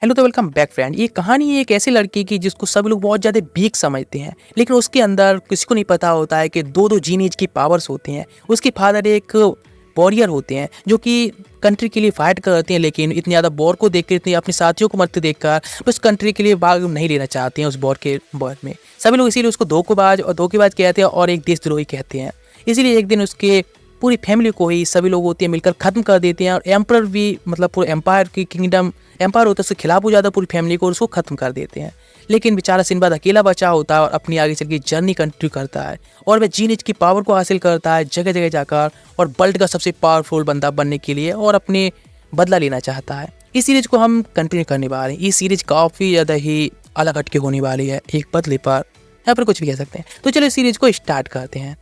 Hello तो welcome back friend. ये कहानी है एक ऐसी लड़की की जिसको सब लोग बहुत ज़्यादा वीक समझते हैं, लेकिन उसके अंदर किसी को नहीं पता होता है कि दो दो जीनीज की पावर्स होती हैं। उसके फादर एक वॉरियर होते हैं जो कि कंट्री के लिए फाइट करते हैं, लेकिन इतनी ज़्यादा वॉर को देख कर, इतनी अपने साथियों को मरते देखकर उस कंट्री के लिए भाग नहीं लेना चाहते हैं। उस वॉर में सभी लोग इसीलिए उसको धोखेबाज कहते हैं और एक देशद्रोही कहते हैं। इसीलिए एक दिन उसके पूरी फैमिली को ही सभी लोग होते हैं मिलकर ख़त्म कर देते हैं, और एम्पर भी मतलब पूरे एम्पायर की किंगडम एम्पायर होता है उसके खिलाफ हो जाता है पूरी फैमिली को और उसको ख़त्म कर देते हैं। लेकिन बेचारा सिंबाद अकेला बचा होता है और अपनी आगे चल के जर्नी कंटिन्यू करता है, और वह जीनिज की पावर को हासिल करता है जगह जगह जाकर, और वर्ल्ड का सबसे पावरफुल बंदा बनने के लिए और अपने बदला लेना चाहता है। इस सीरीज को हम कंटिन्यू करने वाले हैं। ये सीरीज काफ़ी ज़्यादा ही अलग हटके होने वाली है, एक बदले पर या फिर कुछ भी कह सकते हैं। तो चलो सीरीज को स्टार्ट करते हैं।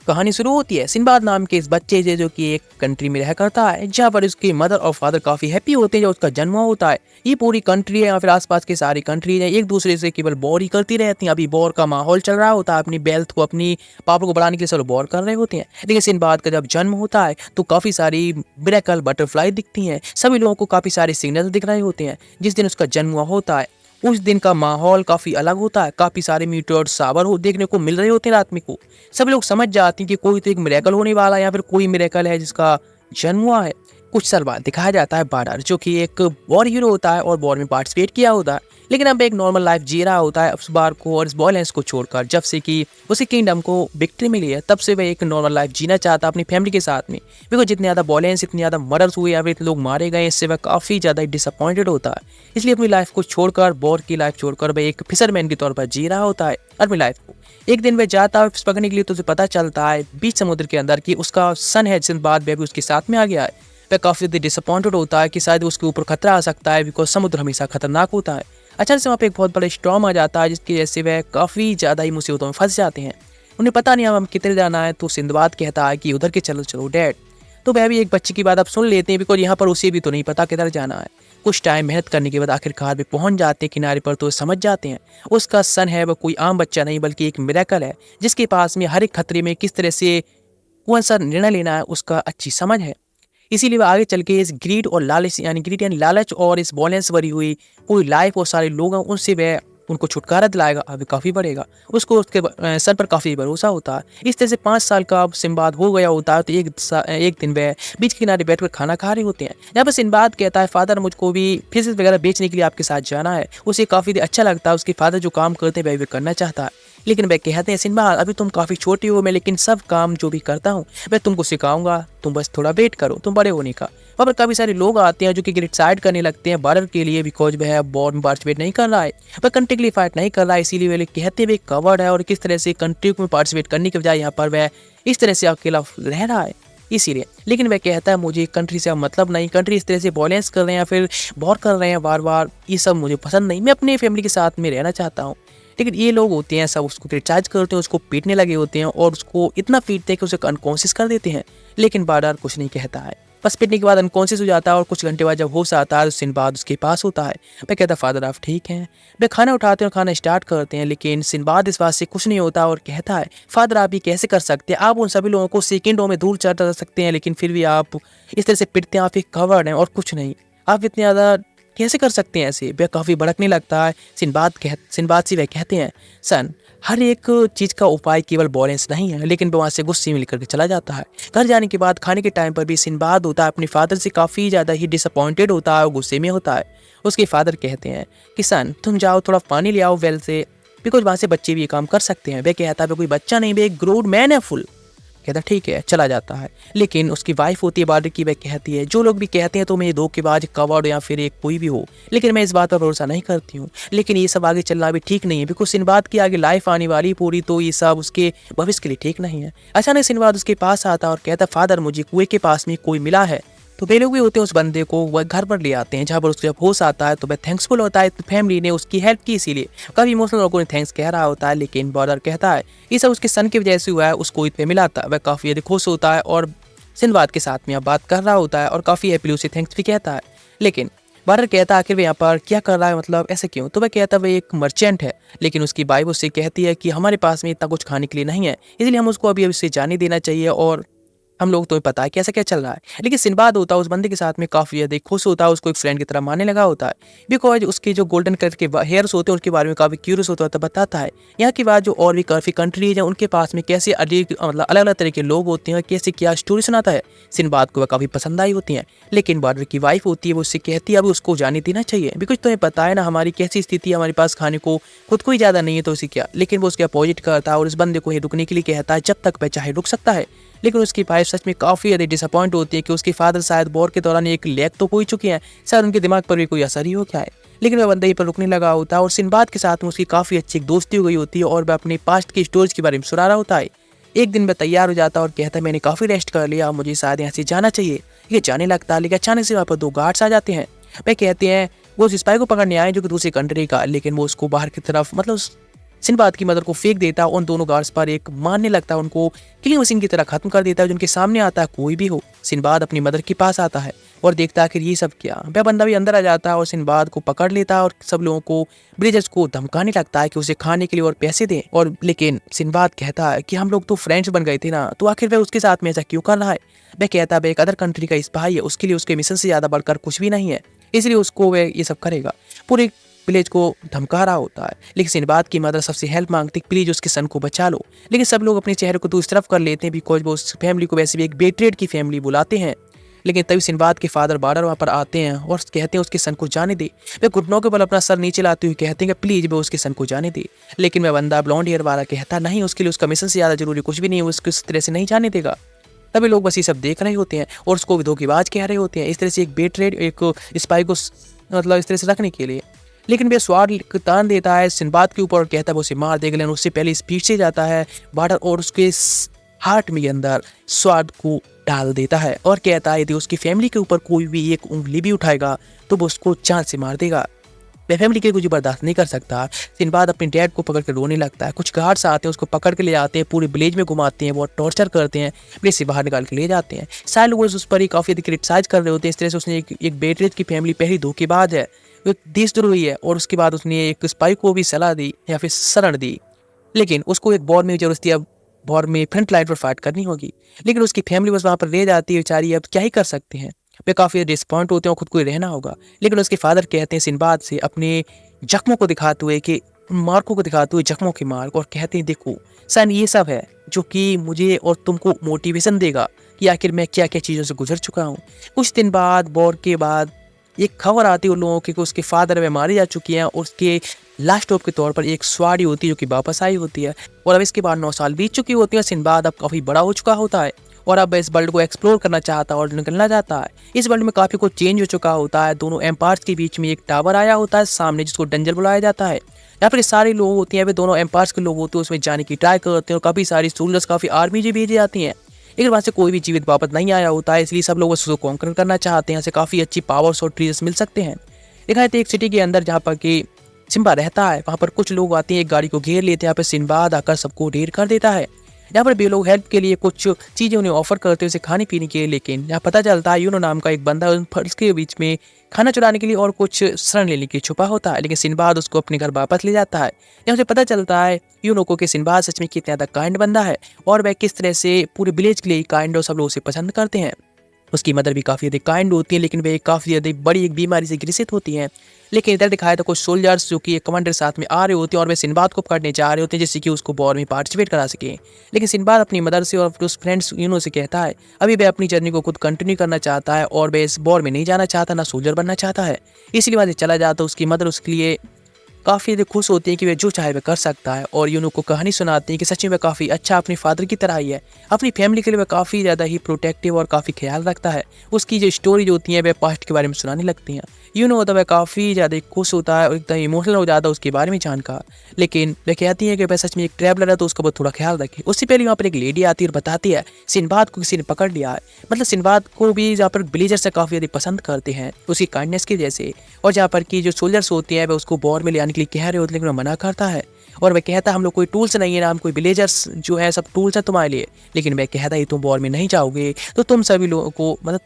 कहानी शुरू होती है सिंबाद नाम के इस बच्चे से जो कि एक कंट्री में रह करता है, जहाँ पर उसकी मदर और फादर काफ़ी हैप्पी होते हैं जब उसका जन्म होता है। ये पूरी कंट्री है या फिर आसपास की सारी कंट्रीज है एक दूसरे से केवल वॉर ही करती रहती हैं। अभी वॉर का माहौल चल रहा होता है, अपनी वेल्थ को अपनी पावर को बढ़ाने के लिए सब वॉर कर रहे होते हैं। लेकिन सिंबाद का जब जन्म होता है तो काफ़ी सारी मिरेकल बटरफ्लाई दिखती हैं, सभी लोगों को काफ़ी सारे सिग्नल दिख रहे होते हैं। जिस दिन उसका जन्म हुआ होता है उस दिन का माहौल काफ़ी अलग होता है, काफ़ी सारे मीटियोर सावर हो देखने को मिल रहे होते हैं रात में को। सभी लोग समझ जाते हैं कि कोई तो एक मिरेकल होने वाला है या फिर कोई मिरेकल है जिसका जन्म हुआ है। कुछ साल बाद दिखाया जाता है बार्डर, जो कि एक वॉर हीरो होता है और वॉर में पार्टिसिपेट किया होता है, लेकिन अब एक नॉर्मल लाइफ जी रहा होता है उस बार को और इस वॉयलेंस को छोड़कर। जब से कि उसी किंगडम को विक्ट्री मिली है तब से वह एक नॉर्मल लाइफ जीना चाहता है अपनी फैमिली के साथ में। बिकॉज जितने ज़्यादा वॉयलेंस, इतने ज़्यादा मर्डर्स हुए या फिर इतने लोग मारे गए, इससे वह काफ़ी ज़्यादा डिसअपॉइंटेड होता है। इसलिए अपनी लाइफ को छोड़कर, वॉर की लाइफ छोड़कर वह एक फिशरमैन के तौर पर जी रहा होता है अपनी लाइफ को। एक दिन वह जाता है फिश पकड़ने के लिए तो उसे पता चलता है बीच समुद्र के अंदर कि उसका सन है सिंबाद वह भी उसके साथ में आ गया है। वह काफ़ी ज़्यादा डिसअपॉइंटेड होता है कि शायद उसके ऊपर खतरा आ सकता है, बिकॉज समुद्र हमेशा खतरनाक होता है। अचानक से वहाँ पे एक बहुत बड़ा स्टॉर्म आ जाता है जिसकी वजह से वह काफ़ी ज़्यादा ही मुसीबतों में फंस जाते हैं। उन्हें पता नहीं अब हम कितने जाना है, तो सिंदबाद कहता है कि उधर के चलो चलो डैड। तो वह भी एक बच्चे की बात अब सुन लेते हैं, बिकॉज यहाँ पर उसे भी तो नहीं पता किधर जाना है। कुछ टाइम मेहनत करने के बाद आखिरकार वे पहुंच जाते हैं किनारे पर, तो समझ जाते हैं उसका सन है वह कोई आम बच्चा नहीं बल्कि एक मिरेकल है, जिसके पास में हर एक खतरे में किस तरह से कौन सा निर्णय लेना है उसका अच्छी समझ है। इसीलिए वह आगे चल के इस ग्रीड यानी लालच और इस वॉयलेंस भरी हुई पूरी लाइफ और सारे लोग हैं उनसे वह उनको छुटकारा दिलाएगा, अभी काफ़ी बढ़ेगा। उसको उसके सर पर काफ़ी भरोसा होता है। इस तरह से 5 साल का अब सिंबाद हो गया होता है, तो एक दिन वह बीच के किनारे बैठकर खाना खा रहे होते हैं। यहाँ पर सिंबाद कहता है फादर मुझको भी फिशेस वगैरह बेचने के लिए आपके साथ जाना है। उसे काफ़ी अच्छा लगता है, उसके फादर जो काम करते हैं वह भी करना चाहता है। लेकिन वह कहते हैं सिंबाद अभी तुम काफ़ी छोटी हो, मैं लेकिन सब काम जो भी करता हूँ मैं तुमको सिखाऊंगा, तुम बस थोड़ा वेट करो तुम बड़े होने का। वहाँ पर काफ़ी सारे लोग आते हैं जो कि डिसाइड करने लगते हैं बॉर्डर के लिए, बिकॉज वह वॉर में पार्टिसिपेट नहीं कर रहा है, वह कंट्री के लिए फाइट नहीं कर रहा है। इसीलिए वे कहते हैं वे कवर्ड है और किस तरह से कंट्री में पार्टिसिपेट करने के बजाय यहाँ पर वह इस तरह से अकेला रह रहा है इसीलिए। लेकिन वह कहता है मुझे कंट्री से अब मतलब नहीं, कंट्री इस तरह से वॉयलेंस कर रहे हैं या फिर वॉर कर रहे हैं बार बार, ये सब मुझे पसंद नहीं, मैं अपनी फैमिली के साथ में रहना चाहता हूँ। लेकिन ये लोग होते हैं सब उसको क्रिटिसाइज करते हैं, उसको पीटने लगे होते हैं और उसको इतना पीटते हैं कि उसे अनकॉन्शियस कर देते हैं। लेकिन बार्डर कुछ नहीं कहता है, बस पीटने के बाद अनकॉन्शियस हो जाता है और कुछ घंटे बाद जब होश आता है तो सिंबाद उसके पास होता है। वह कहता है फादर आप ठीक हैं। वे खाना उठाते हैं और खाना स्टार्ट करते हैं, लेकिन सिंबाद इस बात से खुश नहीं होता और कहता है फादर आप ये कैसे कर सकते हैं, आप उन सभी लोगों को सेकेंडों में दूर चढ़ा सकते हैं, लेकिन फिर भी आप इस तरह से पिटते हैं, आप एक कवर्ड हैं और कुछ नहीं, आप इतने ज़्यादा कैसे कर सकते हैं ऐसे। वह काफ़ी भड़कने लगता है। सिंबाद से वह कहते हैं सन हर एक चीज़ का उपाय केवल वॉयलेंस नहीं है, लेकिन वह वहाँ से गुस्से में लेकर के चला जाता है। घर जाने के बाद खाने के टाइम पर भी सिंबाद होता है अपने फादर से काफ़ी ज़्यादा ही डिसअपॉइंटेड होता है और गुस्से में होता है। उसके फादर कहते हैं कि सन तुम जाओ थोड़ा पानी ले आओ वेल से, बिकॉज वहाँ से बच्चे भी ये काम कर सकते हैं। वह कहता है वह कोई बच्चा नहीं, वह एक ग्रोड मैन है फुल। कहता ठीक है चला जाता है। लेकिन उसकी वाइफ होती है बार्डर की, वह कहती है जो लोग भी कहते हैं तो मैं ये धोखेबाज कवर्ड या फिर एक कोई भी हो, लेकिन मैं इस बात पर भरोसा नहीं करती हूँ। लेकिन ये सब आगे चलना भी ठीक नहीं है, बिकॉज सिंबाद की आगे लाइफ आने वाली पूरी, तो ये सब उसके भविष्य के लिए ठीक नहीं है। अचानक सिंबाद उसके पास आता है और कहता फादर मुझे कुएं के पास में कोई मिला है। तो वे लोग भी होते हैं उस बंदे को वह घर पर ले आते हैं, जहाँ पर उसको जब होश आता है तो वह थैंक्सफुल होता है फैमिली ने उसकी हेल्प की, इसीलिए काफ़ी इमोशनल लोगों ने थैंक्स कह रहा होता है। लेकिन बॉर्डर कहता है ये सब उसके सन की वजह से हुआ है, उसको इतने मिला था। वह काफ़ी ज़्यादा खुश होता है और सिंदबाद के साथ में अब बात कर रहा होता है और काफ़ी हैप्पीली उसे थैंक्स भी कहता है। लेकिन बॉर्डर कहता है आखिर वह यहाँ पर क्या कर रहा है, मतलब ऐसे क्यों। तो वह कहता है वह एक मर्चेंट है, लेकिन उसकी वाइफ उससे कहती है कि हमारे पास में इतना कुछ खाने के लिए नहीं है, इसलिए हम उसको अभी उससे जाने देना चाहिए और हम लोग तुम्हें पता है कि ऐसा क्या चल रहा है। लेकिन सिनबाद होता है उस बंदे के साथ में काफ़ी ज़्यादा खुश होता है, उसको एक फ्रेंड की तरह मानने लगा होता है। बिकॉज़ उसके जो गोल्डन कलर के हेयर्स होते हैं, उसके बारे में काफ़ी क्यूरियस होता है, तो बताता है। यहाँ की बात जो और भी काफ़ी कंट्रीज़ हैं, उनके पास में कैसे अधिक मतलब अलग-अलग तरह के लोग होते हैं और कैसे क्या स्टोरी सुनाता है। सिनबाद को वह काफ़ी पसंद आई होती हैं। लेकिन बॉर्डर की वाइफ़ होती है, वो उससे कहती है, "अब उसको जाने देना चाहिए, बिकॉज़ तुम्हें पता है ना हमारी कैसी स्थिति है, हमारे पास खाने को खुद को ही ज़्यादा नहीं है, तो उसे क्या।" लेकिन वो उसके अपोज़िट करता है और इस बंदे को ये रुकने के लिए कहता है, जब तक वह चाहे रुक सकता है। लेकिन उसकी वाइफ सच में काफ़ी ज़्यादा डिसअपॉइंट होती है कि उसके फादर शायद वॉर के दौरान एक लेग तो खो ही चुके हैं, शायद उनके दिमाग पर भी कोई असर ही हो गया है। लेकिन वह बंदा यहीं पर रुकने लगा होता है और सिनबाद के साथ में उसकी काफ़ी अच्छी एक दोस्ती हो गई होती है और वह अपने पास्ट की स्टोरीज के बारे में सुना रहा होता है। एक दिन वह तैयार हो जाता है और कहता है, मैंने काफ़ी रेस्ट कर लिया, अब मुझे शायद यहाँ से जाना चाहिए। ये जाने लगता है, लेकिन अचानक से वहाँ पर 2 गार्ड्स आ जाते हैं। वह कहते हैं वो उस स्पाई को पकड़ने आए जो कि दूसरी कंट्री का, लेकिन वो उसको बाहर की तरफ मतलब सिनबाद की मदर को फेंक देता है। उन दोनों गार्ड्स पर एक मारने लगता है, उनको किलिंग मशीन की तरह खत्म कर देता है। जिनके सामने आता है कोई भी हो, सिनबाद अपनी मदर के पास आता है और देखता है कि ये सब क्या। वह बंदा भी अंदर आ जाता है और सिनबाद को पकड़ लेता है और सब लोगों को विलेजर्स को धमकाने लगता है कि उसे खाने के लिए और पैसे दें। और लेकिन सिनबाद कहता है कि हम लोग तो फ्रेंड्स बन गए थे ना, तो आखिर वह उसके साथ में ऐसा क्यों कर रहा है। वह कहता है वह एक अदर कंट्री का स्पाई है, उसके लिए उसके मिशन से ज़्यादा बढ़कर कुछ भी नहीं है, इसलिए उसको वह ये सब करेगा। पूरे विलेज को धमका रहा होता है। लेकिन सिनबाद की मदर सबसे हेल्प मांगती, प्लीज उसके सन को बचा लो। लेकिन सब लोग अपने चेहरे को दूसरी तरफ कर लेते हैं, बिकॉज वो उस फैमिली को वैसे भी एक बेट्रेड की फैमिली बुलाते हैं। लेकिन तभी सिनबाद के फादर बार्डर वहाँ पर आते हैं और कहते हैं उसके सन को जाने दे। वे घुटनों के बल अपना सर नीचे लाते हुए कहते हैं कि प्लीज वो उसके सन को जाने दे। लेकिन वह बंदा ब्लॉन्ड हेयर वाला कहता नहीं, उसके लिए उसका मिशन से ज़्यादा जरूरी कुछ भी नहीं है, उसको इस तरह से नहीं जाने देगा। तभी लोग बस ये सब देख रहे होते हैं और उसको धोखेबाज कह रहे होते हैं, इस तरह से एक बेट्रेड एक स्पाई को मतलब इस तरह से रखने के लिए। लेकिन वह स्वाद तान देता है सिनबाद के ऊपर और कहता है वो उसे मार देगा। लेकिन उससे पहले स्पीड से जाता है बार्डर और उसके हार्ट में अंदर स्वाद को डाल देता है और कहता है यदि उसकी फैमिली के ऊपर कोई भी एक उंगली भी उठाएगा तो वो उसको जान से मार देगा। वह फैमिली के कुछ बर्दाश्त नहीं कर सकता। सिनबाद अपने डैड को पकड़ कर रोने लगता है। कुछ गार्ड्स आते हैं, उसको पकड़ के ले जाते हैं, पूरे विलेज में घुमाते हैं, बहुत टॉर्चर करते हैं, विलेज से बाहर निकाल के ले जाते हैं। सारे लोग उस पर ही काफ़ी अधिक क्रिटिसाइज कर रहे होते हैं, इस तरह से उसने एक बेटरेज की फैमिली पहली धोखेबाज है, वो देशद्रोही है। और उसके बाद उसने एक स्पाई को भी सलाह दी या फिर शरण दी, लेकिन उसको एक वॉर में जरूरत थी, अब वॉर में फ्रंट लाइन पर फाइट करनी होगी। लेकिन उसकी फैमिली बस वहाँ पर रह जाती है बेचारी, अब क्या ही कर सकते हैं। वे काफ़ी डिसअपॉइंट होते हैं और खुद को ही रहना होगा। लेकिन उसके फादर कहते हैं सिनबाद से अपने जख्मों को दिखाते हुए कि मार्कों को दिखाते हुए जख्मों के मार्क, और कहते हैं देखो सन ये सब है जो कि मुझे और तुमको मोटिवेशन देगा कि आखिर मैं क्या क्या चीज़ों से गुजर चुका हूँ। कुछ दिन बाद वॉर के बाद एक खबर आती है उन लोगों की कि उसके फादर वे मारी जा चुकी हैं और उसके लास्ट ऑफ के तौर पर एक स्वारी होती है जो कि वापस आई होती है। और अब इसके बाद 9 साल बीत चुकी होती है। सिनबाद अब काफ़ी बड़ा हो चुका होता है और अब इस वर्ल्ड को एक्सप्लोर करना चाहता है और निकलना चाहता है। इस वर्ल्ड में काफ़ी कुछ चेंज हो चुका होता है। दोनों एम्पायर्स के बीच में एक टावर आया होता है सामने, जिसको डेंजर बुलाया जाता है। या फिर सारे लोग होते हैं, वे दोनों एम्पायर्स के लोग होते हैं, उसमें जाने की ट्राई करते हैं और काफ़ी सारी सोल्जर्स, काफ़ी आर्मी भी भेजी जाती हैं। लेकिन वहाँ से कोई भी जीवित वापस नहीं आया होता है, इसलिए सब लोग उसको कॉन्कर करना चाहते हैं। यहाँ से काफ़ी अच्छी पावर्स और ट्रीज मिल सकते हैं। दिखाए थे एक सिटी के अंदर जहाँ पर कि सिम्बा रहता है, वहाँ पर कुछ लोग आते हैं, एक गाड़ी को घेर लेते हैं। यहाँ पर सिनबाद आकर सबको ढेर कर देता है। यहाँ पर भी लोग हेल्प के लिए कुछ चीज़ें उन्हें ऑफर करते हैं, उसे खाने पीने के लिए। लेकिन यहाँ पता चलता है यूनो नाम का एक बंदा उन फर्श के बीच में खाना चुराने के लिए और कुछ शरण लेने के लिए छुपा होता है। लेकिन सिनबाद उसको अपने घर वापस ले जाता है। यहाँ से पता चलता है यूनो को कि सिनबाद सच में कितना ज़्यादा काइंड बंदा है और वह किस तरह से पूरे विलेज के लिए काइंड और सब लोग उसे पसंद करते हैं। उसकी मदर भी काफ़ी अधिक काइंड होती है, लेकिन वे काफ़ी अधिक बड़ी एक बीमारी से ग्रसित होती हैं। लेकिन इधर दिखाया तो कुछ सोल्जर्स जो कि एक कमांडर साथ में आ रहे होते हैं और वे सिनबाद को पकड़ने जा रहे होते हैं, जिससे कि उसको वॉर में पार्टिसिपेट करा सके। लेकिन सिनबाद अपनी मदर से और उस फ्रेंड्स यूनो से कहता है अभी वह अपनी जर्नी को खुद कंटिन्यू करना चाहता है और वह इस वॉर में नहीं जाना चाहता, ना सोल्जर बनना चाहता है। इसलिए वह चला जाता है। उसकी मदर उसके लिए काफ़ी खुश होती है कि वह जो चाहे वह कर सकता है और यूनो को कहानी सुनाती है कि सच में वह काफ़ी अच्छा अपने फादर की तरह ही है। अपनी फैमिली के लिए वह काफ़ी ज़्यादा ही प्रोटेक्टिव और काफ़ी ख्याल रखता है। उसकी जो स्टोरी होती है वह पास्ट के बारे में सुनाने लगती हैं। यूनो होता है वह काफ़ी ज़्यादा खुश होता है और एकदम इमोशनल हो जाता है उसके बारे में जानकर। लेकिन वह कहती है कि वह सच में एक ट्रैवलर है, तो उसका बहुत थोड़ा ख्याल रखे। उससे पहले वहाँ पर एक लेडी आती है और बताती है सिनबाद को किसी ने पकड़ लिया है। मतलब सिनबाद को भी जहाँ पर विलेजर से काफ़ी ज़्यादा पसंद करते हैं उसकी काइंडनेस की जैसे। और जहाँ पर की जो सोल्जर्स होते हैं वह उसको वॉर में ले आने के लिए कह रहे होते, लेकिन वह मना करता है और वह कहता है हम लोग कोई टूल्स नहीं है ना, हम कोई विलेजर्स जो है सब टूल्स है तुम्हारे लिए। लेकिन वह कहता है तुम वॉर में नहीं जाओगे तो तुम सभी लोगों को मतलब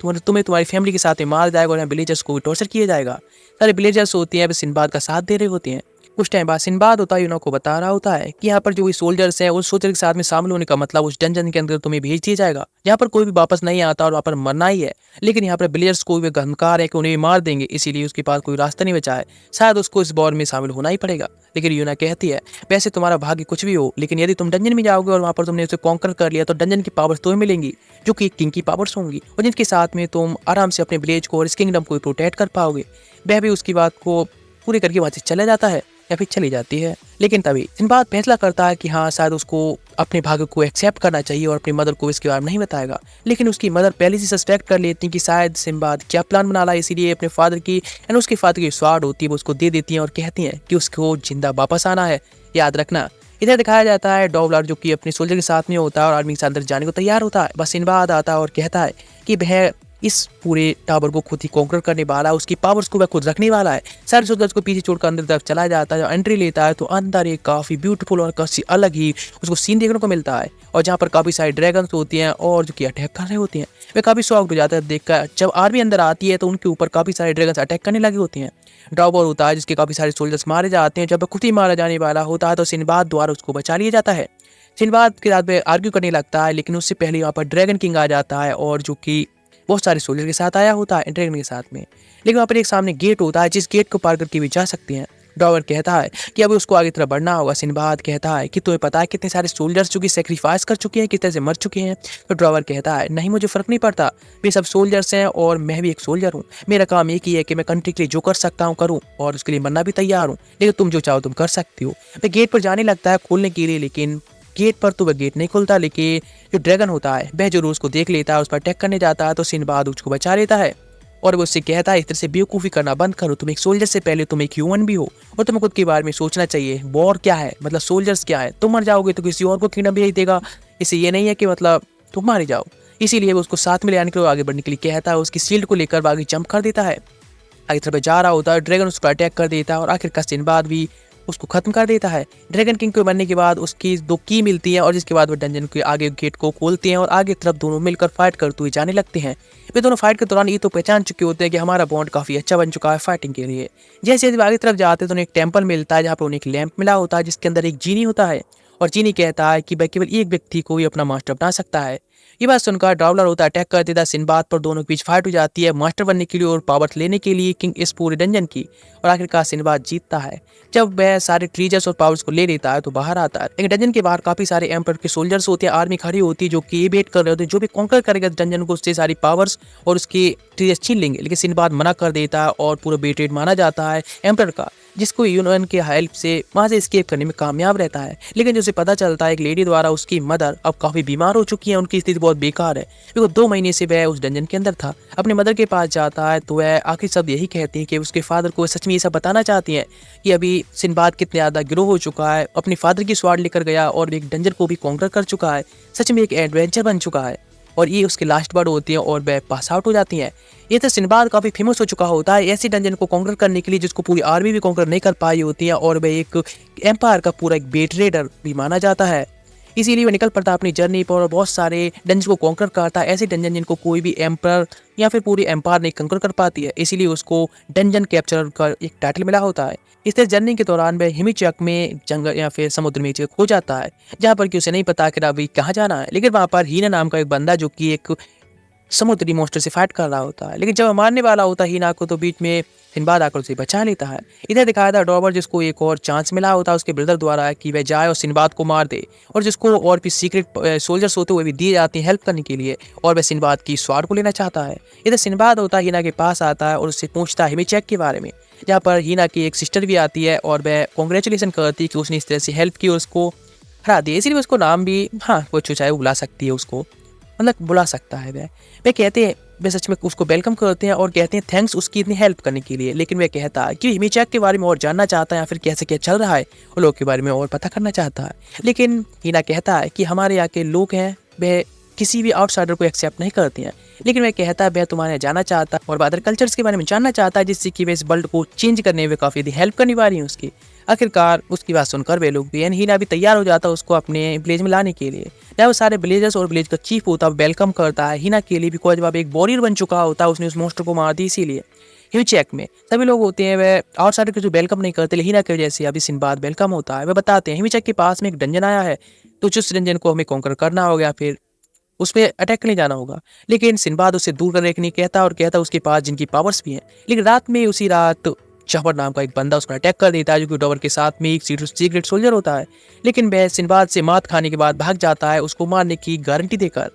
तुम्हें तुम्हारी फैमिली के साथ में मार जाएगा और यहाँ विलेजर्स को भी टॉर्चर किया जाएगा। सारे विलेजर्स होते हैं वे सिनबाद का साथ दे रहे होते हैं। कुछ टाइम बाद सिनबाद होता है यूनो को बता रहा होता है कि यहाँ पर जो भी सोल्जर्स हैं उस सोल्जर के साथ में शामिल होने का मतलब उस डंजन के अंदर तुम्हें भेज दिया जाएगा, यहाँ पर कोई भी वापस नहीं आता और वहाँ पर मरना ही है। लेकिन यहाँ पर बिलियर्स को भी गहमकार है कि उन्हें मार देंगे, इसीलिए उसके पास कोई रास्ता नहीं बचा है, शायद उसको इस वॉर में शामिल होना ही पड़ेगा। लेकिन यूना कहती है वैसे तुम्हारा भाग्य कुछ भी हो, लेकिन यदि तुम डंजन में जाओगे और वहाँ पर तुमने उसे कॉन्कर कर लिया तो डंजन की पावर्स तुम्हें मिलेंगी जो कि किंग की पावर्स होंगी, और जिनके साथ में तुम आराम से अपने विलेज को और इस किंगडम को प्रोटेक्ट कर पाओगे। वह भी उसकी बात को पूरी करके वहाँ से चला जाता है या फिर चली जाती है। लेकिन तभी सिनबाद फैसला करता है कि हाँ शायद उसको अपने भाग्य को एक्सेप्ट करना चाहिए और अपनी मदर को इसके बारे में नहीं बताएगा। लेकिन उसकी मदर पहले से सस्पेक्ट कर लेती है कि शायद सिनबाद क्या प्लान बना रहा है, इसीलिए अपने फादर की एंड उसके फादर की स्वाड होती है वो उसको दे देती हैं और कहती हैं कि उसको जिंदा वापस आना है, याद रखना। इधर दिखाया जाता है डॉवलर जो कि अपने सोल्जर के साथ में होता है और आर्मी के साथ अंदर जाने को तैयार होता है। बस सिनबाद आता है और कहता है कि वह इस पूरे टावर को खुद ही कॉन्कर करने वाला है, उसकी पावर्स को वह खुद रखने वाला है। सारे सोल्जर्स को पीछे छोड़कर अंदर तरफ चला जाता है, एंट्री लेता है तो अंदर एक काफ़ी ब्यूटीफुल और काफ़ी अलग ही उसको सीन देखने को मिलता है, और जहाँ पर काफ़ी सारे ड्रैगन्स होती हैं और जो कि अटैक कर रहे होते हैं। वे काफ़ी शॉक्ड हो जाता है देखकर। जब आर्मी अंदर आती है तो उनके ऊपर काफ़ी सारे ड्रैगन्स अटैक करने लगे होते हैं। ड्रॉबर होता है जिसके काफ़ी सारे सोल्जर्स मारे जाते हैं। जब वह खुद ही मारा जाने वाला होता है तो सिनबाद द्वारा उसको बचा लिया जाता है। सिनबाद के साथ में आर्ग्यू करने लगता है, लेकिन उससे पहले यहाँ पर ड्रैगन किंग आ जाता है और जो कि बहुत सारे सोल्जर के साथ आया होता है ड्रैगन के साथ में। लेकिन वहाँ पर एक सामने गेट होता है जिस गेट को पार करके भी जा सकते हैं। ड्रॉवर कहता है कि अब उसको आगे तरफ बढ़ना होगा। सिनबाद कहता है कि तुम्हें पता है कितने सारे सोल्जर्स जो कि सेक्रीफाइस कर चुके हैं, किस तरह से मर चुके हैं। तो ड्रॉवर कहता है नहीं मुझे फ़र्क नहीं पड़ता, वे सब सोल्जर्स हैं और मैं भी एक सोल्जर हूँ। मेरा काम एक ही है कि मैं कंट्री के लिए जो कर सकता हूँ करूँ और उसके लिए मरना भी तैयार हूँ, लेकिन तुम जो चाहो तुम कर सकती हो। मैं गेट पर जाने लगता है खोलने के लिए, लेकिन गेट पर तो वह गेट नहीं खुलता। लेकिन जो ड्रैगन होता है वह जरूर उसको देख लेता है, उस पर अटैक करने जाता है। तो सिनबाद उसको बचा लेता है और वो उससे कहता है इस तरह से बेवकूफ़ी करना बंद करो, तुम एक सोल्जर से पहले तुम एक ह्यूमन भी हो और तुम्हें खुद के बारे में सोचना चाहिए। वॉर क्या है, मतलब सोल्जर्स क्या है, तुम मर जाओगे तो किसी और को किंगडम भेज देगा, इससे ये नहीं है कि मतलब तुम मारे जाओ। इसीलिए वो उसको साथ में ले आने के लिए आगे बढ़ने के लिए कहता है। उसकी शील्ड को लेकर वो आगे जंप कर देता है, आगे तरफ जा रहा होता है। ड्रैगन उस पर अटैक कर देता है और आखिरकार सिनबाद भी उसको खत्म कर देता है। ड्रैगन किंग को बनने के बाद उसकी 2 की मिलती है और जिसके बाद वो डंजन के आगे गेट को खोलते हैं और आगे तरफ दोनों मिलकर फाइट करते हुए जाने लगते हैं। वे दोनों फाइट के दौरान ये तो पहचान चुके होते हैं कि हमारा बॉन्ड काफ़ी अच्छा बन चुका है फाइटिंग के लिए। जैसे जब आगे तरफ जाते हैं तो उन्हें एक टेम्पल मिलता है जहाँ पर उन्हें एक लैंप मिला होता है जिसके अंदर एक जीनी होता है, और जीनी कहता है कि वह केवल एक व्यक्ति को ही अपना मास्टर बना सकता है। ये बात सुनकर ड्राउलर होता है अटैक कर देता है सिनबाद पर। दोनों के बीच फाइट हो जाती है मास्टर बनने के लिए और पावर लेने के लिए किंग इस पूरे डंजन की, और आखिरकार सिनबाद जीतता है। जब वह सारे ट्रीजर्स और पावर्स को ले लेता है तो बाहर आता है। लेकिन डंजन के बाहर काफी सारे एम्पर के सोल्जर्स होते हैं, आर्मी खड़ी होती है जो कि ये वेट कर रहे होते हैं जो भी कॉन्कर करेगा डंजन को उससे सारी पावर्स और उसकी ट्रीजर्स छीन लेंगे। लेकिन सिनबाद मना कर देता है और पूरा बेटेड माना जाता है एम्पर का, जिसको यूनियन के हेल्प से वहां से एस्केप करने में कामयाब रहता है। लेकिन जो उसे पता चलता है एक लेडी द्वारा उसकी मदर अब काफी बीमार हो चुकी है, उनकी स्थिति बहुत बेकार है क्योंकि 2 महीने से वह उस डंजन के अंदर था। अपने मदर के पास जाता है तो वह आखिर शब्द यही कहती है कि उसके फादर को सच में ये सब बताना चाहती है कि अभी सिनबाद कितने ज्यादा गिरो हो चुका है, अपनी फादर की स्वाड लेकर गया और एक डंजन को भी कॉन्कर कर चुका है, सच में एक एडवेंचर बन चुका है। और ये उसकी लास्ट वर्ड होती है और वह पास आउट हो जाती है। ये तो सिनबाद काफ़ी फेमस हो चुका होता है ऐसी डंजन को कॉन्कर करने के लिए जिसको पूरी आर्मी भी कॉन्कर नहीं कर पाई होती है, और वह एक एम्पायर का पूरा एक बेट रेडर भी माना जाता है। इसीलिए वह निकल पड़ता है अपनी जर्नी पर और बहुत सारे डंजन को कॉन्कर करता है, ऐसे डंजन जिनको कोई भी एम्पर या फिर पूरी एम्पायर नहीं कॉन्कर कर पाती है। इसीलिए उसको डंजन कैप्चरर का एक टाइटल मिला होता है। इस तरह जर्नी के दौरान वह हिमिचक में जंगल या फिर समुद्र में खो जाता है, जहाँ पर कि उसे नहीं पता कि अभी कहाँ जाना है। लेकिन वहाँ पर हीना नाम का एक बंदा जो कि एक समुद्री मॉन्स्टर से फाइट कर रहा होता है, लेकिन जब मारने वाला होता है हीना को तो बीच में सिनबाद आकर उसे बचा लेता है। इधर दिखाया था ड्रॉबर जिसको एक और चांस मिला होता है उसके ब्रदर द्वारा कि वह जाए और सिनबाद को मार दे, और जिसको और भी सीक्रेट सोल्जर्स होते हुए भी दिए जाते हैं हेल्प करने के लिए, और वह सिनबाद की स्वाड को लेना चाहता है। इधर सिनबाद होता है हीना के पास आता है और उससे पूछता है हिमिचक के बारे में, जहाँ पर हीना की एक सिस्टर भी आती है और वह कॉन्ग्रेचुलेसन करती है कि उसने इस तरह से हेल्प की और उसको हरा दिया। इसीलिए उसको नाम भी वो चाहे वो बुला सकती है, उसको मतलब बुला सकता है। वह कहते हैं वे सच में उसको वेलकम करते हैं और कहते हैं थैंक्स उसकी इतनी हेल्प करने के लिए। लेकिन वह कहता है कि हिमिचक के बारे में और जानना चाहता है या फिर कैसे क्या चल रहा है और लोग के बारे में और पता करना चाहता है। लेकिन हीना कहता है कि हमारे यहाँ के लोग हैं वह किसी भी आउटसाइडर को एक्सेप्ट नहीं करते हैं। लेकिन वह कहता है वह तुम्हारे जाना चाहता है और अदर कल्चर्स के बारे में जानना चाहता है, जिससे कि वह इस वर्ल्ड को चेंज करने में काफ़ी हेल्प करने वाली है उसकी। आखिरकार उसकी बात सुनकर वे लोग भी हीना भी तैयार हो जाता है उसको अपने विलेज में लाने के लिए। जब वो सारे विलेजर्स और विलेज का चीफ होता है वेलकम करता है हीना के लिए, बिकॉज अब एक वॉरियर बन चुका होता है, उसने उस मॉन्स्टर को मार दी। इसीलिए ह्यूचेक में सभी लोग होते हैं वह आउटसाइडर के जो वेलकम नहीं करते, हीना के वजह से अभी सिंबाद वेलकम होता है। वह बताते हैं ह्यूचेक के पास में एक डंजन आया है, तो उस डंजन को हमें कॉन्कर करना होगा, फिर उस पे अटैक करने जाना होगा। लेकिन सिंबाद उसे दूर करने के लिए कहता और कहता उसके पास जिनकी पावर्स भी हैं। लेकिन रात में उसी रात जाफर नाम का एक बंदा उसको अटैक कर देता है, जो कि डॉवर के साथ में एक सीक्रेट सोल्जर होता है। लेकिन वह सिंबाद से मात खाने के बाद भाग जाता है, उसको मारने की गारंटी देकर।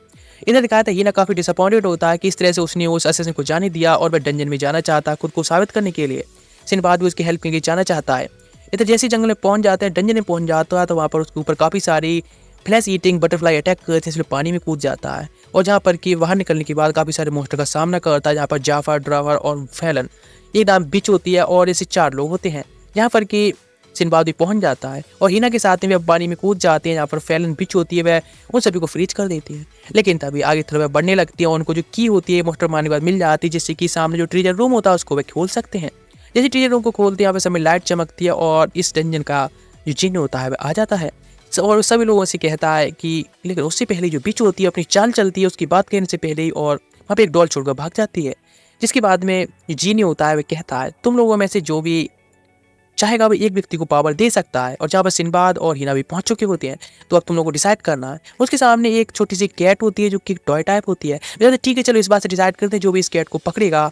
इधर दिखाया था हीना काफी डिसअपॉइंटेड होता है कि इस तरह से उसने उस असैसिन को जाने दिया और वह डंजन में जाना चाहता है खुद को साबित करने के लिए। सिंबाद भी उसकी हेल्प के लिए जाना चाहता है। इधर जैसे जंगल में पहुंच जाते हैं, डंजन में पहुंच जाता है, तो वहाँ पर उसके ऊपर काफी सारी फ्लैश ईटिंग बटरफ्लाई अटैक करते हैं, इसलिए पानी में कूद जाता है। और जहाँ पर कि बाहर निकलने के बाद काफी सारे मोस्टर का सामना करता है, जहाँ पर जाफर, ड्रावर और फैलन ये नाम बिच होती है और ऐसे 4 लोग होते हैं। जहाँ पर कि सिंबाद भी पहुंच जाता है और हीना के साथ में वे पानी में कूद जाते हैं, जहाँ पर फैलन बिच होती है, वह उन सभी को फ्रीज कर देती है। लेकिन तभी आगे तरफ बढ़ने लगती है और उनको जो की होती है मोस्टर मारने के बाद मिल जाती है, जिससे कि सामने जो ट्रेजर रूम होता है उसको वे खोल सकते हैं। जैसे ट्रेजर रूम को खोलते हैं, यहाँ पर समय लाइट चमकती है और इस डंजन का जो जिन होता है वह आ जाता है और सभी लोगों से कहता है कि लेकिन उससे पहले जो बिच होती है अपनी चाल चलती है उसकी बात कहने से पहले ही, और वहाँ पे एक डॉल छोड़कर भाग जाती है। जिसके बाद में जीनी होता है वह कहता है तुम लोगों में से जो भी चाहेगा वो एक व्यक्ति को पावर दे सकता है। और जहाँ पर सिंबाद और हीना भी पहुंच चुके होते हैं, तो अब तुम लोगों को डिसाइड करना है। उसके सामने एक छोटी सी कैट होती है जो कि टॉय टाइप होती है। वैसे ठीक है, चलो इस बात से डिसाइड करते हैं जो भी इस कैट को पकड़ेगा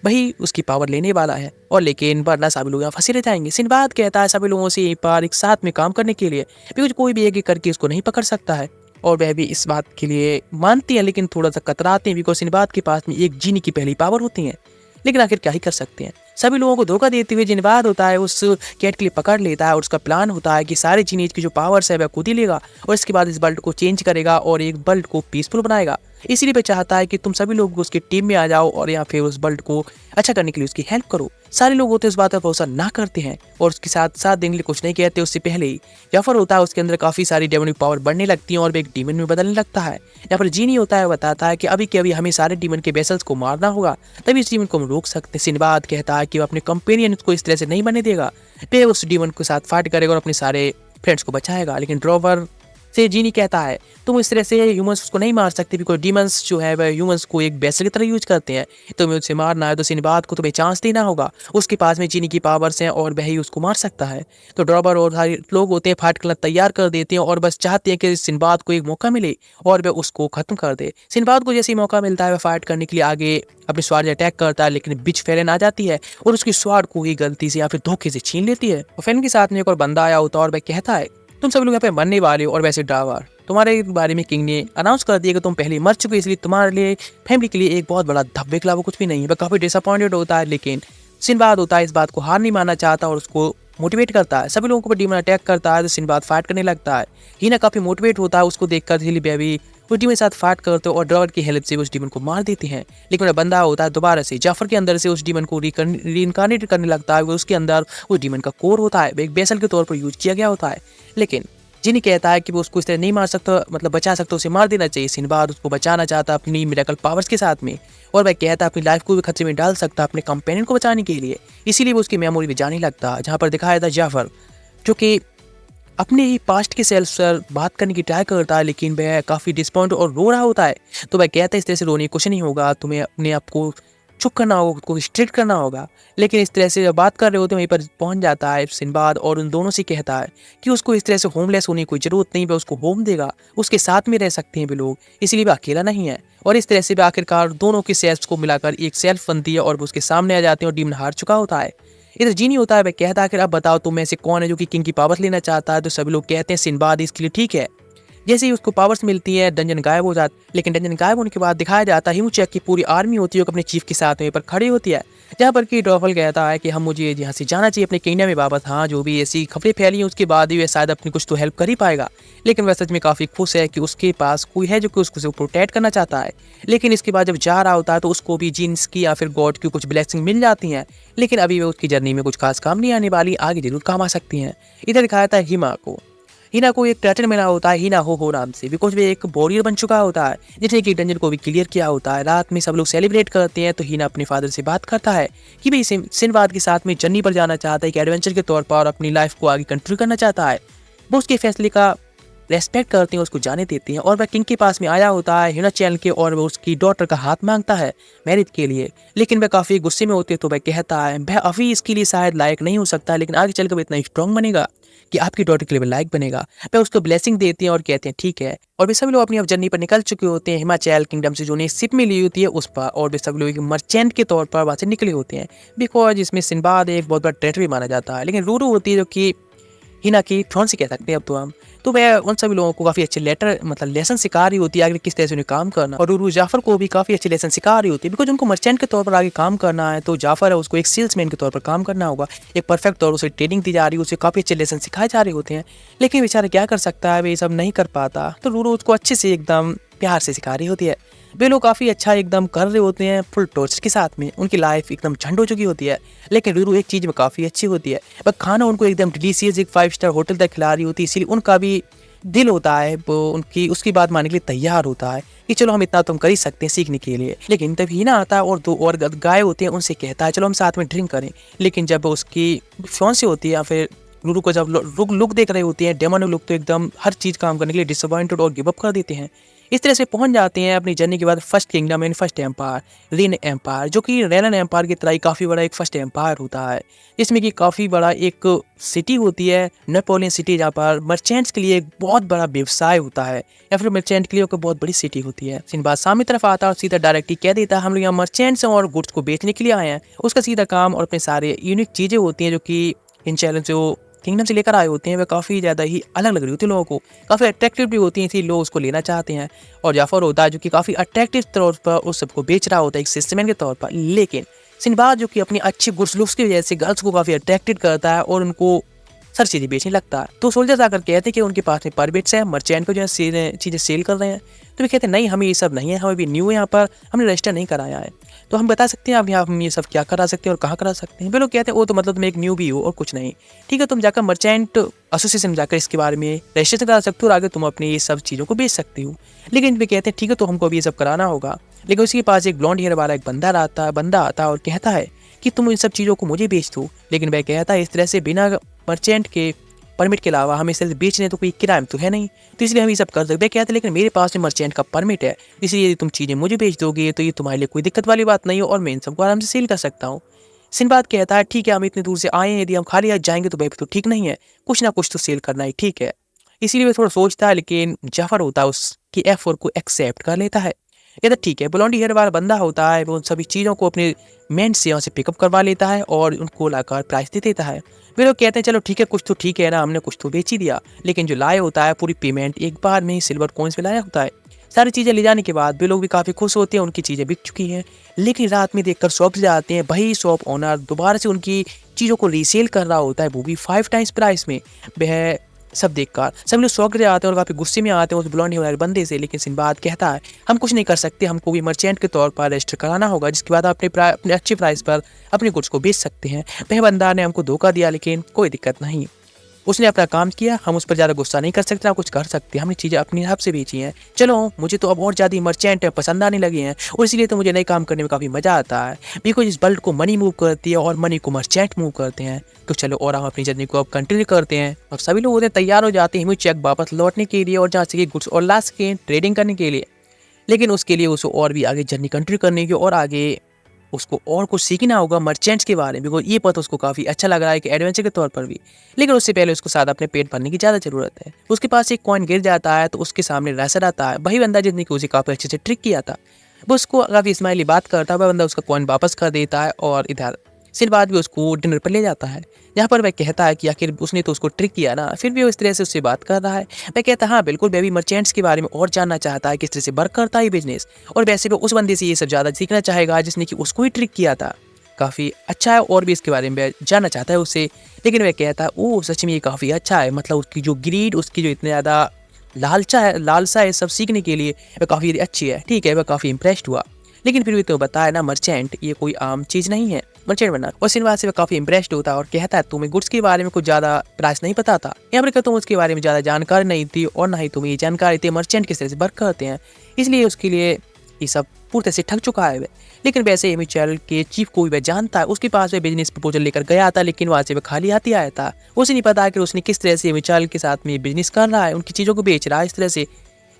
वही उसकी पावर लेने वाला है। और लेकिन वरना सभी लोग यहाँ फंसे रह जाएंगे। सिंबाद कहता है सभी लोगों से एक बार एक साथ में काम करने के लिए, बिकॉज कोई भी एक करके उसको नहीं पकड़ सकता है। और वह भी इस बात के लिए मानती है, लेकिन थोड़ा सा कतराते हैं, बिकॉज सिंबाद के पास में एक जीनी की पहली पावर होती है। लेकिन आखिर क्या ही कर सकते हैं। सभी लोगों को धोखा देते हुए जिनबाद होता है उस कैट के लिए पकड़ लेता है और उसका प्लान होता है कि सारे जीनीज की जो पावर्स है वह खुद ही लेगा और इसके बाद इस वर्ल्ड को चेंज करेगा और एक वर्ल्ड को पीसफुल बनाएगा। इसीलिए वह चाहता है कि तुम सभी लोग उसकी टीम में आ जाओ और या फिर उस वर्ल्ड को अच्छा करने के लिए उसकी हेल्प करो। सारे लोग होते इस बात पर भरोसा ना करते हैं और उसके साथ साथ देने के लिए कुछ नहीं कहते। उससे पहले ही जाफर होता है, उसके अंदर काफी सारी डेमोनिक पावर बढ़ने लगती है और वह एक डीमन में बदलने लगता है। यहाँ पर जीनी होता है, बताता है कि अभी के अभी हमें सारे डीमन के वेसल्स को मारना होगा, तभी इस डीमन को हम रोक सकते हैं। सिंबाद कहता है कि वो अपने कंपेनियन को इस तरह से नहीं बनने देगा, वे उस डीमन के साथ फाइट करेगा और अपने सारे फ्रेंड्स को बचाएगा। लेकिन ड्रॉवर से जीनी कहता है तुम इस तरह से ह्यूमंस को नहीं मार सकते, बिकॉज डीमंस जो है वह ह्यूमंस को एक बेसल की तरह यूज करते हैं। तुम्हें उससे मारना है तो सिंबाद को तुम्हें चांस देना होगा, उसके पास में जीनी की पावर्स हैं और वह ही उसको मार सकता है। तो ड्रॉबर और सारे लोग होते हैं फाइट करना तैयार कर देते हैं और बस चाहते हैं कि सिंबाद को एक मौका मिले और वह उसको खत्म कर दे। सिंबाद को जैसे ही मौका मिलता है वह फाइट करने के लिए आगे अपने स्वाड अटैक करता है, लेकिन बिच फेरन आ जाती है और उसकी स्वाड को ही गलती से या फिर धोखे से छीन लेती है। और फेरन के साथ में एक और बंदा आया होता है और वह कहता है तुम सब लोग यहाँ पे मरने वाले हो और वैसे ड्रावर तुम्हारे बारे में किंग ने अनाउंस कर दिया कि तुम पहले मर चुके, इसलिए तुम्हारे लिए फैमिली के लिए एक बहुत बड़ा धब्बे के अलावा कुछ भी नहीं है। वह काफी डिसअपॉइंटेड होता है, लेकिन सिंबाद होता है इस बात को हार नहीं मानना चाहता और उसको मोटिवेट करता है। सभी लोगों को डीमन अटैक करता है तो सिंबाद फाइट करने लगता है। हीना काफी मोटिवेट होता है उसको देखकर, इसलिए भी उस डीमन के साथ फाइट करते और ड्रॉवर की हेल्प से उस डीमन को मार देते हैं। लेकिन वह बंदा होता है दोबारा से जाफर के अंदर से उस डीमन को रीइंकार्नेट करने लगता है। उसके अंदर उस डीमन का कोर होता है, एक बेसल के तौर पर यूज किया गया होता है। लेकिन जिनी कहता है कि वो उसको इस तरह नहीं मार सकता, मतलब बचा सकता, उसे मार देना चाहिए। सिंबाद उसको बचाना चाहता अपनी मिरेकल पावर्स के साथ में और वह कहता है अपनी लाइफ को भी खतरे में डाल सकता अपने कंपेनियन को बचाने के लिए, इसीलिए वो उसकी मेमोरी में जाने लगता। जहाँ पर दिखाया था जाफर जो कि अपने ही पास्ट के सेल्फ से बात करने की ट्राई करता है, लेकिन वह काफ़ी डिसअपॉइंट और रो रहा होता है। तो वह कहता है इस तरह से रोने कुछ नहीं होगा, तुम्हें अपने आप को चुप करना होगा, खुद को स्ट्रिक्ट करना होगा। लेकिन इस तरह से जब बात कर रहे होते वहीं पर पहुंच जाता है सिंबाद और उन दोनों से कहता है कि उसको इस तरह से होमलेस होने की कोई ज़रूरत नहीं, वह उसको होम देगा, उसके साथ में रह सकते हैं वे लोग, इसलिए वह अकेला नहीं है। और इस तरह से आखिरकार दोनों के सेल्फ को मिलाकर एक सेल्फ बनती है और वो उसके सामने आ जाते हैं और डीमन हार चुका होता है। इधर जीनी होता है, वह कहता है कि अब बताओ तुम में से कौन है जो कि किंग की पावर लेना चाहता है। तो सभी लोग कहते हैं सिंबाद, इसके लिए ठीक है। जैसे ही उसको पावर्स मिलती है डंजन गायब हो जाता, लेकिन डंजन गायब होने के बाद दिखाया जाता है ह्यूचेक की पूरी आर्मी होती है जो अपने चीफ के साथ वहीं पर खड़ी होती है। जहाँ पर कि ड्रॉफल कहता है कि हम मुझे यहाँ से जाना चाहिए अपने किंगडम में वापस। हाँ, जो भी ऐसी खबरें फैली हैं उसके बाद ही वह शायद अपनी कुछ तो हेल्प कर ही पाएगा। लेकिन वह सच में काफ़ी खुश है कि उसके पास कोई है जो कि उसको प्रोटेक्ट करना चाहता है। लेकिन इसके बाद जब जा रहा होता है तो उसको भी जीन्स की या फिर गॉड की कुछ ब्लेसिंग मिल जाती हैं, लेकिन अभी वह उसकी जर्नी में कुछ खास काम नहीं आने वाली, आगे जरूर काम आ सकती हैं। इधर दिखाया था हीना को एक टाइटल मिला होता है हीना हो नाम से, बिकॉज वे एक वॉरियर बन चुका होता है जिसने कि डंजन को भी क्लियर किया होता है। रात में सब लोग सेलिब्रेट करते हैं तो हीना अपने फादर से बात करता है कि भाई सिंबाद के साथ में जर्नी पर जाना चाहता है, कि एडवेंचर के तौर पर अपनी लाइफ को आगे कंटिन्यू करना चाहता है। वो उसके फैसले का रेस्पेक्ट करती हैं, उसको जाने देती हैं। और वह किंग के पास में आया होता है हिना चैन के, और वह उसकी डॉटर का हाथ मांगता है मैरिज के लिए। लेकिन वह काफ़ी गुस्से में होती है, तो वह कहता है वह अभी इसके लिए शायद लायक नहीं हो सकता, लेकिन आगे चलकर वह इतना स्ट्रॉन्ग बनेगा कि आपकी डॉटर के लिए लायक बनेगा। वह उसको ब्लेसिंग देती हैं और कहते हैं ठीक है। और वे सभी लोग अपनी जर्नी पर निकल चुके होते हैं हिमाचल किंगडम से, जो उन्हें शिप में ली होती है उस पर। और वे सभी लोग एक मर्चेंट के तौर पर वहाँ से निकले होते हैं, बिकॉज इसमें सिंबाद एक बहुत बड़ा ट्रेटर भी माना जाता है। लेकिन रूरू होती है जो कि हिना की फियांसी कह सकते हैं अब तो हम, तो वह उन सभी लोगों को काफ़ी अच्छे लेसन सिखा रही होती है आगे किस तरह से उन्हें काम करना। और रूरू जाफर को भी काफ़ी अच्छे लेसन सिखा रही होती है, बिकॉज उनको मर्चेंट के तौर पर आगे काम करना है। तो जाफर है उसको एक सेल्समैन के तौर पर काम करना होगा, एक परफेक्ट तौर उसे ट्रेनिंग दी जा रही है, उसे काफ़ी अच्छे लेसन सिखाए जा रहे होते हैं। लेकिन बेचारा क्या कर सकता है, वे ये सब नहीं कर पाता। तो रूरू उसको अच्छे से एकदम प्यार से सिखा रही होती है। वे लोग काफ़ी अच्छा एकदम कर रहे होते हैं फुल टॉर्चर के साथ में, उनकी लाइफ एकदम झंड हो चुकी होती है। लेकिन रूरू एक चीज़ में काफ़ी अच्छी होती है, वह खाना उनको एकदम डिलीशियस एक 5 स्टार होटल तक खिला रही होती है। इसीलिए उनका भी दिल होता है, वो उनकी उसकी बात मानने के लिए तैयार होता है कि चलो हम इतना तुम कर ही सकते हैं सीखने के लिए। लेकिन तब हिना आता है और 2 और गाय होते हैं, उनसे कहता है चलो हम साथ में ड्रिंक करें। लेकिन जब उसकी फियांसी होती है या फिर रूरू को जब लुक देख रहे होते हैं, डेमन लुक, तो एकदम हर चीज़ काम करने के लिए डिसअपॉइंटेड और गिव अप कर देते हैं। इस तरह से पहुंच जाते हैं अपनी जर्नी के बाद first kingdom and first empire रेन एम्पायर, जो कि रेलन एम्पायर की तरह ही काफ़ी बड़ा एक फर्स्ट एम्पायर होता है, जिसमें कि काफ़ी बड़ा एक सिटी होती है नेपोलियन सिटी, जहाँ पर मर्चेंट्स के लिए एक बहुत बड़ा व्यवसाय होता है, या फिर मर्चेंट के लिए एक बहुत बड़ी सिटी होती है। सिंबाद सामने तरफ आता है और सीधा डायरेक्टली कह देता है हम लोग यहाँ मर्चेंट्स और गुड्स को बेचने के लिए आए हैं। उसका सीधा काम और अपने सारे यूनिक चीज़ें होती हैं जो कि इन चैलेंज जो किंगडम से लेकर आए होते हैं, वे काफ़ी ज़्यादा ही अलग लग रही होती है लोगों को, काफ़ी अट्रैक्टिव भी होती हैं, इसलिए लोग उसको लेना चाहते हैं। और जाफर होता है जो कि काफ़ी अट्रैक्टिव तौर पर उस सबको बेच रहा होता है एक सिस्टमैन के तौर पर। लेकिन सिंबाद जो कि अपनी अच्छी गुड्स लुक्स की वजह से गर्ल्स को काफ़ी अट्रैक्टेड करता है और उनको सर चीज़ें बेचने लगता है। तो सोल्जर्स आकर कहते हैं कि उनके पास में परमिट्स है, मर्चेंट को जो है चीज़ें सेल कर रहे हैं। तो वे कहते हैं नहीं, हमें ये सब नहीं है, हमें भी न्यू है यहाँ पर, हमने रजिस्टर नहीं कराया है। तो हम बता सकते हैं आप यहाँ हम ये सब क्या करा सकते हैं और कहाँ करा सकते हैं। वे लोग कहते हैं वो तो मतलब तुम एक न्यू भी हो और कुछ नहीं, ठीक है तुम जाकर मर्चेंट एसोसिएशन में जाकर इसके बारे में रजिस्ट्रेशन करा सकते हो और आगे तुम अपनी ये सब चीज़ों को बेच सकते हो। लेकिन वे कहते हैं ठीक है तो हमको अभी ये सब कराना होगा। लेकिन उसके पास एक ब्लॉन्ड हेयर वाला एक बंदा आता है और कहता है कि तुम इन सब चीज़ों को मुझे बेच दो। लेकिन वह कहता है इस तरह से बिना मर्चेंट के परमिट के अलावा हमें इस बेच रहे तो कोई क्राइम तो है नहीं, तो इसलिए हम ये सब कर सकते हैं। कहते हैं लेकिन मेरे पास में मर्चेंट का परमिट है, इसलिए यदि तुम चीज़ें मुझे बेच दोगे तो ये तुम्हारे लिए कोई दिक्कत वाली बात नहीं हो और मैं इन सबको आराम से सेल कर सकता हूँ। सिंबाद कहता है ठीक है हम इतनी दूर से आए हैं, यदि हम खाली हाथ जाएंगे तो भाई तो ठीक नहीं है, कुछ ना कुछ तो सेल करना ही ठीक है। इसीलिए वो थोड़ा सोचता है, लेकिन जाफर होता है उसकी एफर्ट को एक्सेप्ट कर लेता है। कहता ठीक है, ब्लॉन्डी हेयर वाला बंदा होता है, वो उन सभी चीज़ों को अपने मेन से यहाँ से पिकअप करवा लेता है और उनको लाकर प्राइस दे देता है। वे लोग कहते हैं चलो ठीक है कुछ तो ठीक है ना, हमने कुछ तो बेच ही दिया। लेकिन जो लाया होता है पूरी पेमेंट एक बार में ही सिल्वर कॉइन्स में लाया होता है। सारी चीज़ें ले जाने के बाद वे लोग भी काफ़ी खुश होते हैं, उनकी चीज़ें बिक चुकी हैं। लेकिन रात में देखकर शॉप जाते हैं, वही शॉप ओनर दोबारा से उनकी चीज़ों को रीसेल कर रहा होता है, वो भी 5 टाइम्स प्राइस में। वह सब देखकर सब लोग शौक रहे आते हैं और काफ़ी गुस्से में आते हैं उस ब्लॉन्ड हेयर बंदे से। लेकिन सिंबाद कहता है हम कुछ नहीं कर सकते, हमको भी मर्चेंट के तौर पर रजिस्टर कराना होगा, जिसके बाद अपने अच्छे प्राइस पर अपने गुड्स को बेच सकते हैं। वह बंदा ने हमको धोखा दिया, लेकिन कोई दिक्कत नहीं, उसने अपना काम किया, हम उस पर ज़्यादा गुस्सा नहीं कर सकते, ना कुछ कर सकते, हमने चीज़ें अपने हिसाब से बेची हैं। चलो मुझे तो अब और ज़्यादा मर्चेंट पसंद आने लगे हैं और इसीलिए तो मुझे नए काम करने में काफ़ी मज़ा आता है, बिकॉज इस बल्ट को मनी मूव करती है और मनी को मर्चेंट मूव करते हैं। तो चलो और हम अपनी जर्नी को अब कंटिन्यू करते हैं। और सभी लोग होते तैयार हो जाते हैं चेक वापस लौटने के लिए और जहाँ से गुड्स और ला सकें ट्रेडिंग करने के लिए। लेकिन उसके लिए उसको और भी आगे जर्नी कंटिन्यू करने की और आगे उसको और कुछ सीखना होगा मर्चेंट्स के बारे में, बिकॉज ये पता उसको काफ़ी अच्छा लग रहा है कि एडवेंचर के तौर पर भी। लेकिन उससे पहले उसको साथ अपने पेट भरने की ज़्यादा ज़रूरत है। उसके पास एक कॉइन गिर जाता है तो उसके सामने रैसर आता है, वही बंदा जिसने कि उसे काफ़ी अच्छे से ट्रिक किया था। वो उसको काफ़ी स्माइली बात करता है, वह बंदा उसका कॉइन वापस कर देता है और इधर सिंबाद भी उसको डिनर पर ले जाता है, जहाँ पर वह कहता है कि आखिर उसने तो उसको ट्रिक किया ना, फिर भी वो इस तरह से उससे बात कर रहा है। वह कहता है हाँ बिल्कुल, वह भी मर्चेंट्स के बारे में और जानना चाहता है, किस तरह से वर्क करता है बिजनेस, और वैसे भी उस बंदे से ये सब ज़्यादा सीखना चाहेगा जिसने कि उसको ही ट्रिक किया था। काफ़ी अच्छा है और भी इसके बारे में जानना चाहता है उससे। लेकिन वह कहता है ओ सच में ये काफ़ी अच्छा है, मतलब उसकी जो ग्रीड, उसकी जो इतनी ज़्यादा लालसा है सब सीखने के लिए, वह काफ़ी अच्छी है। ठीक है, वह काफ़ी इंप्रेस्ड हुआ। लेकिन फिर भी तो बताया ना मर्चेंट ये कोई आम चीज़ नहीं है मर्चेंट बनना। और सिंबाद से वह काफ़ी इंप्रेस्ड होता है और कहता है तुम्हें गुड्स के बारे में कुछ ज़्यादा प्राइस नहीं पता था, यहाँ पर तुम उसके बारे में ज़्यादा जानकारी नहीं थी और ना ही तुम्हें ये जानकारी थी मर्चेंट किस तरह से वर्क करते हैं, इसलिए उसके लिए कि सब पूरी तरह से ठग चुका है वह। लेकिन वैसे एमिचल के चीफ को भी वह जानता है, उसके पास वह बिजनेस प्रपोजल लेकर गया था, लेकिन वहाँ से वह खाली हाथ ही आया था। उसे नहीं पता कि उसने किस तरह से एमिचल के साथ में बिजनेस कर रहा है, उनकी चीज़ों को बेच रहा है इस तरह से।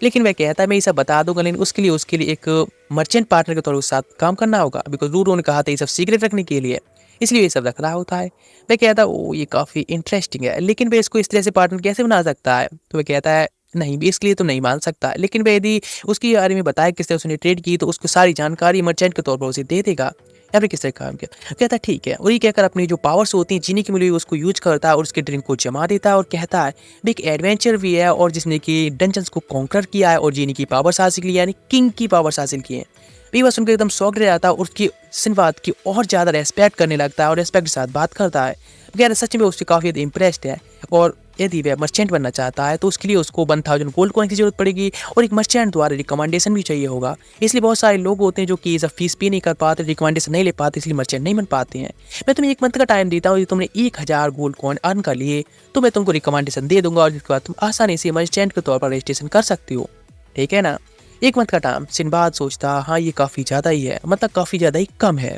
लेकिन वह कहता है मैं ये सब बता दूंगा, लेकिन उसके लिए एक मर्चेंट पार्टनर के तौर पर उसके साथ काम करना होगा, बिकॉज रूरो ने कहा था ये सब सीक्रेट रखने के लिए, इसलिए ये सब रख रहा होता है। वह कहता है ओ ये काफ़ी इंटरेस्टिंग है, लेकिन वह इसको इस तरह से पार्टनर कैसे बना सकता है। तो वह कहता है नहीं भी इसके लिए तो नहीं मान सकता, लेकिन वह यदि उसके बारे में बताया किस तरह उसने ट्रेड की तो उसको सारी जानकारी मर्चेंट के तौर पर उसे दे देगा या फिर किस तरह काम किया। कहता है ठीक है, और ये कहकर अपनी जो पावर्स होती हैं जीने की मिली उसको यूज करता है और उसके ड्रिंक को जमा देता है और कहता है एक एडवेंचर भी है और जिसने कि डंजन्स को कॉन्कर किया है और जीने की पावर्स हासिल की, यानी किंग की पावर्स हासिल की है। भी बस उनके एकदम शौक रह जाता है और उसकी सिनवाद की और ज़्यादा रेस्पेक्ट करने लगता है और रेस्पेक्ट के साथ बात करता है। वगैरह सच में उससे काफ़ी इम्प्रेस्ड है और यदि वह मर्चेंट बनना चाहता है तो उसके लिए उसको 1000 गोल्ड कॉइन की जरूरत पड़ेगी और एक मर्चेंट द्वारा रिकमेंडेशन भी चाहिए होगा। इसलिए बहुत सारे लोग होते हैं जो कि सब फीस पे नहीं कर पाते, रिकमेंडेशन नहीं ले पाते, इसलिए मर्चेंट नहीं बन पाते हैं। मैं तुम्हें 1 मंथ का टाइम देता हूँ, यदि तुमने 1000 गोल्ड कॉइन अर्न कर लिए तो मैं तुमको रिकमेंडेशन दे दूंगा और जिसके बाद तुम आसानी से मर्चेंट के तौर पर रजिस्ट्रेशन कर सकती हो, ठीक है ना। 1 मंथ का टाइम। सिनबाद सोचता हाँ ये काफ़ी ज़्यादा ही है, मतलब काफ़ी ज़्यादा ही कम है।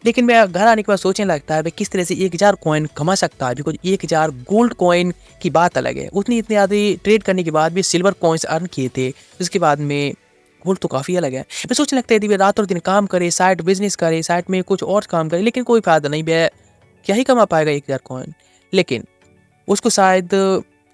लेकिन मैं घर आने के बाद सोचने लगता है वह किस तरह से 1000 कॉइन कमा सकता है, बिकॉज 1000 गोल्ड कॉइन की बात अलग है। उतनी इतनी आदि ट्रेड करने के बाद भी सिल्वर कॉइन्स अर्न किए थे, उसके बाद में गोल्ड तो काफ़ी अलग है। मैं सोचने लगता है यदि वे रात और दिन काम करे, साइड बिजनेस करे, साइड में कुछ और काम करे, लेकिन कोई फायदा नहीं, वह क्या ही कमा पाएगा 1000 कॉइन। लेकिन उसको शायद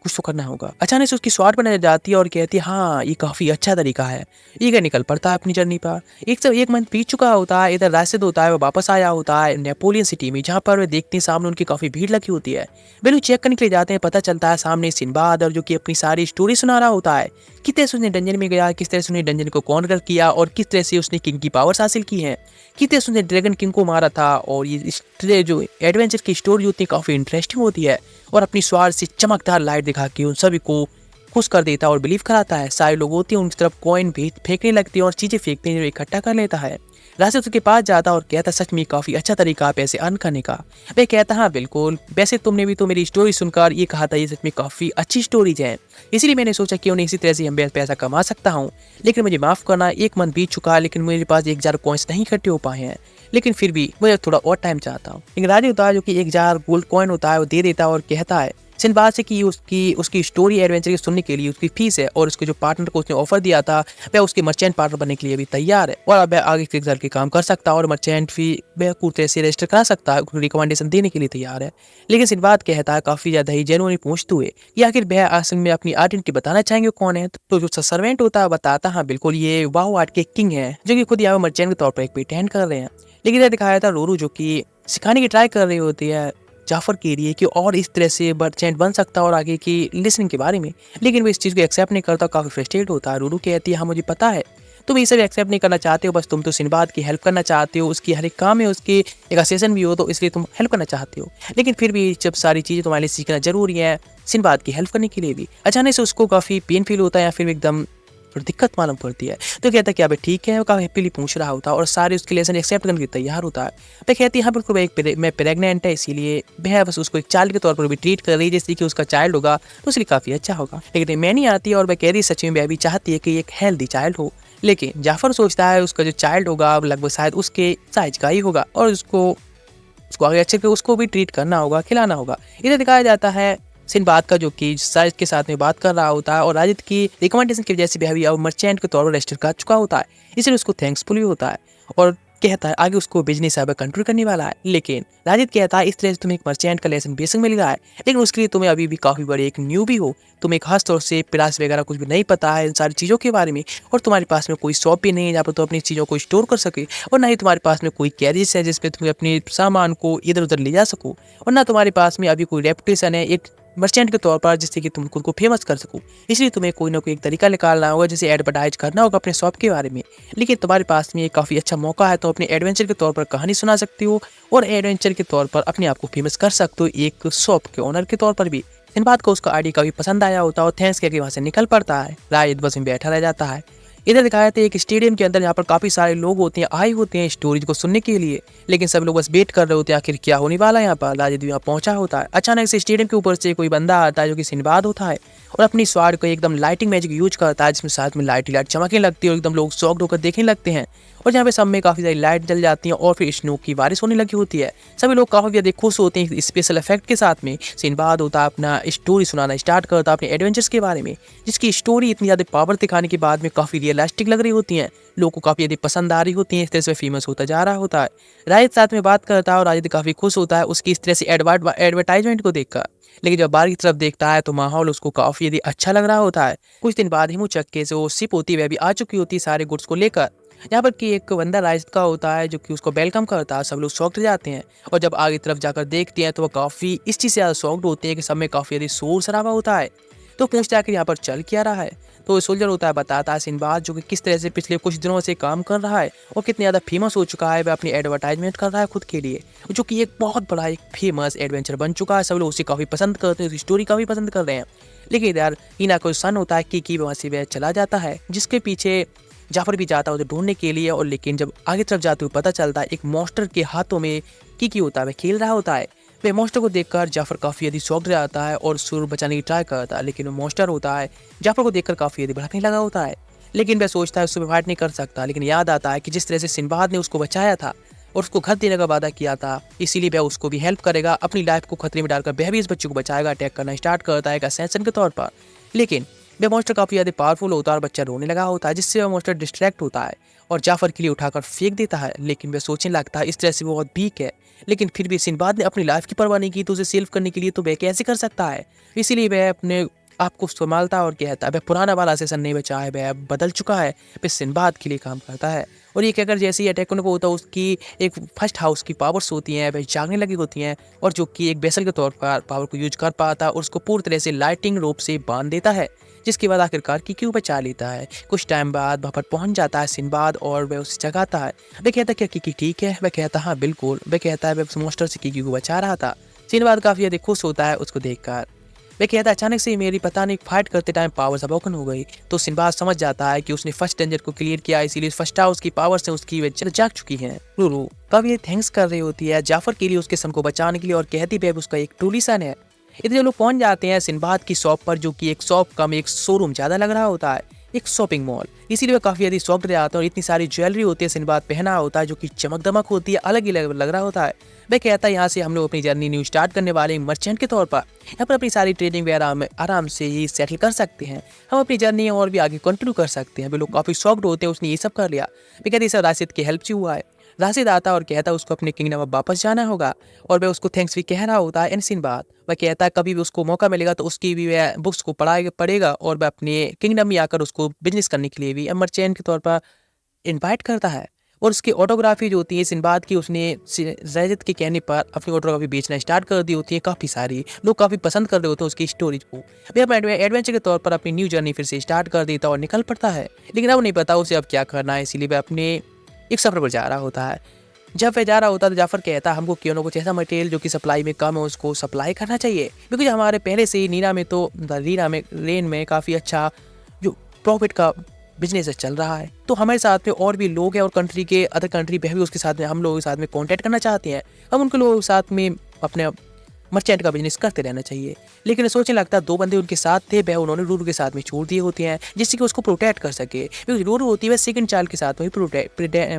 कुछ तो करना होगा। अचानक से उसकी स्वाट पर नजर जाती है और कहती है हाँ ये काफ़ी अच्छा तरीका है। ये निकल पड़ता है अपनी जर्नी पर। 1 मंथ बीत चुका होता है, इधर राशिद होता है, वो वापस आया होता है नेपोलियन सिटी में, जहाँ पर वे देखते हैं सामने उनकी काफ़ी भीड़ लगी होती है। वे लोग चेक करने के लिए जाते हैं, पता चलता है सामने सिनबाद और जो कि अपनी सारी स्टोरी सुना रहा होता है, किस तरह से उसने डंजन में गया, किस तरह से उसने डंजन को कॉन्कर किया और किस तरह से उसने किंग की पावर्स हासिल की हैं, किस तरह से उसने ड्रैगन किंग को मारा था। और ये जो एडवेंचर की स्टोरी होती है काफ़ी इंटरेस्टिंग होती है और अपनी स्वार्थ से चमकदार लाइट दिखा के उन सभी को खुश कर देता है और बिलीव कराता है। सारे लोग होते हैं उनकी तरफ कॉइन भी फेंकने लगते हैं और चीज़ें फेंकते हैं जो इकट्ठा कर लेता है। राशिद उसके पास जाता है और कहता है सच में काफ़ी अच्छा तरीका है पैसे अर्न करने का। वह कहता है हाँ बिल्कुल, वैसे तुमने भी तो मेरी स्टोरी सुनकर ये कहा था ये सच में काफ़ी अच्छी स्टोरीज है, इसीलिए मैंने सोचा कि उन्हें इसी तरह से हम पैसा कमा सकता हूँ। लेकिन मुझे माफ़ करना, 1 मंथ बीत चुका है लेकिन मेरे पास 1000 कॉइन्स नहीं इकट्ठे हो पाए हैं, लेकिन फिर भी मुझे थोड़ा और टाइम चाहता हूँ। लेकिन राजी होता है जो कि 1000 गोल्ड कॉइन होता है वो दे देता है और कहता है सिनबाद से कि उसकी स्टोरी एडवेंचर की सुनने के लिए उसकी फीस है और उसके जो पार्टनर को उसने ऑफर दिया था वह उसके मर्चेंट पार्टनर बनने के लिए भी तैयार है और अब वह आगे फिक्स करके काम कर सकता है और मर्चेंट फी वह पूरी से रजिस्टर करा सकता है, रिकमेंडेशन देने के लिए तैयार है। लेकिन सिनबाद कहता है काफ़ी ज़्यादा ही जेन्युइनली पूछते हुए कि आखिर वह असल में अपनी आइडेंटिटी बताना चाहेंगे कौन है। तो जो सर्वेंट होता है बताता हाँ बिल्कुल ये वाओ आर्ट के किंग है जो कि खुद यहाँ मर्चेंट के तौर पर एक पेटेंट कर रहे हैं। लेकिन यह दिखाया था रोरू जो कि सिखाने की ट्राई कर रही होती है जाफर के लिए कि और इस तरह से मर्चेंट बन सकता है और आगे की लिसनिंग के बारे में, लेकिन वो इस चीज़ को एक्सेप्ट नहीं करता, काफ़ी फ्रस्ट्रेट होता है। रूरू कहती है हाँ मुझे पता है तुम ये सब एक्सेप्ट नहीं करना चाहते हो, बस तुम तो सिनबाद की हेल्प करना चाहते हो, उसकी हर एक काम में उसकी एक असेसन भी हो तो इसलिए तुम हेल्प करना चाहते हो। लेकिन फिर भी जब सारी चीज़ें तुम्हारे लिए सीखना जरूरी है सिनबाद की हेल्प करने के लिए भी, अचानक से उसको काफ़ी पेन फील होता है या फिर एकदम थोड़ी दिक्कत मालूम पड़ती है। तो कहता है कि अबे ठीक है, वो काफ़ी हैप्पीली पूछ रहा होता है और सारे उसके लेसन एक्सेप्ट करने के लिए तैयार होता है। वह कहती है हाँ बिल्कुल मैं प्रेग्नेंट है, इसीलिए वह बस उसको एक चाइल्ड के तौर पर भी ट्रीट कर रही है जैसे कि उसका चाइल्ड होगा तो इसलिए काफ़ी अच्छा होगा। लेकिन मैं नहीं आती और वह कह रही सच में वह भी चाहती है कि एक हेल्दी चाइल्ड हो। लेकिन जाफर सोचता है उसका जो चाइल्ड होगा लगभग शायद उसके साइज का ही होगा और उसको आगे अच्छे से उसको भी ट्रीट करना होगा, खिलाना होगा। इधर दिखाया जाता है सिनबाद का जो कि साजिद के साथ में बात कर रहा होता है और राजिद की रिकमेंडेशन की वजह से बिहेवियर मर्चेंट के तौर पर रजिस्टर कर चुका होता है, इसलिए उसको थैंक्सफुल भी होता है और कहता है आगे उसको बिजनेस साइबर कंट्रोल करने वाला है। लेकिन राजिद कहता है इस तरह से तुम्हें एक मर्चेंट का लेसन बेसिक मिल रहा है, लेकिन उसके लिए तुम्हें अभी भी काफ़ी बड़ी एक न्यू भी हो, तुम्हें खास तौर से प्राइस वगैरह कुछ भी नहीं पता है इन सारी चीज़ों के बारे में और तुम्हारे पास में कोई शॉप भी नहीं है जहाँ पर तुम अपनी चीज़ों को स्टोर कर सके और ना ही तुम्हारे पास में कोई कैरेज है जिसमें तुम्हें अपने सामान को इधर उधर ले जा सको और ना तुम्हारे पास में अभी कोई रेपुटेशन है एक मर्चेंट के तौर पर जिससे कि तुम खुद को फेमस कर सको। इसलिए तुम्हें कोई ना कोई एक तरीका निकालना होगा जैसे एडवर्टाइज करना होगा अपने शॉप के बारे में। लेकिन तुम्हारे पास में एक काफ़ी अच्छा मौका है, तो अपने एडवेंचर के तौर पर कहानी सुना सकती हो और एडवेंचर के तौर पर अपने आप को फेमस कर सकते हो एक शॉप के ओनर के तौर पर भी। इन बात को उसका आइडिया काफ़ी पसंद आया होता है और थैंक्स करके वहाँ से निकल पड़ता है। राजिद बस में बैठा रह जाता है। इधर दिखाया था एक स्टेडियम के अंदर जहाँ पर काफ़ी सारे लोग होते हैं, आए होते हैं स्टोरीज को सुनने के लिए, लेकिन सब लोग बस वेट कर रहे होते हैं आखिर क्या होने वाला है। यहाँ पर लाजिद यहाँ पहुंचा होता है। अचानक से स्टेडियम के ऊपर से कोई बंदा आता है जो कि सिंबाद होता है और अपनी स्वाड को एकदम लाइटिंग मैजिक यूज करता है, जिसमें साथ में लाइट लाइट चमकने लगती है और एकदम लोग शॉक्ड होकर देखने लगते हैं। और जहाँ पे सब में काफ़ी सारी लाइट जल जाती हैं और फिर स्नो की बारिश होने लगी होती है। सभी लोग काफ़ी ज़्यादा खुश होते हैं स्पेशल इफेक्ट के साथ में। सिंबाद होता है अपना स्टोरी सुनाना स्टार्ट करता है अपने एडवेंचर्स के बारे में, जिसकी स्टोरी इतनी ज़्यादा पावर दिखाने के बाद में काफ़ी रियलिस्टिक लग रही होती हैं, लोगों को काफ़ी ज़्यादा पसंद आ रही होती हैं। इस तरह से फेमस होता जा रहा होता है। राजिद साथ में बात करता है और राजिद काफ़ी खुश होता है उसकी इस तरह से एडवर्टाइजमेंट को देखकर। लेकिन जब बाहर की तरफ देखता है तो माहौल उसको काफ़ी यदि अच्छा लग रहा होता है। कुछ दिन बाद हिमू चक्के से वो शिप होती है वह भी आ चुकी होती है सारे गुड्स को लेकर। यहाँ पर कि एक बंदा राइस का होता है जो कि उसको वेलकम करता है। सब लोग शॉक्ड हो जाते हैं और जब आगे तरफ जाकर देखते हैं तो वो काफ़ी इस चीज़ से ज़्यादा शॉक्ड होते हैं कि सब में काफ़ी ज़्यादा शोर शराबा होता है। तो पूछता है कि यहाँ पर चल क्या रहा है। तो सोल्जर होता है बताता है सिंबाद जो कि किस तरह से पिछले कुछ दिनों से काम कर रहा है और कितने ज़्यादा फेमस हो चुका है। वह अपनी एडवर्टाइजमेंट कर रहा है खुद के लिए, जो कि एक बहुत बड़ा एक फेमस एडवेंचर बन चुका है। सब लोग उसे काफ़ी पसंद करते हैं, उसकी स्टोरी काफ़ी पसंद कर रहे हैं। लेकिन यार हीना कोई सन होता है कि वहाँ से वह चला जाता है, जिसके पीछे जाफर भी जाता है उसे ढूंढने के लिए। और लेकिन जब आगे तरफ जाते हुए पता चलता है एक मॉन्स्टर के हाथों में की होता है, वह खेल रहा होता है। वह मॉन्स्टर को देखकर जाफर काफ़ी यदि शॉक्ड जाता है और सुर बचाने की ट्राई करता है, लेकिन वो मॉन्स्टर होता है जाफर को देखकर काफ़ी यदि भड़कने लगा होता है। लेकिन वह सोचता है उससे फाइट नहीं कर सकता, लेकिन याद आता है कि जिस तरह से सिंबाद ने उसको बचाया था और उसको घर देने का वादा किया था, इसीलिए वह उसको भी हेल्प करेगा। अपनी लाइफ को खतरे में डालकर वह भी इस बच्चे को बचाएगा। अटैक करना स्टार्ट करता है एक असैसिन के तौर पर। लेकिन वह मॉन्स्टर काफ़ी ज़्यादा पावरफुल होता है और बच्चा रोने लगा होता है, जिससे वह मॉन्स्टर डिस्ट्रैक्ट होता है और जाफर के लिए उठाकर फेंक देता है। लेकिन वह सोचने लगता है इस तरह से वो बहुत वीक है, लेकिन फिर भी सिंबाद ने अपनी लाइफ की परवाह नहीं की तो उसे सेव करने के लिए तो वह कैसे कर सकता है। इसीलिए वह अपने आप को संभालता है और कहता है वह पुराना वाला सेशन नहीं बचा है, वह अब बदल चुका है, वह सिंबाद के लिए काम करता है। और ये कहकर जैसे ही अटैक करने को होता है उसकी एक फर्स्ट हाउस की पावर्स होती हैं वह जागने लगी होती हैं और जो कि एक बेसल के तौर पर पावर को यूज कर पाता है और उसको पूरी तरह से लाइटिंग रोप से बांध देता है, जिसके बाद आखिरकार की बचा लेता है। कुछ टाइम बाद वहाँ पर पहुंच जाता है सिंबाद और वह उसे जगाता है। वह कहता है क्या की ठीक है? वह कहता हाँ बिल्कुल। वह कहता है वह उस मॉन्स्टर से की को बचा रहा था। सिंबाद काफ़ी ज़्यादा खुश होता है उसको देखकर। वह कहता है अचानक से मेरी पता नहीं फाइट करते टाइम पावर्स अबॉकन हो गई। तो सिंबाद समझ जाता है कि उसने फर्स्ट डेंजर को क्लियर किया, इसीलिए फर्स्ट हाउस की पावर से उसकी वजह जाग चुकी है। रूरू काफी थैंक्स कर रही होती है जाफर के लिए उसके सन को बचाने के लिए और कहती है उसका एक ट्रूली सन है। इधर जो लोग पहुंच जाते हैं सिंबाद की शॉप पर, जो कि एक शॉप कम एक शोरूम ज्यादा लग रहा होता है, एक शॉपिंग मॉल। इसीलिए वह काफी ज्यादा शॉक्ड रह आता है और इतनी सारी ज्वेलरी होती है सिंबाद पहना होता है जो कि चमक दमक होती है, अलग ही लग रहा होता है। वह कहता है यहाँ से हम लोग अपनी जर्नी न्यू स्टार्ट करने वाले मर्चेंट के तौर पर यहाँ पर अपनी सारी ट्रेडिंग वगैरह आराम से ही सेटल कर सकते हैं। हम अपनी जर्नी और भी आगे कंटिन्यू कर सकते हैं। वे लोग काफी शॉक्ड होते हैं उसने ये सब कर लिया। वे कहते सर राशिद की हेल्प से हुआ है। राशिद आता और कहता है उसको अपने किंगडम में वापस जाना होगा और वह उसको थैंक्स भी कह रहा होता है। इन सिंबाद वह कहता है कभी भी उसको मौका मिलेगा तो उसकी भी वह बुक्स को पढ़ेगा और वह अपने किंगडम में आकर उसको बिजनेस करने के लिए भी मर्चेंट के तौर पर इनवाइट करता है। और उसकी ऑटोग्राफी जो होती है सिंबाद की, उसने राशिद के कहने पर अपनी ऑटोग्राफी बेचना स्टार्ट कर दी होती है। काफ़ी सारी लोग काफ़ी पसंद कर रहे होते हैं उसकी स्टोरीज को। वह अपने एडवेंचर के तौर पर अपनी न्यू जर्नी फिर से स्टार्ट कर देता और निकल पड़ता है। लेकिन अब नहीं पता उसे अब क्या करना है, इसीलिए वह अपने एक सफर पर जा रहा होता है। जब वह जा रहा होता है तो जाफर कहता है हमको क्यों ना कुछ ऐसा मटेरियल जो कि सप्लाई में कम है उसको सप्लाई करना चाहिए, क्योंकि हमारे पहले से ही नीना में तो रेन में काफ़ी अच्छा जो प्रॉफिट का बिजनेस चल रहा है। तो हमारे साथ में और भी लोग हैं और कंट्री के अदर कंट्री पे भी उसके साथ में हम लोगों के साथ में कॉन्टैक्ट करना चाहते हैं। हम उनके लोगों के साथ में अपने मर्चेंट का बिजनेस करते रहना चाहिए। लेकिन सोचने लगता है दो बंदे उनके साथ थे, वह उन्होंने रूरू के साथ में छोड़ दिए होते हैं जिससे कि उसको प्रोटेक्ट कर सके, क्योंकि रूरू होती है वह सेकंड चाइल्ड के साथ में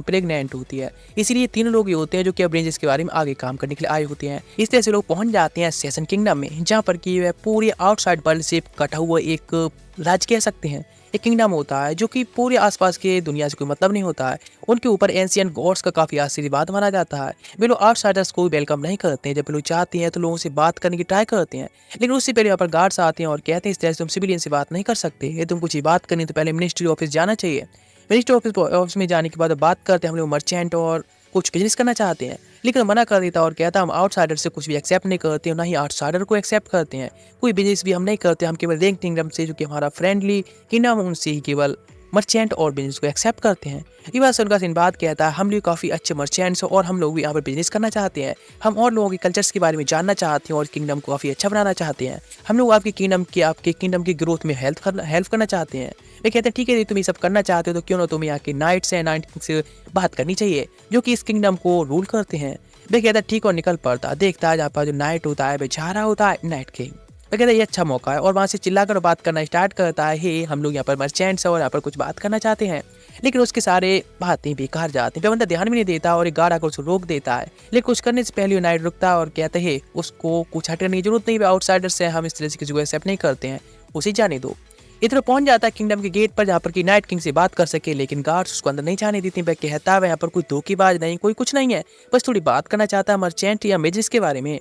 प्रेग्नेंट होती है। इसीलिए तीनों लोग ये होते हैं जो कि अब रेंजेस के बारे में आगे काम करने के लिए आए होते हैं। इस तरह से लोग पहुंच जाते हैं सेशन किंगडम में, जहाँ पर कि वह पूरे आउटसाइड वर्ल्ड से कटा हुआ एक राज्य कह सकते हैं, एक किंगडम होता है जो कि पूरे आसपास के दुनिया से कोई मतलब नहीं होता है। उनके ऊपर एंशियंट गॉड्स का काफ़ी आशीर्वाद माना जाता है। वे लोग आउटसाइडर्स को वेलकम नहीं करते हैं। जब लोग चाहते हैं तो लोगों से बात करने की ट्राई करते हैं, लेकिन उससे पहले यहाँ पर गार्ड्स आते हैं और कहते हैं इस तरह से तुम सिविलियन से बात नहीं कर सकते। ये तुम कुछ बात करनी तो पहले मिनिस्ट्री ऑफिस जाना चाहिए। मिनिस्ट्री ऑफिस में जाने के बाद बात करते हैं हम लोग मर्चेंट और कुछ बिजनेस करना चाहते हैं, लेकिन मना कर देता और कहता हम आउटसाइडर से कुछ भी एक्सेप्ट नहीं करते और ना ही आउटसाइडर को एक्सेप्ट करते हैं। कोई बिजनेस भी हम नहीं करते, हम केवल रेंग किंगडम से जो कि हमारा फ्रेंडली किंगडम उनसे ही केवल मर्चेंट और बिजनेस को एक्सेप्ट करते हैं। ये बात सुनकर सिंबाद कहता है हम लोग काफ़ी अच्छे मर्चेंट्स हैं और हम लोग भी यहाँ पर बिजनेस करना चाहते हैं। हम और लोगों के कल्चर्स के बारे में जानना चाहते हैं और किंगडम को काफ़ी अच्छा बनाना चाहते हैं। हम लोग आपके किंगडम की ग्रोथ में हेल्प करना चाहते हैं। वे कहते हैं ठीक है, तुम ये सब करना चाहते हो तो क्यों ना तुम्हें यहाँ के नाइट्स हैं, नाइट किंग से बात करनी चाहिए जो कि इस किंगडम को रूल करते हैं। वे कहता है ठीक, और निकल पड़ता। देखता है जहाँ पर जो नाइट होता है वे जा रहा होता है नाइट किंग। वे कहता है ये अच्छा मौका है, और वहाँ से चिल्लाकर बात करना स्टार्ट करता है, हे हम लोग यहाँ पर मर्चेंट्स हैं और यहाँ पर कुछ बात करना चाहते हैं। लेकिन उसके सारे बातें बेकार जाती हैं, बंदा ध्यान भी नहीं देता और एक गार्ड आकर उसको रोक देता है। लेकिन कुछ करने से पहले नाइट रुकता है और कहते हैं उसको कुछ हटने की जरूरत नहीं, आउटसाइडर्स हैं, हम इस तरह से किसी को एक्सेप्ट नहीं करते हैं, उसे जाने दो। इधर पहुंच जाता है किंगडम के गेट पर जहाँ पर कि नाइट किंग से बात कर सके, लेकिन गार्ड्स उसको अंदर नहीं जाने देते। वह कहता है यहाँ पर कोई धोखेबाज नहीं, कोई कुछ नहीं है, बस थोड़ी बात करना चाहता है मर्चेंट या बिजनेस के बारे में।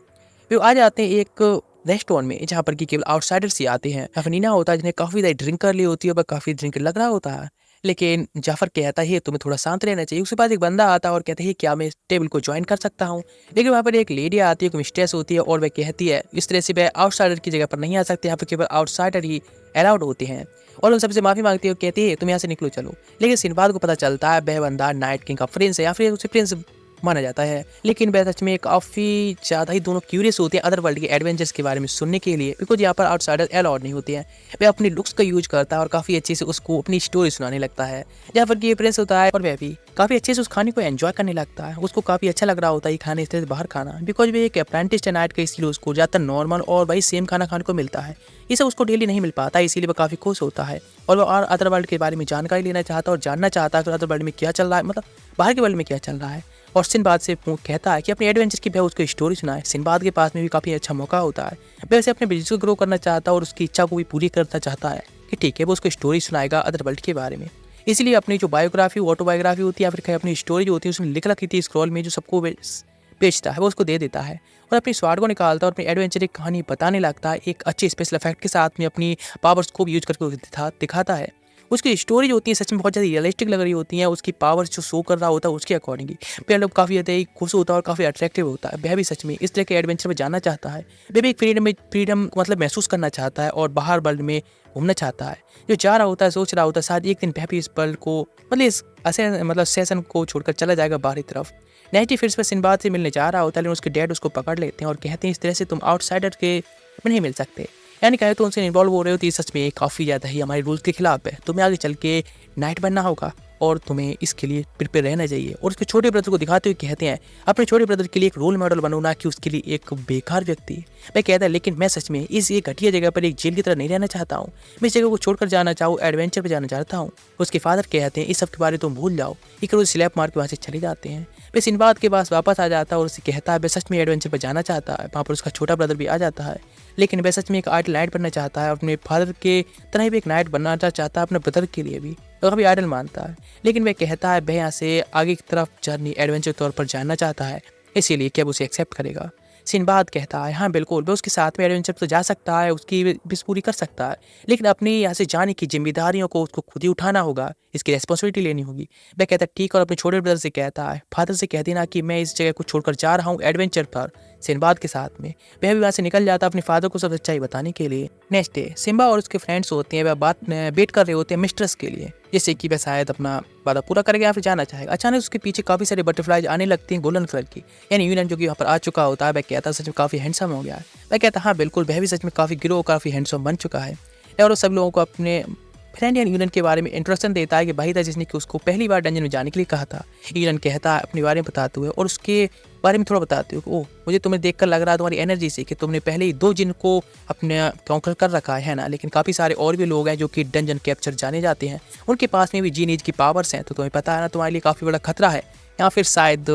वे आ जाते हैं एक रेस्टोरेंट में जहाँ पर कि केवल आउटसाइडर्स ही आते हैं। अफनीना होता है जिन्हें काफ़ी ज़्यादा ड्रिंक कर ली होती है, वह काफ़ी ड्रिंक लग रहा होता है। लेकिन जाफर कहता है तुम्हें थोड़ा शांत रहना चाहिए। उसके पास एक बंदा आता है और कहता है क्या मैं इस टेबल को ज्वाइन कर सकता हूँ। लेकिन वहाँ पर एक लेडी आती है, एक मिस्ट्रेस होती है, और वह कहती है इस तरह से वह आउटसाइडर की जगह पर नहीं आ सकते, यहाँ पर केवल आउटसाइडर ही अलाउड होते हैं। और उन सबसे माफ़ी मांगती है और कहती है तुम यहाँ से निकलो चलो। लेकिन सिनबाद को पता चलता है वह बंदा नाइट किंग का प्रिंस है, या फिर उसे प्रिंस माना जाता है। लेकिन वह सच में काफ़ी ज़्यादा ही दोनों क्यूरियस होते हैं अदर वर्ल्ड के एडवेंचर्स के बारे में सुनने के लिए, बिकॉज यहाँ पर आउटसाइडर अलाउड नहीं होते हैं। वह अपने लुक्स का यूज करता है और काफ़ी अच्छे से उसको अपनी स्टोरी सुनाने लगता है। जहाँ पर ये प्रिंस होता है और वह भी काफ़ी अच्छे से उस खाने को एंजॉय करने लगता है। उसको काफ़ी अच्छा लग रहा होता है खाने इस तरह से बाहर खाना, बिकॉज वे एक अप्रेंटिस है नाइट का, इसलिए उसको ज़्यादातर नॉर्मल और वही सेम खाना खाने को मिलता है। ये सब उसको डेली नहीं मिल पाता, इसीलिए वह काफ़ी खुश होता है और वह और अदर वर्ल्ड के बारे में जानकारी लेना चाहता है और जानना चाहता है कि अदर वर्ल्ड में क्या चल रहा है, मतलब बाहर के वर्ल्ड में क्या चल रहा है। और सिनबाद से कहता है कि अपने एडवेंचर की वह उसको स्टोरी सुनाए। सिनबाद के पास में भी काफ़ी अच्छा मौका होता है, वह उसे अपने बिजनेस को ग्रो करना चाहता है और उसकी इच्छा को भी पूरी करना चाहता है कि ठीक है वो उसको स्टोरी सुनाएगा अदर वर्ल्ड के बारे में। इसलिए अपनी जो बायोग्राफी ऑटोबायोग्राफी होती है या फिर अपनी स्टोरी जो होती है उसमें लिख रखी थी स्क्रॉल में, जो सबको बेचता है वो उसको दे देता है और अपनी स्वाड को निकालता है और अपनी एडवेंचर की कहानी बताने लगता है एक अच्छे स्पेशल इफेक्ट के साथ में, अपनी पावर्स को भी यूज करके दिखाता है। उसकी स्टोरी जो होती है सच में बहुत ज़्यादा रियलिस्टिक लग रही होती है, उसकी पावर्स जो शो कर रहा होता है उसके अकॉर्डिंग ही लोग काफ़ी ज़्यादा खुश होता है और काफ़ी अट्रैक्टिव होता है। वह भी सच में इस तरह के एडवेंचर में जाना चाहता है, वह भी एक फ्रीडम मतलब महसूस करना चाहता है और बाहर वर्ल्ड में घूमना चाहता है। जो जा रहा होता है सोच रहा होता है शायद एक दिन वह भी इस वर्ल्ड को मतलब सेशन को छोड़कर चला जाएगा बाहरी तरफ। नेगेटिव फिर पर सिनबाद से मिलने जा रहा होता है, लेकिन उसके डैड उसको पकड़ लेते हैं और कहते हैं इस तरह से तुम आउटसाइडर के नहीं मिल सकते, यानी कहे तो उनसे इन्वॉल्व हो रहे हो तो ये सच में काफ़ी ज़्यादा ही हमारे रूल्स के खिलाफ है। तुम्हें आगे चल के नाइट बनना होगा और तुम्हें इसके लिए प्रिपेयर रहना चाहिए। और उसके छोटे ब्रदर को दिखाते हुए कहते हैं अपने छोटे ब्रदर के लिए एक रोल मॉडल बनो, ना कि उसके लिए एक बेकार व्यक्ति। मैं कहता है लेकिन मैं सच में इस एक घटिया जगह पर एक जेल की तरह नहीं रहना चाहता हूँ, मैं इस जगह को छोड़कर जाना चाहूँ, एडवेंचर पर जाना चाहता हूँ। उसके फादर कहते हैं इस सब के बारे तुम भूल जाओ, एक रोज स्लैप मार के वहाँ से चले जाते हैं। वे सिनबाद के पास वापस आ जाता है और उसे कहता है वह सच में एडवेंचर पर जाना चाहता है। वहाँ पर उसका छोटा ब्रदर भी आ जाता है, लेकिन वह सच में एक आइडल नाइट बनना चाहता है, अपने फादर के तरह भी एक नाइट बनना चाहता है अपने ब्रदर के लिए भी, तो काफ़ी आइडल मानता है। लेकिन वह कहता है वह यहाँ से आगे की तरफ जर्नी एडवेंचर तौर पर जानना चाहता है, इसीलिए क्या वो उसे एक्सेप्ट करेगा। सिनबाद कहता है हाँ बिल्कुल, वह उसके साथ में एडवेंचर तो जा सकता है, उसकी विश पूरी कर सकता है, लेकिन अपनी यहाँ से जाने की जिम्मेदारियों को उसको खुद ही उठाना होगा, इसकी रेस्पॉन्सिबिलिटी लेनी होगी। वह कहता है ठीक, और अपने छोटे ब्रदर से कहता है फादर से कह देना कि मैं इस जगह को छोड़कर जा रहा हूँ एडवेंचर पर सिनबाद के साथ में। वह भी वहाँ से निकल जाता है अपने फादर को सब सच्चाई बताने के लिए। नेक्स्ट डे सिम्बा और उसके फ्रेंड्स होते हैं, वह वेट कर रहे होते हैं मिस्ट्रेस के लिए, जैसे कि वह शायद अपना वादा पूरा करेगा या फिर जाना चाहेगा। अचानक उसके पीछे काफ़ी सारे बटरफ्लाइज आने लगती हैं गोल्डन कलर की, यानी यूनियन जो कि वहाँ पर आ चुका होता है। वह कहता है सच में काफ़ी हैंडसम हो गया है। वह कहता है हाँ बिल्कुल, वह भी सच में काफ़ी ग्रो काफ़ी हैंडसम बन चुका है और सब लोगों को अपने फ्रेंड या यूनियन के बारे में इंट्रोडक्शन देता है कि भाई था जिसने कि उसको पहली बार डंजन में जाने के लिए कहा था। यूनियन कहता है अपने बारे में बताते हुए और उसके बारे में थोड़ा बताते हो, ओह मुझे तुम्हें देखकर लग रहा है तुम्हारी एनर्जी से कि तुमने पहले ही 2 जिन को अपने कॉन्कर कर रखा है ना, लेकिन काफ़ी सारे और भी लोग हैं जो कि डंजन कैप्चर जाने जाते हैं, उनके पास में भी जीन एज की पावर्स हैं, तो तुम्हें पता है ना तुम्हारे लिए काफ़ी बड़ा खतरा है, या फिर शायद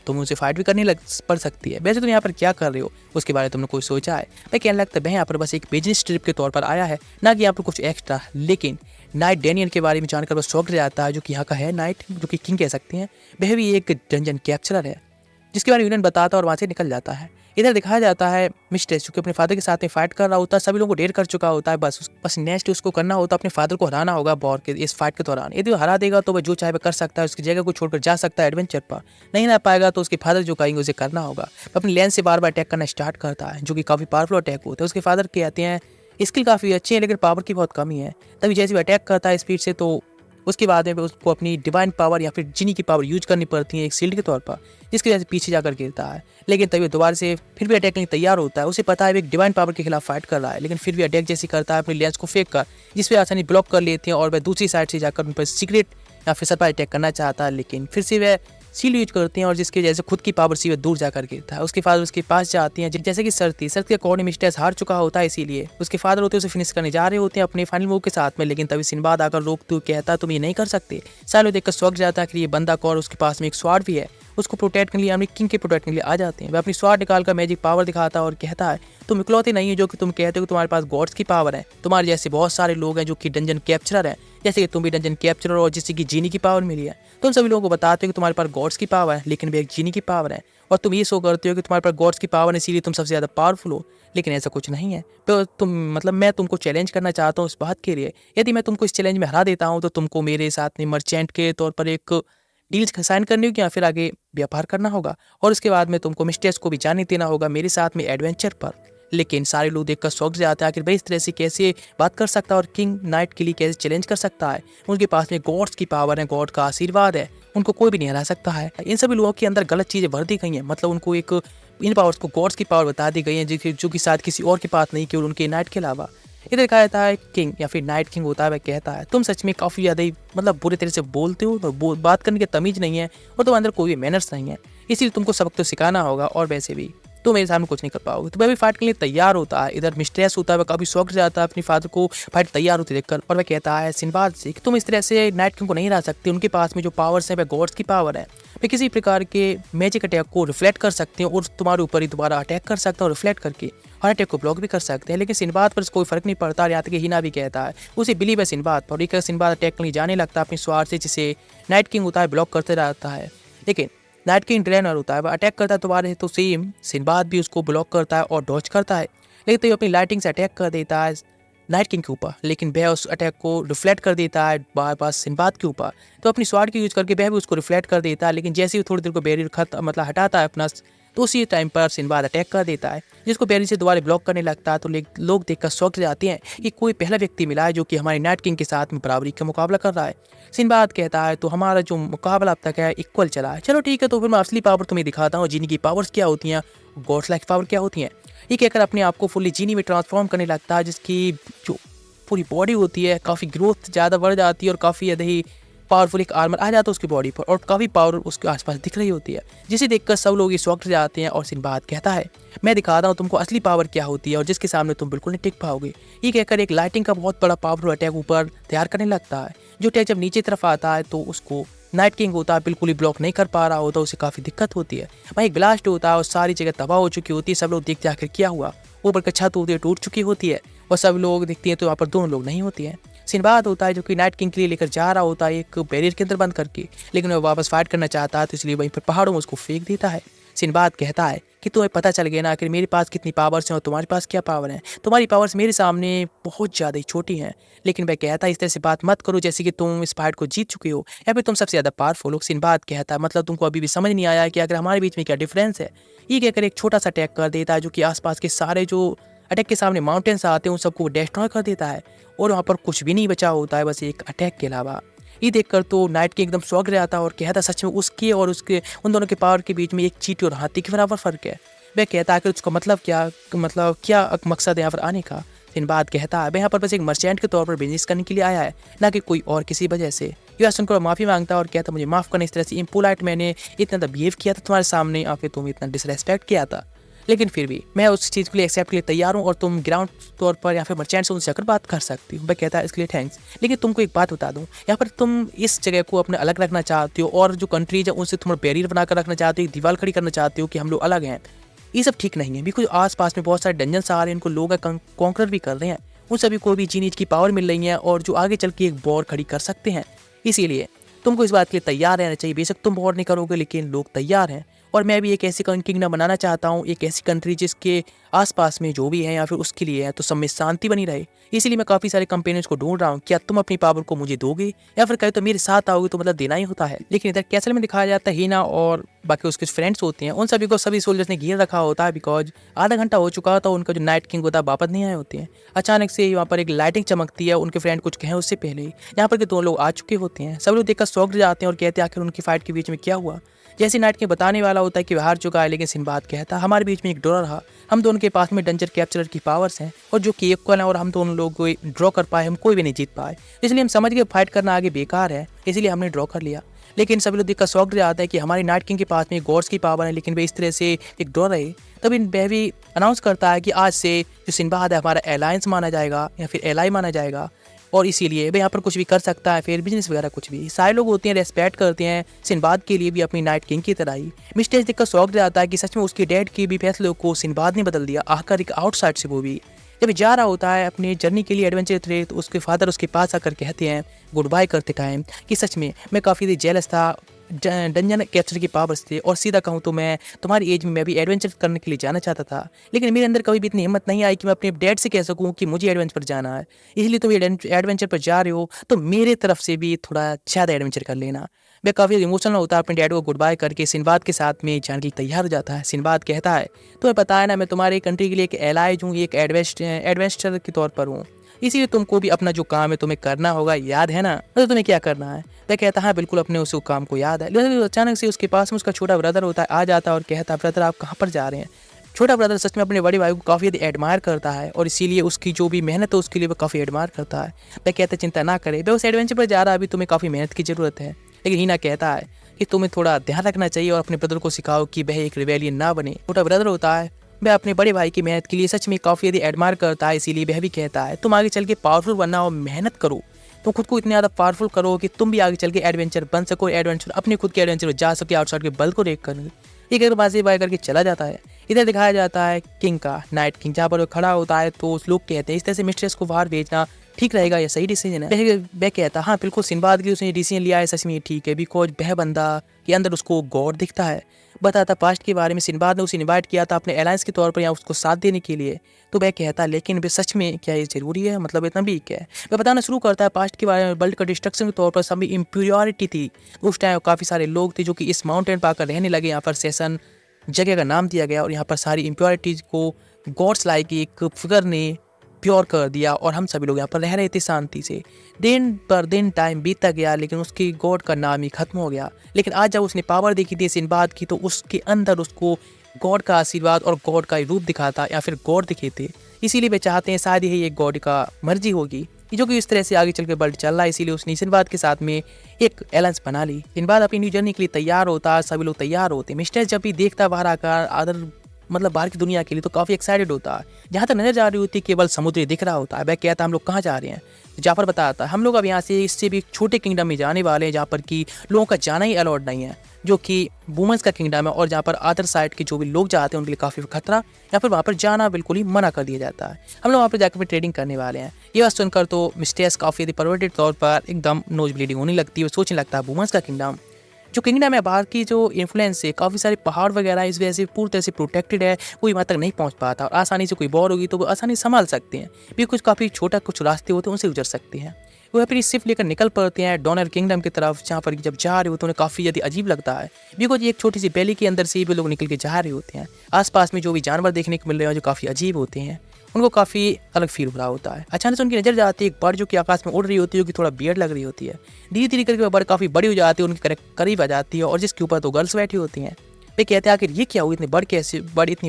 तुम उनसे फाइट भी करनी पड़ सकती है। वैसे तुम यहाँ पर क्या कर रहे हो उसके बारे में तुमने कोई सोचा है? मैं कहने लगता है यहाँ पर बस एक बिजनेस ट्रिप के तौर पर आया है, ना कि यहाँ पर कुछ एक्स्ट्रा। लेकिन नाइट डैनियल के बारे में जानकर बस शौक रह जाता है, जो कि यहाँ का है नाइट, जो कि किंग कह सकते हैं। वह भी एक डंजन कैप्चरर है, जिसके बारे में यूनियन बताता है और वहाँ से निकल जाता है। इधर दिखाया जाता है मिस्ट्रेस जो कि अपने फादर के साथ में फाइट कर रहा होता है, सभी लोगों को डेर कर चुका होता है, बस नेक्स्ट उसको करना होता है अपने फादर को हराना होगा वॉर के इस फाइट के दौरान। यदि वो हरा देगा तो वह जो चाहे वह कर सकता है, उसकी जगह को छोड़कर जा सकता है एडवेंचर पर। नहीं ना पाएगा तो उसके फादर जो कहेंगे उसे करना होगा। अपनी लेंस से बार बार अटैक करना स्टार्ट करता है, जो कि काफ़ी पावरफुल अटैक होता है। उसके फादर कहते हैं स्किल काफ़ी अच्छी है लेकिन पावर की बहुत कमी है। तभी जैसे वो अटैक करता है स्पीड से, तो उसके बाद में उसको अपनी डिवाइन पावर या फिर जिनी की पावर यूज करनी पड़ती है एक शील्ड के तौर पर, जिसकी वजह से पीछे जाकर गिरता है। लेकिन तभी दोबारा से फिर भी अटैक के लिए तैयार होता है। उसे पता है वो एक डिवाइन पावर के खिलाफ फाइट कर रहा है, लेकिन फिर भी अटैक जैसी करता है अपनी लेंस को फेंक कर, जिस पे आसानी ब्लॉक कर लेते हैं और वह दूसरी साइड से जाकर उन पर सीक्रेट या फिर सरप्राइज अटैक करना चाहता है, लेकिन फिर से वह शील्ड यूज करते हैं और जिसकी वजह से खुद की पावर से वह दूर जाकर गिरता है। उसके फादर उसके पास जाती हैं, जैसे कि शर्त के अकॉर्डिंग मिस्टर हार चुका होता है, इसीलिए उसके फादर होते हैं उसे फिनिश करने जा रहे होते हैं अपने फाइनल मूव के साथ में। लेकिन तभी सिंबाद आकर रोकते हुए कहता है तुम ये नहीं कर सकते। सालों देखकर शौक जाता है कि ये बंदा कौन, उसके पास में एक स्वाड भी है, उसको प्रोटेक्ट करने के लिए यानी किंग के प्रोटेक्ट करने के लिए आ जाते हैं। वह अपनी स्वाड निकालकर मैजिक पावर दिखाता है और कहता है तुम इकलौते नहीं है जो कि तुम कहते हो कि तुम्हारे पास गॉड्स की पावर है। तुम्हारे जैसे बहुत सारे लोग हैं जो कि डंजन कैप्चरर हैं, जैसे कि तुम भी डंजन कैप्चरर और जिससे कि जीनी की पावर मिली है। तुम सभी लोगों को बताते हो कि तुम्हारे पास गॉड्स की पावर है, लेकिन भी एक जीनी की पावर है, और तुम ये शो करते हो कि तुम्हारे पास गॉड्स की पावर है इसीलिए तुम सबसे ज़्यादा पावरफुल हो, लेकिन ऐसा कुछ नहीं है। तो तुम मैं तुमको चैलेंज करना चाहता हूँ इस बात के लिए, यदि मैं तुमको इस चैलेंज में हरा देता हूँ तो तुमको मेरे साथ में मर्चेंट के तौर पर एक डील साइन करनी होगी या फिर आगे व्यापार करना होगा, और उसके बाद में तुमको मिस्टेक्स को भी जाने देना होगा मेरे साथ में एडवेंचर पर। लेकिन सारे लोग देखकर शौक से आते हैं आखिर भाई इस तरह से कैसे बात कर सकता है और किंग नाइट के लिए कैसे चैलेंज कर सकता है। उनके पास में गॉड्स की पावर है, गॉड का आशीर्वाद है, उनको कोई भी नहीं हरा सकता है। इन सभी लोगों के अंदर गलत चीज़ें भर दी गई हैं, मतलब उनको एक इन पावर्स को गॉड्स की पावर बता दी गई है जो कि शायद किसी और के पास नहीं, केवल उनके नाइट के अलावा। इधर कहा जाता है किंग या फिर नाइट किंग होता है, वह कहता है तुम सच में काफ़ी ज़्यादा ही बुरे तरह से बोलते हो और बात करने की तमीज़ नहीं है और तुम्हारे अंदर कोई भी मैनर्स नहीं है, इसीलिए तुमको सबक तो सिखाना होगा और वैसे भी तो मेरे सामने कुछ नहीं कर पाओगे। तो वह भी फाइट के लिए तैयार होता है। इधर मिस्ट्रेस होता है, वह काफ़ी शौक से जाता है अपनी फादर को फाइट तैयार होते देखकर, और वह कहता है सिंबाद से कि तुम इस तरह से नाइट किंग को नहीं हरा सकते। उनके पास में जो पावर्स हैं वह गॉड्स की पावर है, वे किसी प्रकार के मैजिक अटैक को रिफ्लेक्ट कर सकते हैं और तुम्हारे ऊपर ही दोबारा अटैक कर सकते हैं और रिफ्लेक्ट करके हर अटैक को ब्लॉक भी कर सकते हैं। लेकिन सिंबाद पर कोई फर्क नहीं पड़ता। यहाँ तक हिना भी कहता है उसे बिलीव है सिंबाद पर, एक सिंबाद अटैक करने जाने लगता है अपनी स्वार से, जिसे नाइट किंग होता है ब्लॉक करते रहता है। लेकिन नाइट किंग ट्रेनर होता है, वह अटैक करता है दोबारा तो सेम सिंबाद भी उसको ब्लॉक करता है और डॉज करता है, लेकिन तो अपनी लाइटिंग से अटैक कर देता है नाइट किंग के ऊपर, लेकिन वह उस अटैक को रिफ्लेक्ट कर देता है बार बार सिंबाद के ऊपर। तो अपनी स्वाड की यूज करके वह भी उसको रिफ्लेक्ट कर देता है, लेकिन जैसे ही थोड़ी देर को बैरियर हटाता है अपना, तो उसी टाइम पर सिंबाद अटैक कर देता है, जिसको बैरियर से दोबारा ब्लॉक करने लगता है। तो लोग देखकर शौक से जाते हैं कि कोई पहला व्यक्ति मिला है जो कि हमारे नाइट किंग के साथ में बराबरी का मुकाबला कर रहा है। सिंबाद कहता है तो हमारा जो मुकाबला अब तक है इक्वल चला है, चलो ठीक है, तो फिर मैं असली पावर तुम्हें दिखाता हूँ, जीनी की पावर्स क्या होती हैं, गॉड्स लाइक पावर क्या होती हैं। ये कहकर अपने आप को फुल्ली जीनी में ट्रांसफॉर्म करने लगता है, जिसकी जो पूरी बॉडी होती है काफ़ी ग्रोथ ज़्यादा बढ़ जाती है और काफ़ी ज़्यादा ही पावरफुल एक आर्मर आ जाता है उसकी बॉडी पर और काफ़ी पावर उसके आसपास दिख रही होती है, जिसे देखकर सब लोग ये शॉक्ड हो जाते हैं। और सिंबाद कहता है मैं दिखाता हूँ तुमको असली पावर क्या होती है और जिसके सामने तुम बिल्कुल नहीं टिक पाओगे। ये कहकर एक लाइटिंग का बहुत बड़ा पावरफुल अटैक ऊपर तैयार करने लगता है। जो अटैक जब नीचे तरफ आता है तो उसको नाइट किंग होता है बिल्कुल ही ब्लॉक नहीं कर पा रहा होता, उसे काफ़ी दिक्कत होती है। वहीं एक ब्लास्ट होता है और सारी जगह तबाह हो चुकी होती है, सब लोग देखते आखिर क्या हुआ, ऊपर का छत होती है टूट चुकी होती है और सब लोग देखते हैं तो वहाँ पर दोनों लोग नहीं होती हैं। सिंबाद होता है जो कि नाइट किंग के लिए लेकर जा रहा होता है एक बैरियर के अंदर बंद करके, लेकिन वह वापस फाइट करना चाहता है तो इसलिए वहीं पर पहाड़ों में उसको फेंक देता है। सिंबाद कहता है कि तुम्हें पता चल गया ना आखिर मेरे पास कितनी पावर्स हैं और तुम्हारे पास क्या पावर है, तुम्हारी पावर्स मेरे सामने बहुत ज़्यादा ही छोटी हैं। लेकिन वह कहता है इस तरह से बात मत करो जैसे कि तुम इस फाइट को जीत चुके हो या फिर तुम सबसे ज़्यादा पावरफुल हो। सिंबाद कहता है मतलब तुमको अभी भी समझ नहीं आया कि अगर हमारे बीच में क्या डिफरेंस है। ये कहकर एक छोटा सा अटैक कर देता है जो कि आसपास के सारे जो अटैक के सामने माउंटेन्स आते हैं उन सबको डिस्ट्रॉय कर देता है और वहाँ पर कुछ भी नहीं बचा होता है बस एक अटैक के अलावा। ये देखकर तो नाइट किंग एकदम शॉक रहता है और कहता सच में उसके और उसके उन दोनों के पावर के बीच में एक चींटी और हाथी के बराबर फर्क है। वह कहता है कि उसका मतलब क्या मकसद है यहाँ पर आने का। सिंबाद कहता है वह यहाँ पर बस एक मर्चेंट के तौर पर बिजनेस करने के लिए आया है, ना कि कोई और किसी वजह से। यह सुनकर माफ़ी मांगता है और कहता मुझे माफ़ करना, इस तरह से इम्पोलाइट मैंने इतना बिहेव किया था तुम्हारे सामने या फिर तुम इतना डिसरेस्पेक्ट किया था, लेकिन फिर भी मैं उस चीज़ के लिए एक्सेप्ट के लिए तैयार हूँ और तुम ग्राउंड तौर पर या फिर मर्चेंट से उनसे जाकर बात कर सकती हो। मैं कहता है इसके लिए थैंक्स, लेकिन तुमको एक बात बता दूँ, यहाँ पर तुम इस जगह को अपने अलग रखना चाहते हो और जो कंट्रीज है उनसे तुम बैरियर बनाकर रखना चाहते हो, एक दीवार खड़ी करना चाहते हो कि हम लोग अलग हैं। ये सब ठीक नहीं है, बिकॉज आस पास में बहुत सारे डंजन्स आ रहे हैं, इनको लोग कॉन्कर भी कर रहे हैं, उन सभी को भी जीनीज की पावर मिल रही है और जो आगे चल के एक वॉर खड़ी कर सकते हैं। इसीलिए तुमको इस बात के लिए तैयार रहना चाहिए। बेशक तुम वॉर नहीं करोगे लेकिन लोग तैयार हैं और मैं भी एक ऐसी किंगडम बनाना चाहता हूँ, एक ऐसी कंट्री जिसके आसपास में जो भी है या फिर उसके लिए है तो सब में शांति बनी रहे। इसीलिए मैं काफ़ी सारे कंपेनियंस को ढूंढ रहा हूँ। क्या तुम अपनी पावर को मुझे दोगे या फिर कहे तो मेरे साथ आओगे, तो मतलब देना ही होता है। लेकिन इधर कैसल में दिखाया जाता है हीना और बाकी उसके फ्रेंड्स होते हैं, उन सभी को सभी सोल्जर्स ने घेर रखा होता है, बिकॉज आधा घंटा हो चुका होता है, उनका जो नाइट किंग होता है वापस नहीं आए होते हैं। अचानक से वहाँ पर एक लाइटिंग चमकती है, उनके फ्रेंड कुछ कहें उससे पहले यहाँ पर के दो लोग आ चुके होते हैं। सब लोग देखकर शॉक्ड जाते हैं और कहते हैं आखिर उनकी फाइट के बीच में क्या हुआ। जैसे नाइट किंग बताने वाला होता है कि वह हार चुका है, लेकिन सिंबाद कहता है हमारे बीच में एक ड्रॉ रहा, हम दोनों के पास में डेंजर कैप्चरर की पावर्स हैं और जो कि इक्वल है, और हम दोनों लोग कोई ड्रॉ कर पाए, हम कोई भी नहीं जीत पाए, इसलिए हम समझ गए फाइट करना आगे बेकार है, इसलिए हमने ड्रॉ कर लिया। लेकिन सभी लोग देखकर शॉक्ड जाता है कि हमारे नाइट किंग के पास में गॉड्स की पावर है, लेकिन वे इस तरह से एक ड्रॉ रहे। तभी वह भी अनाउंस करता है कि आज से जो सिंबाद है हमारा अलायंस माना जाएगा या फिर एलाई माना जाएगा, और इसीलिए वे यहाँ पर कुछ भी कर सकता है, फिर बिजनेस वगैरह कुछ भी। सारे लोग होते हैं रेस्पेक्ट करते हैं सिंबाद के लिए भी अपनी नाइट किंग की तरह ही। मिस्टेज देखकर शॉक्ड जाता है कि सच में उसकी डैड की भी फैसलों को सिंबाद ने बदल दिया, आकर एक आउटसाइड से वो भी। जब जा रहा होता है अपने जर्नी के लिए एडवेंचर थे, तो उसके फादर उसके पास आकर कहते हैं गुड बाय करते टाइम कि सच में मैं काफ़ी जेलस था डंजन कैप्चर की पावर्स थे, और सीधा कहूँ तो मैं तुम्हारी एज में मैं भी एडवेंचर करने के लिए जाना चाहता था, लेकिन मेरे अंदर कभी भी इतनी हिम्मत नहीं आई कि मैं अपने डैड से कह सकूँ कि मुझे एडवेंचर पर जाना है। इसलिए तुम एडवेंचर पर जा रहे हो तो मेरे तरफ से भी थोड़ा ज़्यादा एडवेंचर कर लेना। वह काफ़ी इमोशनल होता है, अपने डैड को गुड बाय करके सिंबाद के साथ में जाने के लिए तैयार हो जाता है। सिंबाद कहता है तुम्हें पता है ना, मैं तुम्हारी कंट्री के लिए एक एलाइज हूँ, एक एडवेंचर के तौर पर हूँ, इसीलिए तुमको भी अपना जो काम है तुम्हें करना होगा, याद है ना, तो तुम्हें क्या करना है। वह कहता है हाँ बिल्कुल, अपने उस काम को याद है। लेकिन अचानक से उसके पास में उसका छोटा ब्रदर होता है, आ जाता है और कहता है ब्रदर आप कहाँ पर जा रहे हैं। छोटा ब्रदर सच में अपने बड़े भाई को काफ़ी ज़्यादा एडमायर करता है, और इसीलिए उसकी जो भी मेहनत है उसके लिए वो काफ़ी एडमायर करता है। वह कहता है चिंता ना करे, वह उस एडवेंचर पर जा रहा है, अभी तुम्हें काफ़ी मेहनत की ज़रूरत है। लेकिन हीना कहता है कि तुम्हें थोड़ा ध्यान रखना चाहिए और अपने ब्रदर को सिखाओ कि वह एक रिवेलियन ना बने। छोटा ब्रदर होता है, वह अपने बड़े भाई की मेहनत के लिए सच में काफ़ी ज़्यादा एडमायर करता है, इसीलिए वह भी कहता है तुम आगे चल के पावरफुल बनना और मेहनत करो, तुम खुद को इतने ज़्यादा पावरफुल करो कि तुम भी आगे चल के एडवेंचर बन सको, एडवेंचर अपने खुद के एडवेंचर में जा सके, आउटसाइड के बल को देख कर। एक अगर बाजी बाय करके चला जाता है। इधर दिखाया जाता है किंग का, नाइट किंग, जहाँ पर वो खड़ा होता है तो लोग कहते हैं इस तरह से मिस्ट्रेस को बाहर भेजना ठीक रहेगा या सही डिसीजन है। वह कहता हाँ बिल्कुल, सिंबाद की उसने डिसीजन लिया है, सच में ठीक है, बिकॉज वह बंदा के अंदर उसको गॉड दिखता है। बताता पास्ट के बारे में, सिंबाद ने उसे इनवाइट किया था अपने अलायंस के तौर पर या उसको साथ देने के लिए, तो वह कहता है लेकिन वे सच में क्या ये जरूरी है, मतलब इतना भी क्या है। वह बताना शुरू करता है पास्ट के बारे में, वर्ल्ड का डिस्ट्रक्शन के तौर पर सभी इम्प्योरिटी थी उस टाइम, काफ़ी सारे लोग थे जो कि इस माउंटेन पर आकर रहने लगे। यहाँ पर सेशन जगह का नाम दिया गया और यहाँ पर सारी इम्प्योरिटीज़ को गॉड्स लाइक एक फिगर ने प्योर कर दिया और हम सभी लोग यहाँ पर रह रहे थे शांति से। दिन पर दिन टाइम बीतता गया, लेकिन उसकी गॉड का नाम ही खत्म हो गया। लेकिन आज जब उसने पावर देखी थी सिंबाद की, तो उसके अंदर उसको गॉड का आशीर्वाद और गॉड का रूप दिखा था या फिर गॉड दिखे थे। इसीलिए वे चाहते हैं शायद ही ये गॉड का मर्जी होगी, जो कि इस तरह से आगे चल के वर्ल्ड चल रहा है। इसीलिए उसने सिंबाद के साथ में एक एलायंस बना ली। सिंबाद अपनी न्यू जर्नी के लिए तैयार होता है, सभी लोग तैयार होते हैं। मिस्टर जब भी देखता बाहर आकर आदर मतलब बाहर की दुनिया के लिए, तो काफ़ी एक्साइटेड होता है। जहाँ तक नजर जा रही होती है केवल समुद्र दिख रहा होता है। वह कहता है हम लोग कहाँ जा रहे हैं। जाफर बताता है हम लोग अब यहाँ से इससे भी छोटे किंगडम में जाने वाले हैं, जहाँ पर कि लोगों का जाना ही अलाउड नहीं है, जो कि वुमेंस का किंगडम है, और जहाँ पर अदर साइड के जो भी लोग जाते हैं उनके लिए काफ़ी खतरा, या फिर वहाँ पर जाना बिल्कुल ही मना कर दिया जाता है। हम लोग वहाँ पर जाकर ट्रेडिंग करने वाले हैं। ये बात सुनकर तो मिस्टेस काफ़ी परवर्टेड तौर पर एकदम नोज ब्लीडिंग होने लगती है। वो सोचने लगता है वुमेंस का किंगडम जो किंगडम है, बाहर की जो इन्फ्लुएंस है, काफ़ी सारे पहाड़ वगैरह इस वजह से पूरी तरह से प्रोटेक्टेड है, कोई वहाँ तक नहीं पहुँच पाता, और आसानी से कोई वॉर होगी तो वो आसानी से संभाल सकते हैं। भी कुछ काफ़ी छोटा कुछ रास्ते होते हैं उनसे गुजर सकते हैं। वो फिर शिफ्ट लेकर निकल पड़ते हैं डोनर किंगडम की तरफ, जहाँ पर जब जा रहे होते हैं उन्हें काफ़ी ज़्यादा अजीब लगता है, बिकॉज एक छोटी सी बैली के अंदर से भी लोग निकल के जा रहे होते हैं। आसपास में जो भी जानवर देखने को मिल रहे हैं जो काफ़ी अजीब होते हैं, उनको काफ़ी अलग फील हो रहा होता है। अचानक से उनकी नज़र जाती है एक बर्ड जो कि आकाश में उड़ रही होती है, जो कि थोड़ा बियर्ड लग रही होती है। धीरे धीरे करके वो बर्ड काफ़ी बड़ी हो जाती है, उनके करीब आ जाती है, और जिसके ऊपर तो गर्ल्स बैठी होती हैं। वे कहते हैं आखिर ये क्या हुई, इतनी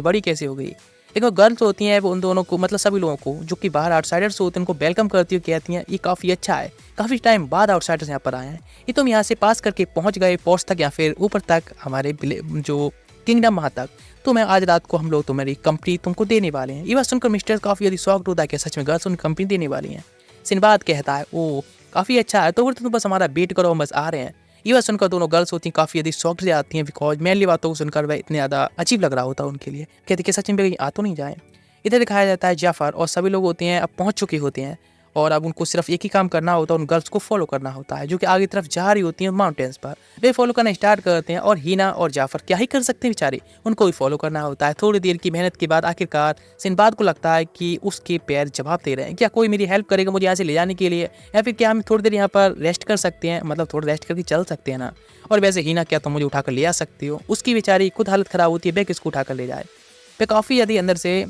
बड़ी कैसे हो गई। एक गर्ल्स होती हैं, वो उन दोनों को मतलब सभी लोगों को जो कि बाहर आउटसाइडर्स होते हैं उनको वेलकम करती हुई कहती हैं ये काफ़ी अच्छा है, काफ़ी टाइम बाद आउटसाइडर्स यहाँ पर आए हैं, ये तुम यहाँ से पास करके पहुँच गए पोस्ट तक या फिर ऊपर तक हमारे जो किंगडम वहाँ तक, तो मैं आज रात को हम लोग तुम्हारी कंपनी तुमको देने वाले हैं। ये बात सुनकर मिस्टर काफ़ी ज़्यादा शॉक्ड होता है कि सच में गर्ल्स उनकी कंपनी देने वाली हैं। सिंबाद कहता है ओ काफ़ी अच्छा है, तो फिर तुम बस हमारा वेट करो, हम बस आ रहे हैं। ये बात सुनकर दोनों गर्ल्स होती हैं काफ़ी ज़्यादा शॉक्ड जाती हैं, बिकॉज मेनली बातों को सुनकर वह इतने ज़्यादा अजीब लग रहा होता है उनके लिए। कहते कि सच में कहीं आ तो नहीं जाए। इधर दिखाया जाता है जाफर और सभी लोग होते हैं अब पहुँच चुके होते हैं, और अब उनको सिर्फ एक ही काम करना होता है, उन गर्ल्स को फॉलो करना होता है जो कि आगे तरफ जा रही होती हैं माउंटेन्स पर। वे फॉलो करना स्टार्ट करते हैं और हीना और जाफर क्या ही कर सकते हैं बेचारे, उनको भी फॉलो करना होता है। थोड़ी देर की मेहनत के बाद आखिरकार सिंबाद को लगता है कि उसके पैर जवाब दे रहे हैं, क्या कोई मेरी हेल्प करेगा मुझे यहाँ से ले जाने के लिए, या फिर क्या हम थोड़ी देर यहाँ पर रेस्ट कर सकते हैं, मतलब थोड़ा रेस्ट करके चल सकते हैं ना। और वैसे हीना क्या तुम मुझे उठाकर ले आ सकती हो, उसकी बेचारी खुद हालत खराब होती है, वे किसको उठाकर ले जाए। वे काफ़ी ज़्यादा अंदर से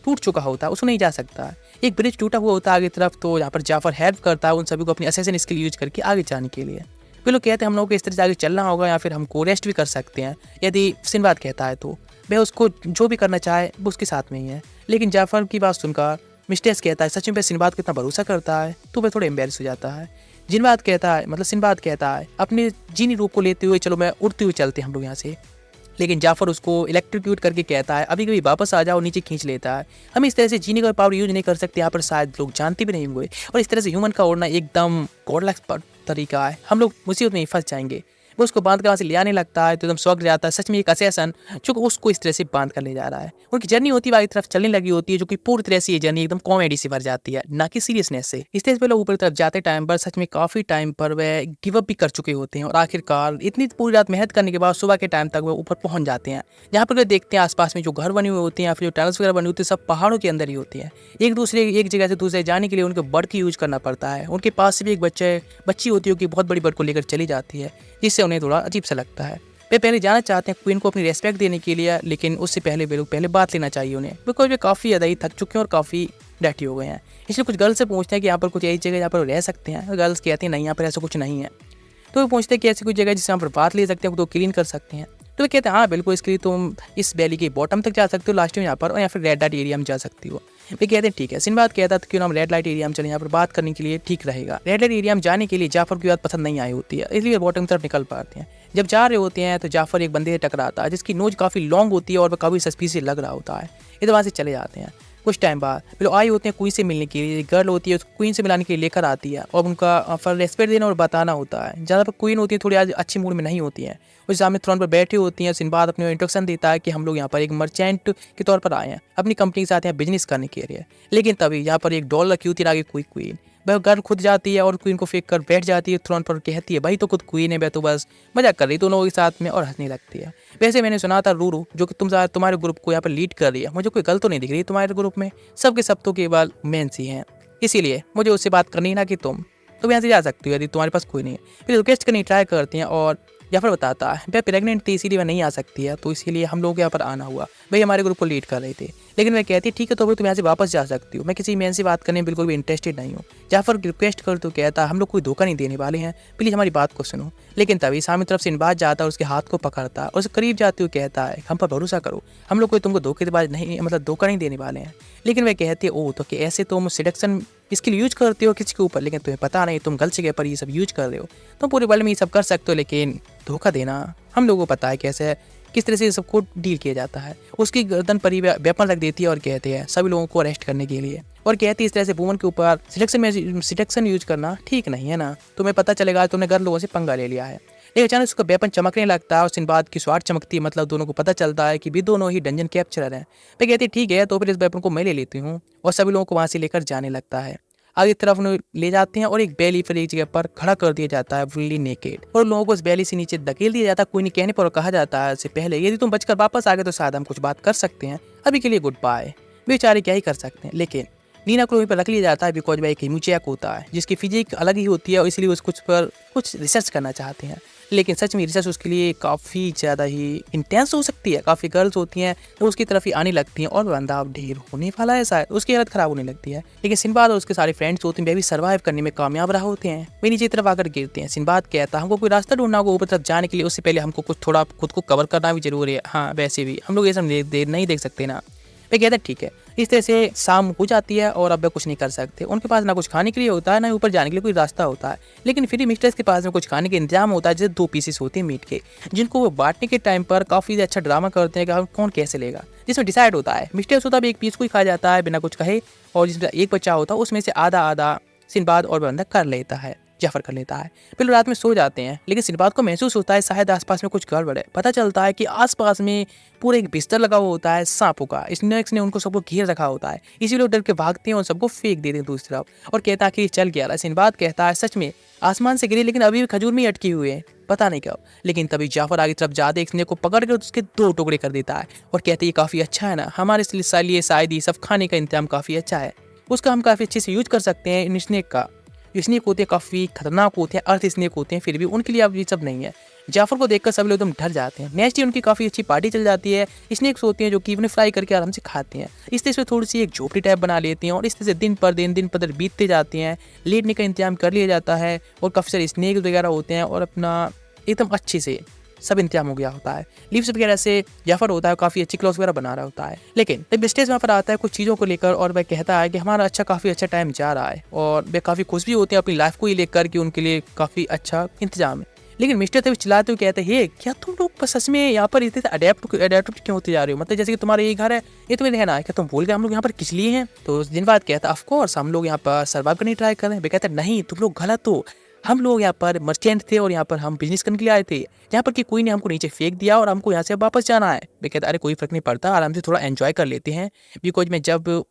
टूट चुका होता है, उसको नहीं जा सकता। एक ब्रिज टूटा हुआ होता है आगे तरफ, तो यहाँ पर जाफर हेल्प करता है उन सभी को अपनी असैसिन स्किल यूज करके आगे जाने के लिए। वे लोग कहते हैं हम लोग को इस तरह से आगे चलना होगा या फिर हमको रेस्ट भी कर सकते हैं, यदि सिंबाद कहता है तो वह उसको जो भी करना चाहे वो उसके साथ में ही है। लेकिन जाफर की बात सुनकर मिस्टेस कहता है सच में सिंबाद को इतना भरोसा करता है, तो वह थोड़ा एम्बेरस हो जाता है। जिनबाद कहता है मतलब सिंबाद कहता है अपने जीनी रूप को लेते हुए चलो मैं उड़ते हुए चलते हैं हम लोग यहाँ से। लेकिन जाफर उसको इलेक्ट्रिक्यूट करके कहता है अभी कभी वापस आ जाओ, नीचे खींच लेता है। हम इस तरह से जीने का पावर यूज नहीं कर सकते, यहाँ पर शायद लोग जानते भी नहीं होंगे। और इस तरह से ह्यूमन का उड़ना एकदम गॉडलाइक तरीका है, हम लोग मुसीबत में ही फंस जाएंगे। वो उसको बांध कर वहाँ से ले आने लगता है तो एकदम शौक जाता है, सच में एक असैसन जो उसको इस तरह से बांध कर ले जा रहा है। उनकी जर्नी होती है आगे तरफ चलने लगी होती है, जो कि पूरी तरह से ये जर्नी एकदम कॉमेडी से भर जाती है, ना कि सीरियसनेस से। इस तरह से लोग ऊपर तरफ जाते टाइम पर सच में काफ़ी टाइम पर वह गिव अप भी कर चुके होते हैं और आखिरकार इतनी पूरी रात मेहनत करने के बाद सुबह के टाइम तक वह ऊपर पहुंच जाते हैं, जहाँ पर वे देखते हैं आसपास में जो घर बने हुए होते हैं या फिर जो टनल्स वगैरह बने होते हैं सब पहाड़ों के अंदर ही होती है। एक जगह से दूसरे जाने के लिए उनको बर्ड की यूज करना पड़ता है। उनके पास से भी एक बच्ची होती है कि बहुत बड़ी बर्ड को लेकर चली जाती है, जिससे उन्हें थोड़ा अजीब सा लगता है। वे पहले जाना चाहते हैं क्वीन को अपनी रेस्पेक्ट देने के लिए, लेकिन उससे पहले वे लोग पहले बात लेना चाहिए उन्हें, बिकॉज वे काफ़ी ज़्यादा ही थक चुके हैं और काफ़ी डैटी हो गए हैं। इसलिए कुछ गर्ल्स से पूछते हैं कि यहाँ पर कुछ ऐसी जगह जहाँ पर रह सकते हैं। गर्ल्स कहती हैं नहीं यहाँ पर ऐसा कुछ नहीं है। तो वे पूछते हैं कि ऐसी कोई जगह जिससे यहाँ पर बात ले सकते हैं, तो क्लीन कर सकते हैं। तो वे कहते हैं हाँ बिल्कुल, इसके लिए तुम इस वैली के बॉटम तक जा सकते हो लास्ट में यहाँ पर, और या फिर रेड लाइट एरिया में जा सकती हो। वे कहते हैं ठीक है। सिंबाद कहता था क्यों ना हम रेड लाइट एरिया में चलें, यहाँ पर बात करने के लिए ठीक रहेगा। रेड लाइट एरिया में जाने के लिए जाफर की बात पसंद नहीं आई होती है, इसलिए बॉटम तरफ निकल पाते हैं। जब जा रहे होते हैं तो जाफर एक बंदे से टकराता है जिसकी नोज काफ़ी लॉन्ग होती है और वह काफ़ी सस्पिशियस लग रहा होता है। इधर वहाँ से चले जाते हैं। कुछ टाइम बाद वे लोग आए होते हैं क्वीन से मिलने के लिए। गर्ल होती है उसको क्वीन से मिलाने के लिए लेकर आती है और उनका फर रेस्पेक्ट देना और बताना होता है। ज़्यादा पर क्वीन होती है थोड़ी आज अच्छी मूड में नहीं होती है, वो सामने थ्रोन पर बैठी होती हैं। सिंबाद अपने इंट्रोडक्शन देता है कि हम लोग यहाँ पर एक मर्चेंट के तौर पर आए हैं, अपनी कंपनी के साथ यहाँ बिजनेस करने के लिए। लेकिन तभी यहाँ पर एक डॉल रखी होती है आगे कोई क्वीन, वह गर्ल खुद जाती है और क्वीन को फेंक कर बैठ जाती है थ्रोन पर, कहती है भाई तो खुद क्वीन है, वह तो बस मजाक कर रही दोनों के साथ में और हंसने लगती है। वैसे मैंने सुना था रूरू जो कि तुम्हारे ग्रुप को यहाँ पर लीड कर रही है, मुझे कोई गलत तो नहीं दिख रही तुम्हारे ग्रुप में, सबके सब तो केवल मेन सी हैं, इसीलिए मुझे उससे बात करनी ना कि तुम यहाँ से जा सकती हो यदि तुम्हारे पास कोई नहीं है। फिर रिक्वेस्ट करनी ट्राई करती हैं और जाफर बताता है वह प्रेग्नेंट थी इसीलिए वह नहीं आ सकती है, तो इसीलिए हम लोग यहाँ पर आना हुआ। वही हमारे ग्रुप को लीड कर रहे थे। लेकिन वह कहती है ठीक है तो फिर तुम यहाँ से वापस जा सकती हो, मैं किसी मैन से बात करने में बिल्कुल भी इंटरेस्टेड नहीं हूँ। जाफर रिक्वेस्ट कर तो कहता हम लोग कोई धोखा नहीं देने वाले हैं, प्लीज़ हमारी बात को सुनो। लेकिन तभी सामने तरफ सिंबाद जाता है और उसके हाथ को पकड़ता है और उसके करीब जाते हुए कहता है हम पर भरोसा करो, हम लोग कोई तुमको धोखेबाज नहीं मतलब धोखा नहीं देने वाले हैं। लेकिन वह कहती है ओ तो कि ऐसे तुम सिडक्शन इसके लिए यूज करते हो किसी के ऊपर, लेकिन तुम्हें पता नहीं तुम गलत जगह पर ये सब यूज कर रहे हो, तुम पूरे वर्ल्ड में ये सब कर सकते हो लेकिन धोखा देना हम लोगों को पता है कैसे है, किस तरह से सबको डील किया जाता है। उसकी गर्दन पर ही वेपन रख देती है और कहते हैं सभी लोगों को अरेस्ट करने के लिए, और कहती है इस तरह से वुमन के ऊपर सिलेक्शन यूज करना ठीक नहीं है ना, तुम्हें पता चलेगा तुमने गर्ल लोगों से पंगा ले लिया है। लेकिन अचानक उसका वेपन चमकने लगता है और सिंबाद की स्वाट चमकती है, मतलब दोनों को पता चलता है कि भी दोनों ही डंजन कैप्चरर हैं। मैं कहती ठीक है तो फिर इस वेपन को मैं ले लेती हूँ, और सभी लोगों को वहाँ से लेकर जाने लगता है। आगे तरफ उन्हें ले जाते हैं और एक बैली पर एक जगह पर खड़ा कर दिया जाता है फुल्ली नेकेड, और लोगों को उस बैली से नीचे धकेल दिया जाता है। कोई नहीं कहने पर कहा जाता है इससे पहले यदि तुम बचकर वापस आ गए तो शायद हम कुछ बात कर सकते हैं, अभी के लिए गुड बाय। बेचारे क्या ही कर सकते हैं। लेकिन नीना को वहीं पर रख लिया जाता है बिकॉज वह एक हिमूचैक होता है जिसकी फिजिक अलग ही होती है और इसलिए उस कुछ पर कुछ रिसर्च करना चाहते हैं। लेकिन सच में रिसर्च उसके लिए काफ़ी ज़्यादा ही इंटेंस हो सकती है। काफ़ी गर्ल्स होती हैं तो उसकी तरफ ही आने लगती हैं और बंदा अब ढेर होने वाला है, शायद उसकी हालत ख़राब होने लगती है। लेकिन सिंबाद और उसके सारे फ्रेंड्स होते हैं वे भी सर्वाइव करने में कामयाब रहा होते हैं। वे नीचे तरफ आकर गिरते हैं। सिंबाद कहता है हमको कोई रास्ता ढूंढना होगा ऊपर तरफ जाने के लिए, उससे पहले हमको कुछ थोड़ा खुद को कवर करना भी जरूरी है। हाँ वैसे भी हम लोग ये सब नहीं देख सकते ना। वे कहते हैं ठीक है। इस तरह से शाम हो जाती है और अब वे कुछ नहीं कर सकते। उनके पास ना कुछ खाने के लिए होता है ना ऊपर जाने के लिए कोई रास्ता होता है, लेकिन फिर मिस्टर्स के पास में कुछ खाने के इंतजाम होता है जैसे 2 पीसेस होते हैं मीट के, जिनको वो बांटने के टाइम पर काफ़ी अच्छा ड्रामा करते हैं कि हम कौन कैसे लेगा, जिसमें डिसाइड होता है मिस्टर्स होता है एक पीस को ही खा जाता है बिना कुछ कहे, और जिसमें एक बच्चा होता है उसमें से आधा आधा सिंबाद और बंदा कर लेता है। जाफर कर लेता है। फिर रात में सो जाते हैं, लेकिन सिनबाद को महसूस होता है शायद आसपास में कुछ गड़बड़ है। पता चलता है कि आसपास में पूरा एक बिस्तर लगा हुआ होता है सांपों का। स्नेक्स ने उनको सबको घेर रखा होता है, इसीलिए वो डर के भागते हैं और सबको फेंक देते हैं दूसरी तरफ और कहता है कि चल गया रहा। सिनबाद कहता है सच में आसमान से गिरी, लेकिन अभी भी खजूर में ही अटकी हुई है, पता नहीं कब। लेकिन तभी जाफर आगे तरफ जाते एक स्नेक को पकड़ कर उसके 2 टुकड़े कर देता है और कहते हैं ये काफ़ी अच्छा है ना, हमारे लिए शायद ये सब खाने का इंतजाम काफ़ी अच्छा है, उसका हम काफ़ी अच्छे से यूज कर सकते हैं। इन स्नेक का स्नेक होते हैं काफ़ी खतरनाक होते हैं, अर्थ स्नेक होते हैं, फिर भी उनके लिए अब ये सब नहीं है। जाफर को देखकर सब लोग एकदम डर जाते हैं। नेक्स्ट डे उनकी काफ़ी अच्छी पार्टी चल जाती है। स्नेक्स होते हैं जो कि उन्हें फ्राई करके आराम से खाते हैं। इस तरह से थोड़ी सी एक झोपड़ी टाइप बना लेते हैं और इस तरह से दिन पर दिन बीतते जाते हैं। लेटने का इंतजाम कर लिया जाता है और काफ़ी सारे स्नेक्स वगैरह होते हैं और अपना एकदम अच्छे से सब इंतजाम हो गया होता है। लीव्स वगैरह से जाफर होता है काफ़ी अच्छी क्लॉथ्स वगैरह बना रहा होता है। लेकिन जब स्टेज वहाँ पर आता है कुछ चीज़ों को लेकर और वह कहता है कि हमारा काफ़ी अच्छा टाइम जा रहा है और वे काफ़ी खुश भी होते हैं अपनी लाइफ को ही लेकर कि उनके लिए काफ़ी अच्छा इंतजाम है। लेकिन मिस्टर तभी चिल्लाते हुए कहते हैं क्या तुम लोग सच में यहाँ पर इतने अडेप्ट क्यों होते जा रहे हो, मतलब जैसे कि तुम्हारा ये घर है ये तुम्हें रहना है, क्या तुम भूल गए हम लोग यहाँ पर किस लिए हैं। तो उस दिन बाद कहता है ऑफ कोर्स हम लोग यहाँ पर सर्वाइव करने ट्राई कर रहे हैं। वे कहते हैं नहीं तुम लोग गलत हो, हम लोग यहाँ पर मर्चेंट थे और यहाँ पर हम बिजनेस करने के लिए आए थे, यहाँ पर कि कोई ने हमको नीचे फेंक दिया और हमको यहाँ से वापस जाना है। वे कहते अरे कोई फर्क नहीं पड़ता, आराम से थोड़ा एंजॉय कर लेते हैं, बिकॉज मैं जब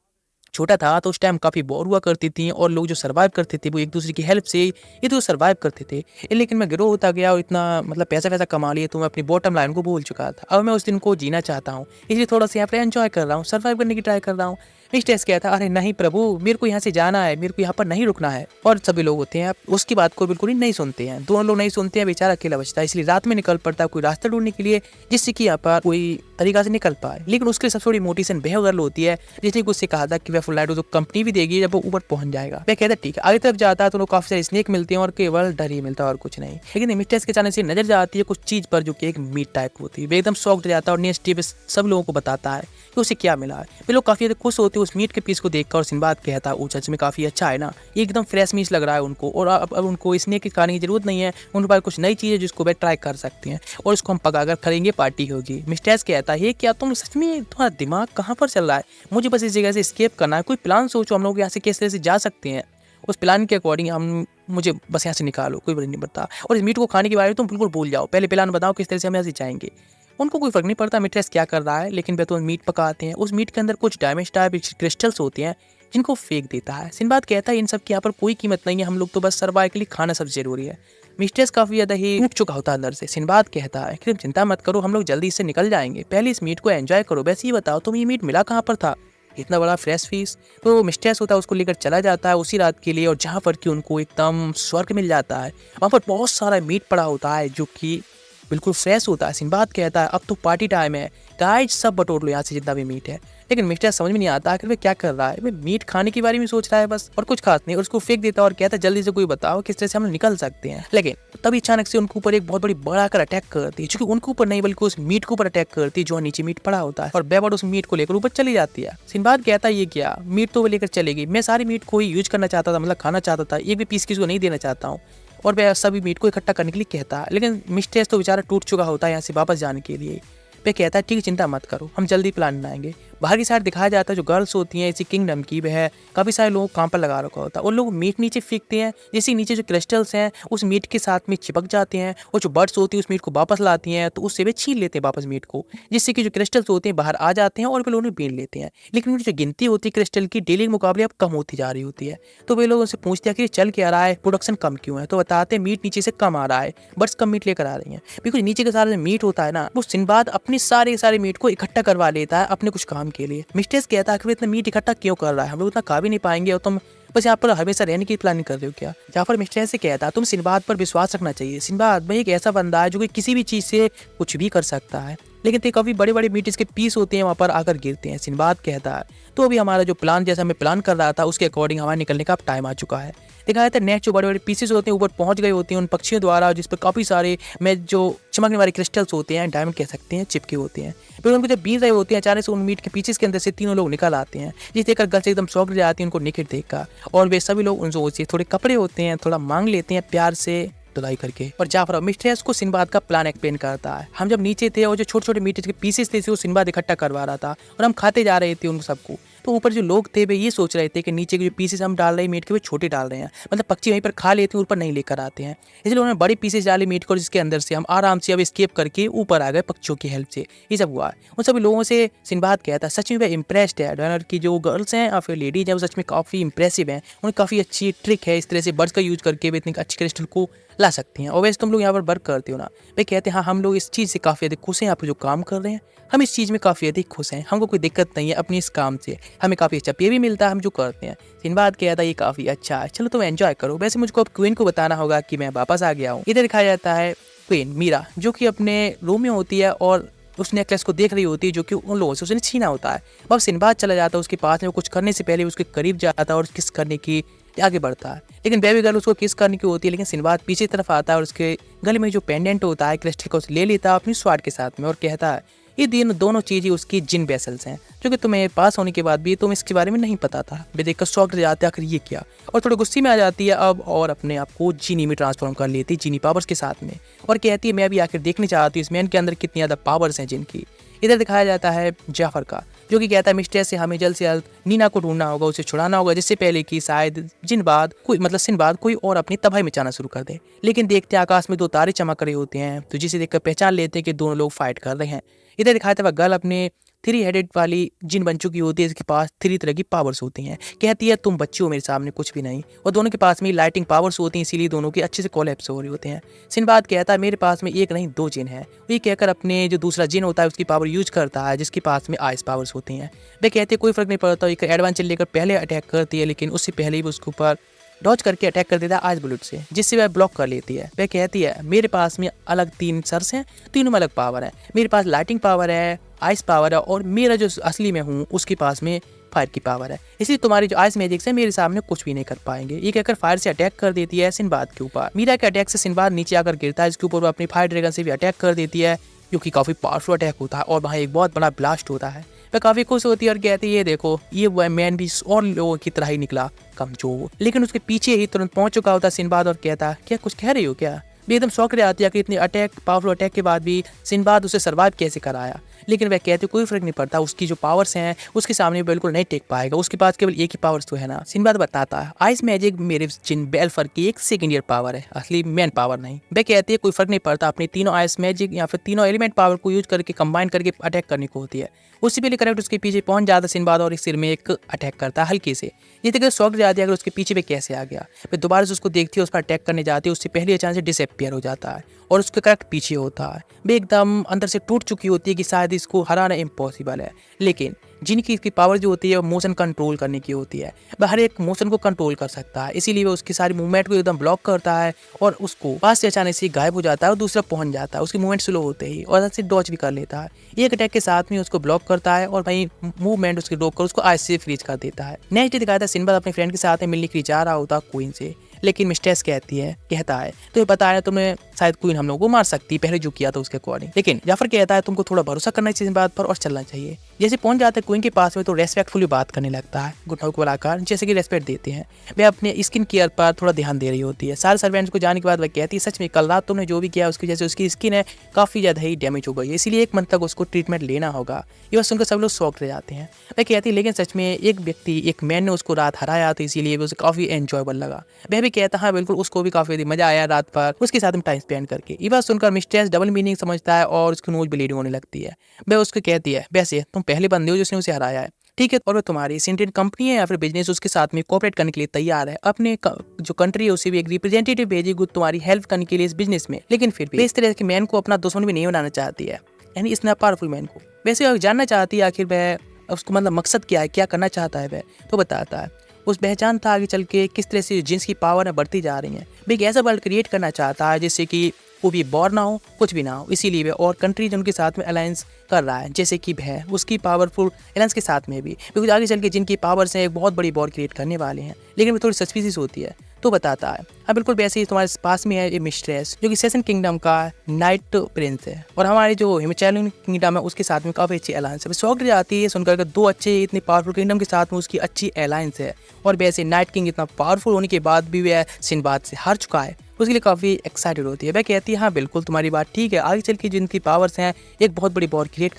छोटा था तो उस टाइम काफ़ी बोर हुआ करती थी और लोग जो सर्वाइव करते थे वो एक दूसरे की हेल्प से ये तो सर्वाइव करते थे। लेकिन मैं ग्रो होता गया और इतना मतलब पैसा कमा लिया तो मैं अपनी बॉटम लाइन को भूल चुका था। अब मैं उस दिन को जीना चाहता हूँ, इसलिए थोड़ा सा यहाँ पर एंजॉय कर रहा हूँ, सर्वाइव करने की ट्राई कर रहा हूँ। मिस्टर एस कहता अरे नहीं प्रभु मेरे को यहाँ से जाना है, मेरे को यहाँ पर नहीं रुकना है। और सभी लोग होते हैं उसकी बात को बिल्कुल ही नहीं सुनते हैं, दोनों लोग नहीं सुनते हैं, बेचारा अकेला बचता है। इसलिए रात में निकल पड़ता है कोई रास्ता ढूंढने के लिए जिससे कि यहाँ पर कोई तरीका से निकल पाए। लेकिन उसके सबसे बड़ी मोटिवेशन वह गर्ल होती है जिसने उससे कहा था कि वह फुल नाइट उसको कंपनी भी देगी जब वो ऊपर पहुंच जाएगा। वह कहता है ठीक है। आगे तरफ जाता है तो काफी सारे स्नेक मिलते हैं और केवल डर ही मिलता है और कुछ नहीं। लेकिन मिस्टर एस के अचानक से नजर जाती है कुछ चीज पर जो कि एक मीट टाइप होती है। वे एकदम शॉक्ड जाता है और नेक्स्ट डे सब लोगों को बताता है कि उसे क्या मिला है। वे लोग काफी खुश होते हैं उस मीट के पीस को देखकर और सिनबाद कहता है वो सच में काफी अच्छा है ना, ये एकदम फ्रेश मीट लग रहा है उनको और अब उनको स्नेक के खाने की जरूरत नहीं है, उनके पास कुछ नई चीज है जिसको वे ट्राई कर सकते हैं और उसको हम पकाकर खाएंगे, पार्टी होगी। मिस्टर एस कहता है क्या तुम सच में तुम्हारा दिमाग कहाँ पर चल रहा है, मुझे बस इस जगह से एस्केप करना है, कोई प्लान सोचो हम लोग यहाँ से किस तरह से जा सकते हैं, उस प्लान के अकॉर्डिंग हम मुझे बस यहाँ से निकालो, कोई बड़ी नहीं पड़ता। और इस मीट को खाने के बारे में तुम बिल्कुल भूल जाओ, पहले प्लान बताओ किस तरह से हम यहाँ से जाएंगे। उनको कोई फर्क नहीं पड़ता मिस्टर क्या कर रहा है, लेकिन वे तो मीट पकाते हैं। उस मीट के अंदर कुछ डायमंड टाइप क्रिस्टल्स होते हैं जिनको फेंक देता है। सिनबाद कहता है इन सब की यहाँ पर कोई कीमत नहीं है, हम लोग तो बस सर्वाइव के लिए खाना सबसे जरूरी है। मिस्टर काफी ज्यादा ही टूट चुका होता है अंदर से। सिनबाद कहता है कि तुम चिंता मत करो, हम लोग जल्दी इससे निकल जाएंगे, पहले इस मीट को एंजॉय करो। वैसे ही बताओ तुम ये मीट मिला कहाँ पर था, इतना बड़ा फ्रेश फीस। तो मिस्टर होता है उसको लेकर चला जाता है उसी रात के लिए और जहाँ पर कि उनको एकदम स्वर्ग मिल जाता है। वहाँ पर बहुत सारा मीट पड़ा होता है जो कि बिल्कुल फ्रेश होता है। सिनबाद कहता है अब तो पार्टी टाइम है, गाइस सब बटोर लो यहाँ से जितना भी मीट है। लेकिन मिस्टर समझ में नहीं आता आखिर वे क्या कर रहा है, वे मीट खाने के बारे में सोच रहा है बस और कुछ खास नहीं, और उसको फेंक देता है और कहता है जल्दी से कोई बताओ किस तरह से हम निकल सकते हैं। लेकिन तभी अचानक से उनके ऊपर एक बहुत बड़ी बड़ा कर अटैक करती है, क्योंकि उनके ऊपर नहीं बल्कि उस मीट के ऊपर अटैक करती है जो नीचे मीट पड़ा होता है और बेबड़ उस मीट को लेकर ऊपर चली जाती है। सिनबाद कहता है ये क्या, मीट तो वो लेकर चलेगी, मैं सारी मीट को ही यूज करना चाहता था, मतलब खाना चाहता था, एक भी पीस किसी को नहीं देना चाहता हूँ। और वह सभी मीट को इकट्ठा करने के लिए कहता है। लेकिन मिस्टर तो बेचारा टूट चुका होता है यहाँ से वापस जाने के लिए। वह कहता है ठीक है चिंता मत करो, हम जल्दी प्लान बनाएंगे। बाहर की साइड दिखाया जाता है जो गर्ल्स होती हैं इसी किंगडम की, वह काफ़ी सारे लोग काम पर लगा रखा होता है और लोग मीट नीचे फेंकते हैं, जैसे नीचे जो क्रिस्टल्स हैं उस मीट के साथ में चिपक जाते हैं और जो बर्ड्स होती है उस मीट को वापस लाती हैं, तो उससे वे छीन लेते हैं वापस मीट को, जिससे कि जो क्रिस्टल्स होते हैं बाहर आ जाते हैं और वे लोग उन्हें बीन लेते हैं। लेकिन उनकी जो गिनती होती है क्रिस्टल की डेली के मुकाबले अब कम होती जा रही होती है। तो वे लोग उनसे पूछते हैं कि चल क्या रहा है, प्रोडक्शन कम क्यों है, तो बताते हैं मीट नीचे से कम आ रहा है, बर्ड्स कम मीट लेकर आ रही हैं। बिकॉज नीचे का सारा जो मीट होता है ना वो सिनबाद अपने सारे मीट को इकट्ठा करवा लेता है अपने कुछ काम के लिए। मिस्टर कहता है कि इतना मीट इकट्ठा क्यों कर रहा है, हम लोग उतना खा भी नहीं पाएंगे और तुम बस यहाँ पर हमेशा रहने की प्लानिंग कर रहे हो क्या। जाफर मिस्टर से कहता है तुम सिनबाद पर विश्वास रखना चाहिए, सिनबाद भाई एक ऐसा बंदा है जो कि किसी भी चीज से कुछ भी कर सकता है। लेकिन तो काफी बड़े बड़े मीट इसके पीस होते हैं वहाँ पर आकर गिरते हैं। सिनबाद कहता है तो अभी हमारा जो प्लान जैसा मैं प्लान कर रहा था उसके अकॉर्डिंग हमारे निकलने का टाइम आ चुका है। दिखाया था नेक्स्ट जो बड़े बड़े पीसेस होते हैं ऊपर पहुंच गए होते हैं उन पक्षियों द्वारा, जिस पर काफी सारे में जो चमकने वाले क्रिस्टल्स होते हैं, डायमंड कह सकते हैं, चिपके होते हैं। फिर उनको जब बीन रहे होते हैं अचानक से उन मीट के पीसेस के अंदर से तीनों लोग निकल आते हैं, जिस देखकर गर्ल्स एकदम शॉक हो जाती है उनको निकट देखकर, और वे सभी लोग उनसे थोड़े कपड़े होते हैं थोड़ा मांग लेते हैं प्यार से धुलाई करके। और जाफर मिस्टर को सिनबाद का प्लान एक्सप्लेन करता है। हम जब नीचे थे और जो छोटे छोटे मीट के पीसेस थे वो सिनबाद इकट्ठा करवा रहा था और हम खाते जा रहे थे उन सबको। तो ऊपर जो लोग थे वे ये सोच रहे थे कि नीचे के जो पीसेस हम डाल रहे हैं मीट के वो छोटे डाल रहे हैं, मतलब पक्षी वहीं पर खा लेते हैं, ऊपर नहीं लेकर आते हैं। इसलिए उन्होंने बड़े पीसेस डाले मीट को, जिसके अंदर से हम आराम से अब स्केप करके ऊपर आ गए पक्षियों की हेल्प से। ये सब हुआ। उन सभी लोगों से सिंबाद कहता सच में वह इंप्रेस्ड है, डॉनर की जो गर्ल्स हैं या फिर लेडीज हैं वो सच में काफ़ी इंप्रेसिव हैं, उन्हें काफ़ी अच्छी ट्रिक है, इस तरह से बर्ड्स का यूज करके वे इतनी अच्छी क्रिस्टल को ला सकती हैं। और वैसे तुम लोग यहाँ पर वर्क करते हो ना, वे कहते हैं हाँ हम लोग इस चीज़ से काफ़ी अधिक खुश हैं, आप जो काम कर रहे हैं हम इस चीज़ में काफ़ी अधिक खुश हैं, हमको कोई दिक्कत नहीं है अपनी इस काम से, हमें काफ़ी अच्छा पे भी मिलता है हम जो करते हैं। सिंबाद कहता है ये काफ़ी अच्छा है, चलो तुम एंजॉय करो। वैसे मुझको अब क्वीन को बताना होगा कि मैं वापस आ गया हूँ। इधर दिखाया जाता है क्वीन मीरा जो कि अपने रूम में होती है और उस नेकलेस को देख रही होती है जो कि उन लोगों से उसने छीना होता है। अब सिंबाद चला जाता है उसके पास में, वो कुछ करने से पहले उसके करीब जाता है और किस करने की आगे बढ़ता है, लेकिन बेबी गर्ल उसको किस करने की होती है, लेकिन सिंबाद पीछे तरफ आता है और उसके गले में जो पेंडेंट होता है क्रिस्टल को ले लेता है अपनी स्वाड के साथ में और कहता है ये दोनों चीज़ें उसकी जिन वेसल्स हैं जो कि तुम्हें पास होने के बाद भी तुम इसके बारे में नहीं पता था। वे देखकर शॉक रह जाते हैं आखिर ये क्या, और थोड़े गुस्से में आ जाती है अब और अपने आप को जीनी में ट्रांसफॉर्म कर लेती है जीनी पावर्स के साथ में, और कहती है मैं भी आखिर देखने चाहती हूँ इस मैन के अंदर कितनी ज़्यादा पावर्स हैं जिनकी। इधर दिखाया जाता है जाफर का जो कि कहता है मिस्ट्रेस से हमें जल्द से जल्द नीना को ढूंढना होगा, उसे छुड़ाना होगा जिससे पहले कि शायद सिंबाद कोई और अपनी तबाही मचाना शुरू कर दे। लेकिन देखते आकाश में दो तारे चमक रहे होते हैं तो जिसे देखकर पहचान लेते हैं कि दोनों लोग फाइट कर रहे हैं। इधर दिखाया था वह गर्ल अपने 3 हेडेड वाली जिन बन चुकी होती है, इसके पास 3 तरह की पावर्स होती हैं। कहती है तुम बच्चे हो मेरे सामने कुछ भी नहीं, और दोनों के पास में लाइटिंग पावर्स होती हैं, इसीलिए दोनों के अच्छे से कोलैप्स हो रहे होते हैं। सिंबाद कहता है मेरे पास में एक नहीं 2 जिन है। ये कहकर अपने जो दूसरा जिन होता है उसकी पावर यूज करता है जिसके पास में आइस पावर्स होती हैं। वे कहते हैं कोई फर्क नहीं पड़ता, एक एडवांस लेकर पहले अटैक करती है, लेकिन उससे पहले ही वो उसके ऊपर डॉज करके अटैक कर देता है आइस बुलेट से, जिससे वह ब्लॉक कर लेती है। वह कहती है मेरे पास में अलग 3 सर्स हैं, तीनों में अलग पावर है, मेरे पास लाइटिंग पावर है, आइस पावर है, और मेरा जो असली में हूँ उसके पास में फायर की पावर है, इसलिए तुम्हारी जो आइस मैजिक है मेरे सामने कुछ भी नहीं कर पाएंगे। ये कहकर फायर से अटैक कर देती है सिंबाद के ऊपर। मीरा के अटैक से सिंबाद नीचे आकर गिरता है, इसके ऊपर वो अपनी फायर ड्रैगन से भी अटैक कर देती है जो कि काफ़ी पावरफुल अटैक होता है और वहाँ एक बहुत बड़ा ब्लास्ट होता है। वह काफ़ी खुश होती है और कहती है ये देखो ये वह मैन भी और लोगों की तरह ही निकला कमजोर, लेकिन उसके पीछे ही तुरंत पहुंच चुका होता सिंबाद और कहता क्या कुछ कह रही हो क्या। भी एकदम शौक रह आती है कि इतने पावरफुल अटैक के बाद भी सिंबाद उसे सर्वाइव कैसे कराया, लेकिन वह कहते कोई फर्क नहीं पड़ता, उसकी जो पावर्स हैं उसके सामने बिल्कुल नहीं टेक पाएगा, उसके पास केवल एक ही पावर्स तो है ना। सिंबाद बताता है आइस मैजिक मेरे जिन बेलफर की एक सेकेंड ईयर पावर है, असली मैन पावर नहीं। वह कहती है कोई फर्क नहीं पड़ता, अपनी तीनों आइस मैजिक या फिर तीनों एलिमेंट पावर को यूज करके कंबाइन करके अटैक करने को होती है। उससे पहले करेक्ट उसके पीछे पहुंच जाता सिंबाद और इस सिर में एक अटैक करता है हल्के से। ये देखकर शॉक जाती है अगर उसके पीछे पे कैसे आ गया। फिर दोबारा से उसको देखती है, उस पर अटैक करने जाती है, उससे पहले अचानक से डिसअपियर हो जाता है और उसके करेक्ट पीछे होता है। वे एकदम अंदर से टूट चुकी होती है कि शायद इसको हराना इम्पॉसिबल है, लेकिन जिनकी इसकी पावर जो होती है वो मोशन कंट्रोल करने की होती है, वह हर एक मोशन को कंट्रोल कर सकता है, इसीलिए वो उसकी सारी मूवमेंट को एकदम ब्लॉक करता है और उसको पास से अचानक से गायब हो जाता है और दूसरा पहुंच जाता है उसकी मूवमेंट स्लो होते ही, और से डॉज भी कर लेता है। एक अटैक के साथ में उसको ब्लॉक करता है और वहीं मूवमेंट उसकी रोक कर उसको आइस से फ्रीज कर देता है। नेक्स्ट डे दिखाता है सिंबाद अपने फ्रेंड के साथ में मिलने के लिए जा रहा होता क्वीन से, लेकिन मिस्ट्रेस कहता है तो ये बताया तुम्हें शायद क्वीन हम लोगों को मार सकती पहले जो किया था उसके अकॉर्डिंग, लेकिन जाफर कहता है तुमको थोड़ा भरोसा करना चाहिए इस बात पर और चलना चाहिए। जैसे पहुंच जाते हैं क्वीन के पास में तो रेस्पेक्टफुली बात करने लगता है, घुटनों को बुलाकर जैसे कि रेस्पेक्ट देते हैं। वह अपने स्किन केयर पर थोड़ा ध्यान दे रही होती है। सारे सर्वेंट्स को जाने के बाद वह कहती है सच में कल रात तुमने जो भी किया उसकी जैसे उसकी स्किन है काफी ज्यादा ही डैमेज हो गई है, इसीलिए 1 मंथ तक उसको ट्रीटमेंट लेना होगा। ये बात सुनकर सब लोग शॉक रह जाते हैं। वह कहती है लेकिन सच में एक मैन ने उसको रात हराया तो इसीलिए उसे काफी एंजॉयबल लगा। वह भी कहता है बिल्कुल उसको भी काफी मजा आया रात पर उसके साथ में टाइम स्पेंड करके। ये बात सुनकर मिस्ट्रेस डबल मीनिंग समझता है और उसकी नोज ब्लीडिंग होने लगती है। वह उसको कहती है वैसे तुम पहले बंदे हो जिसने उसे हराया है, ठीक है, और वह तुम्हारी इंडियन कंपनी है या फिर बिजनेस उसके साथ में कोऑपरेट करने के लिए तैयार है, अपने जो कंट्री है उसे भी एक रिप्रेजेंटेटिव भेजेगी तुम्हारी हेल्प करने के लिए इस बिजनेस में, लेकिन फिर भी इस तरह के मैन को अपना दुश्मन भी नहीं बनाना चाहती है, यानी इतना पावरफुल मैन को। वैसे वह जानना चाहती है आखिर वह उसको मतलब मकसद क्या है, क्या करना चाहता है वह, तो बताता है उस पहचान था आगे चल के किस तरह से जिन्स की पावर है बढ़ती जा रही है। वे एक ऐसा वर्ल्ड क्रिएट करना चाहता है जिससे कि वो भी बॉर ना हो कुछ भी ना हो, इसीलिए वे और कंट्रीज उनके साथ में अलायंस कर रहा है, जैसे कि वह उसकी पावरफुल अलायंस के साथ में भी, क्योंकि आगे चल के जिनकी पावर्स हैं एक बहुत बड़ी वॉर क्रिएट करने वाले हैं, लेकिन वो थोड़ी सस्पिशियस होती है। तो बताता है हाँ बिल्कुल वैसे ही तुम्हारे पास में है ये मिस्ट्रेस जो कि सेशन किंगडम का नाइट प्रिंस है और हमारे जो हिमाचलियन किंगडम है उसके साथ में काफ़ी अच्छी अलायंस है। शौक जाती है सुनकर 2 अच्छे इतने पावरफुल किंगडम के साथ में उसकी अच्छी अलायंस है, और वैसे नाइट किंग इतना पावरफुल होने के बाद भी वह सिंबाद से हार चुका है उसके लिए काफ़ी एक्साइटेड होती है। वह कहती है हाँ बिल्कुल तुम्हारी बात ठीक है, आगे चल के जिनकी पावर्स हैं एक बहुत बड़ी वॉर क्रिएट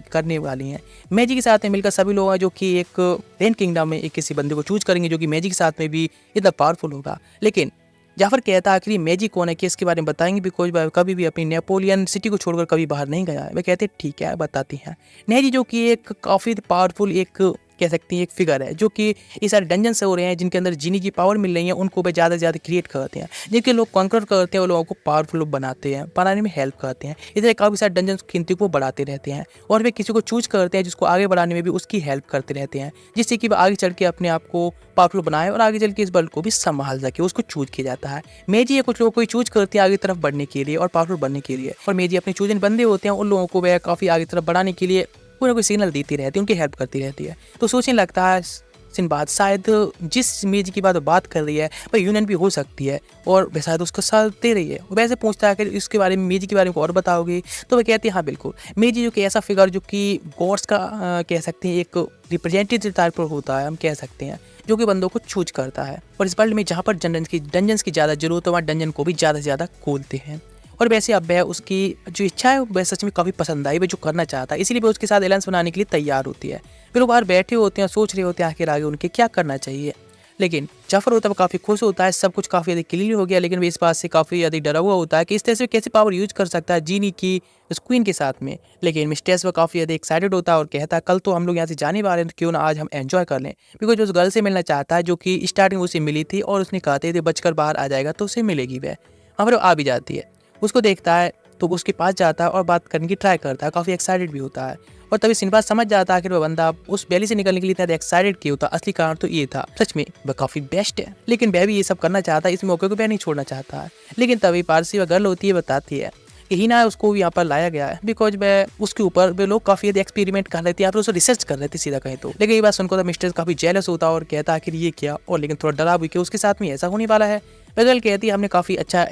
करने वाली हैं। मैजिक के साथ में मिलकर सभी लोग हैं जो कि एक रेन किंगडम में एक किसी बंदे को चूज करेंगे जो कि मैजिक के साथ में भी इतना पावरफुल होगा। लेकिन जाफर कहता है आखिर मैजिक कौन है कि इसके बारे में बताएंगे, बिकॉज वह कभी भी अपनी नेपोलियन सिटी को छोड़कर कभी बाहर नहीं गया है। वे कहते हैं ठीक है बताती हैं। नेजी जो कि एक काफ़ी पावरफुल एक कह सकती हैं एक फिगर है जो कि ये सारे डंजन से हो रहे हैं जिनके अंदर जीनी की पावर मिल रही है, उनको वे ज़्यादा से ज़्यादा क्रिएट करते हैं। जिनके लोग कॉन्कर करते हैं वो लोगों को पावरफुल बनाते हैं, बनाने में हेल्प करते हैं। इसलिए काफ़ी सारे डंजन की गिनती को बढ़ाते रहते हैं और वे किसी को चूज करते हैं जिसको आगे बढ़ाने में भी उसकी हेल्प करते रहते हैं, जिससे कि वह आगे चल के अपने आप को पावरफुल बनाए और आगे चल के इस वर्ल्ड को भी संभाल सके। उसको चूज किया जाता है। मेजी या कुछ लोगों को चूज करती है आगे तरफ बढ़ने के लिए और पावरफुल बनने के लिए, और मेजी अपने चूजन बंदे होते हैं उन लोगों को वह काफ़ी आगे तरफ बढ़ाने के लिए कोई ना कोई सिग्नल देती रहती है, उनकी हेल्प करती रहती है। तो सोचने लगता है सिनबाद शायद जिस मेजी की बात कर रही है वह यूनियन भी हो सकती है और वह शायद उसका साथ दे रही है। वैसे पूछता है कि इसके बारे में मेजी के बारे में और बताओगे, तो वह कहती है हाँ बिल्कुल। मेजी जो कि ऐसा फिगर जो कि गॉड्स का कह सकते हैं एक रिप्रेजेंटेटिव टाइप पर होता है, हम कह सकते हैं, जो कि बंदों को चूज करता है। और इस वर्ल्ड में जहाँ पर डंजन्स की ज़्यादा जरूरत है वहाँ डंजन को भी ज़्यादा से ज़्यादा खोलते हैं। और वैसे अब वह उसकी जो इच्छा है वह सच में काफ़ी पसंद आई, वह जो करना चाहता है, इसीलिए वह उसके साथ एलायंस बनाने के लिए तैयार होती है। फिर वो बाहर बैठे होते हैं, सोच रहे होते हैं आखिर आगे उनके क्या करना चाहिए। लेकिन जाफर होता है वो काफ़ी खुश होता है, सब कुछ काफ़ी ज़्यादा क्लियर हो गया, लेकिन वो इस बात से काफ़ी ज़्यादा डरा हुआ होता है कि इस तरह से कैसे पावर यूज कर सकता है जीनी की उस क्वीन के साथ में। लेकिन मिस्टेस वो काफ़ी ज़्यादा एक्साइटेड होता है और कहता है कल तो हम लोग यहाँ से जाने वाले हैं, तो क्यों ना आज हम एंजॉय कर लें। बिकॉज उस गर्ल से मिलना चाहता है जो कि स्टार्टिंग उसे मिली थी और उसने कहते थे बचकर बाहर आ जाएगा तो उसे मिलेगी वह। हाँ फिर वो आ भी जाती है, उसको देखता है तो उसके पास जाता है और बात करने की ट्राई करता है, काफ़ी एक्साइटेड भी होता है। और तभी सिनबाद समझ जाता है कि वह बंदा उस वैली से निकलने के लिए इतना एक्साइटेड क्यों था, असली कारण तो ये था। सच में वह काफ़ी बेस्ट है, लेकिन वह भी ये सब करना चाहता है, इस मौके को वह नहीं छोड़ना चाहता है। लेकिन तभी पारसी वह गर्ल होती है, बताती है कि हीना उसको यहाँ पर लाया गया है बिकॉज वह उसके ऊपर वे लोग काफ़ी एक्सपेरिमेंट कर रहे थे या फिर उसको रिसर्च कर रहे थे सीधा कहें तो। लेकिन ये बात सुनकर मिस्टर काफ़ी जेलस होता है और कहता है कि ये क्या, और लेकिन थोड़ा डरा भी कि उसके साथ में ऐसा होने वाला है। गर्ल कहती है हमने काफ़ी अच्छा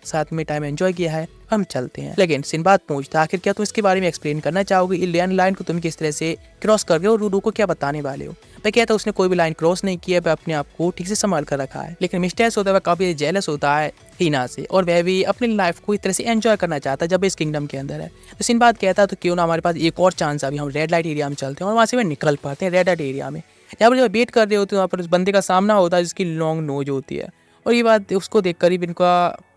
साथ में टाइम एंजॉय किया है, हम चलते हैं। लेकिन सिनबाद पूछता आखिर क्या तुम इसके बारे में एक्सप्लेन करना चाहोगे, इलियन लाइन को तुम किस तरह से क्रॉस कर रहे हो और रूडू को क्या बताने वाले हो। वह कहता है उसने कोई भी लाइन क्रॉस नहीं किया, वह अपने आप को ठीक से संभाल कर रखा है। लेकिन मिस्टेस होता है वह काफ़ी जेलस होता है हीना से और वह भी अपनी लाइफ को इस तरह से एंजॉय करना चाहता है जब इस किंगडम के अंदर है। तो सिनबाद कहता है तो क्यों ना हमारे पास एक और चांस, अभी हम रेड लाइट एरिया में चलते हैं और वहाँ से वह निकल पाते हैं रेड लाइट एरिया में। यहाँ पर जब वेट कर रहे होते हैं वहाँ पर उस बंदे का सामना होता है जिसकी लॉन्ग नोज होती है और ये बात उसको देखकर ही इनका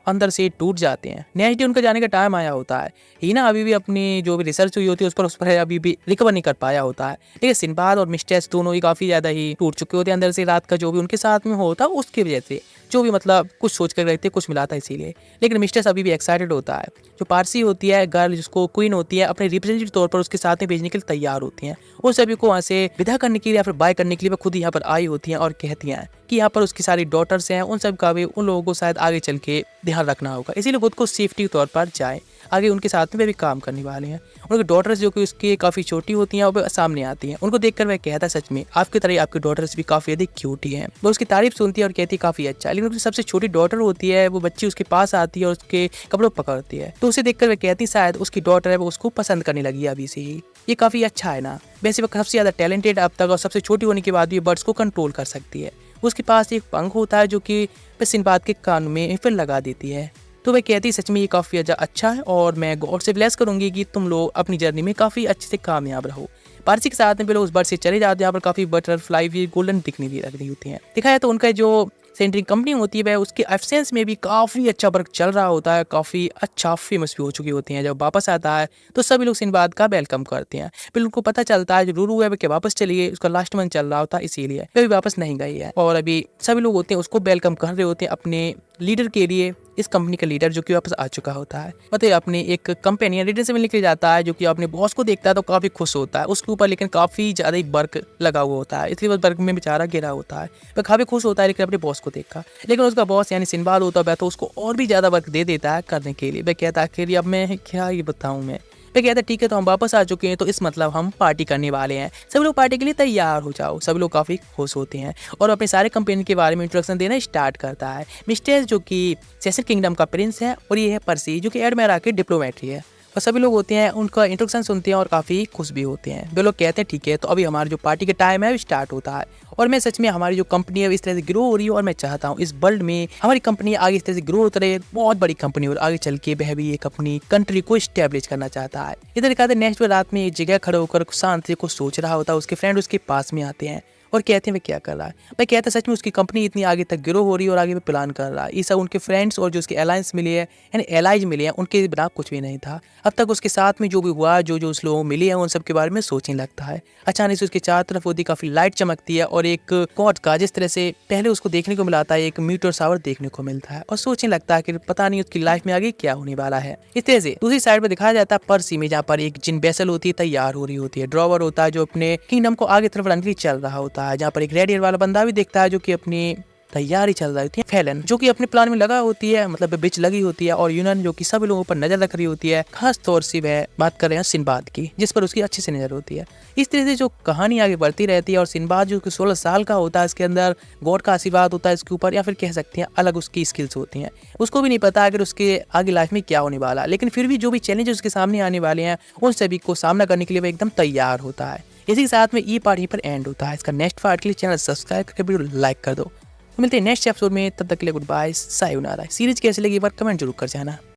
अंदर से टूट जाते हैं। नेक्स्ट डे उनका जाने का टाइम आया होता है। हीना अभी भी अपनी जो भी रिसर्च हुई होती है उस पर अभी भी रिकवर नहीं कर पाया होता है। लेकिन सिनबाद और मिस्टेस दोनों ही काफ़ी ज़्यादा ही टूट चुके होते हैं अंदर से, रात का जो भी उनके साथ में होता है उसकी वजह से, जो भी मतलब कुछ सोच कर रहे थे कुछ मिला था इसीलिए। लेकिन मिस्टेस अभी भी एक्साइटेड होता है। जो पारसी होती है गर्ल जिसको क्वीन होती है अपने रिप्रेजेंटेटिव तौर पर उसके साथ में भेजने के लिए तैयार होती हैं। उन सभी को वहाँ से विदा करने के लिए या फिर बाय करने के लिए वो खुद यहाँ पर आई होती हैं और कहती हैं कि यहाँ पर उसकी सारी डॉटर्स हैं, उन सब का भी उन लोगों को शायद आगे चल के ध्यान रखना होगा, इसीलिए खुद को सेफ्टी के तौर पर जाए, आगे उनके साथ में वे भी काम करने वाले हैं। उनकी डॉटर्स जो कि उसकी काफ़ी छोटी होती हैं वो सामने आती हैं। उनको देखकर वह कहता है सच में आपकी तरह आपकी डॉटर्स भी काफ़ी अधिक क्यूट ही हैं। वो उसकी तारीफ सुनती है और कहती है काफ़ी अच्छा। लेकिन उसकी सबसे छोटी डॉटर होती है, वो बच्ची उसके पास आती है और उसके कपड़ों पकड़ती है, तो उसे देखकर वह कहती है शायद उसकी डॉटर है वो उसको पसंद करने लगी है अभी से ही, ये काफ़ी अच्छा है ना। वैसे वह सबसे ज़्यादा टैलेंटेड अब तक और सबसे छोटी होने के बाद भी बर्ड्स को कंट्रोल कर सकती है। उसके पास एक पंख होता है जो कि सिनबाद के कान में फिर लगा देती है। तो वह कहती है सच में ये काफ़ी अच्छा है और मैं गॉड से ब्लेस करूंगी कि तुम लोग अपनी जर्नी में काफ़ी अच्छे से कामयाब रहो। पारसी के साथ में लोग उस बर्ड से चले जाते हैं, यहाँ पर काफ़ी बटरफ्लाई भी गोल्डन दिखने भी लग रही होती हैं। दिखाया तो उनका जो सेंट्रिंग कंपनी होती है वह उसके एब्सेंस में भी काफ़ी अच्छा वर्क चल रहा होता है, काफ़ी अच्छा फेमस भी हो चुकी होती हैं। जब वापस आता है तो सभी लोग सिनबाद का वेलकम करते हैं। फिर उनको पता चलता है जो रूरू है वह के वापस चली गई, उसका लास्ट मंथ चल रहा होता है इसीलिए वह भी वापस नहीं गई है। और अभी सभी लोग होते हैं उसको वेलकम कर रहे होते हैं अपने लीडर के लिए, इस कंपनी का लीडर जो कि वापस आ चुका होता है। मतलब अपने एक कंपनी लीडर से मिलने के लिए जाता है जो कि अपने बॉस को देखता है तो काफ़ी खुश होता है उसके ऊपर, लेकिन काफ़ी ज़्यादा ही वर्क लगा हुआ होता है इसलिए बस वर्क में बेचारा गिरा होता है। वह काफ़ी खुश होता है लेकिन अपने बॉस को देखा, लेकिन उसका बॉस यानी सिनबाद होता है तो उसको और भी ज़्यादा वर्क दे देता है करने के लिए। वह कहता है कि अब मैं क्या ये बताऊँ मैं। वह कहता है ठीक है तो हम वापस आ चुके हैं तो इस मतलब हम पार्टी करने वाले हैं, सभी लोग पार्टी के लिए तैयार हो जाओ। सभी लोग काफ़ी खुश होते हैं और अपने सारे कंपनी के बारे में इंट्रोडक्शन देना स्टार्ट करता है। मिस्टेस जो कि सेशन किंगडम का प्रिंस है और ये है परसी जो कि एडमेरा के डिप्लोमेट है। और सभी लोग होते हैं उनका इंट्रोडक्शन सुनते हैं और काफ़ी खुश भी होते हैं। वे लोग कहते हैं ठीक है तो अभी हमारा जो पार्टी का टाइम है वो स्टार्ट होता है और मैं सच में हमारी जो कंपनी है इस तरह से ग्रो हो रही है और मैं चाहता हूँ इस वर्ल्ड में हमारी कंपनी आगे इस तरह से ग्रो होती रहे, बहुत बड़ी कंपनी और आगे चल के वह भी एक अपनी कंट्री को स्टैब्लिश करना चाहता है। इधर दिखाते नेक्स्ट रात में एक जगह खड़े होकर शांति को सोच रहा होता है। उसके फ्रेंड उसके पास में आते हैं और कहते हैं वे क्या कर रहा है। मैं कहता सच में उसकी कंपनी इतनी आगे तक ग्रो हो रही है और आगे भी प्लान कर रहा है। ये सब उनके फ्रेंड्स और जो उसके अलायंस मिले हैं यानी एलाइज मिले हैं उनके बिना कुछ भी नहीं था। अब तक उसके साथ में जो भी हुआ जो जो उस लोगों को मिले हैं उन सब के बारे में सोचने लगता है। अचानक से उसके चारों तरफ होती काफी लाइट चमकती है और एक गॉड का जिस तरह से पहले उसको देखने को मिला था एक मीटर शावर देखने को मिलता है और सोचने लगता है कि पता नहीं उसकी लाइफ में आगे क्या होने वाला है। इस तरह से दूसरी साइड पर दिखाया जाता है पर्सी में, जहाँ पर एक जिन बेसल होती है तैयार हो रही होती है। ड्रॉवर होता है जो अपने किंगडम को आगे तरफ रन के लिए चल रहा होता है, जहाँ पर एक रेड एयर वाला बंदा भी दिखता है जो कि अपनी तैयारी चल रही होती है। फैलन जो कि अपने प्लान में लगा होती है, मतलब बिच लगी होती है, और यूनान जो कि सभी लोगों पर नजर रख रही होती है। खास तौर से वह बात कर रहे हैं सिनबाद की, जिस पर उसकी अच्छे से नजर होती है। इस तरह से जो कहानी आगे बढ़ती रहती है और सिनबाद जो कि 16 साल का होता है, इसके अंदर गॉड का आशीर्वाद होता है इसके ऊपर, या फिर कह सकते हैं अलग उसकी स्किल्स होती हैं। उसको भी नहीं पता अगर उसके आगे लाइफ में क्या होने वाला, लेकिन फिर भी जो भी चैलेंज उसके सामने आने वाले हैं उन सभी को सामना करने के लिए वह एकदम तैयार होता है। इसी के साथ में ये पार्ट यहीं पर एंड होता है। इसका नेक्स्ट पार्ट के लिए चैनल सब्सक्राइब करके वीडियो लाइक कर दो। मिलते हैं नेक्स्ट एपिसोड में, तब तक के लिए गुड बाय, सायोनारा। सीरीज कैसे लगी एक बार कमेंट जरूर कर जाना।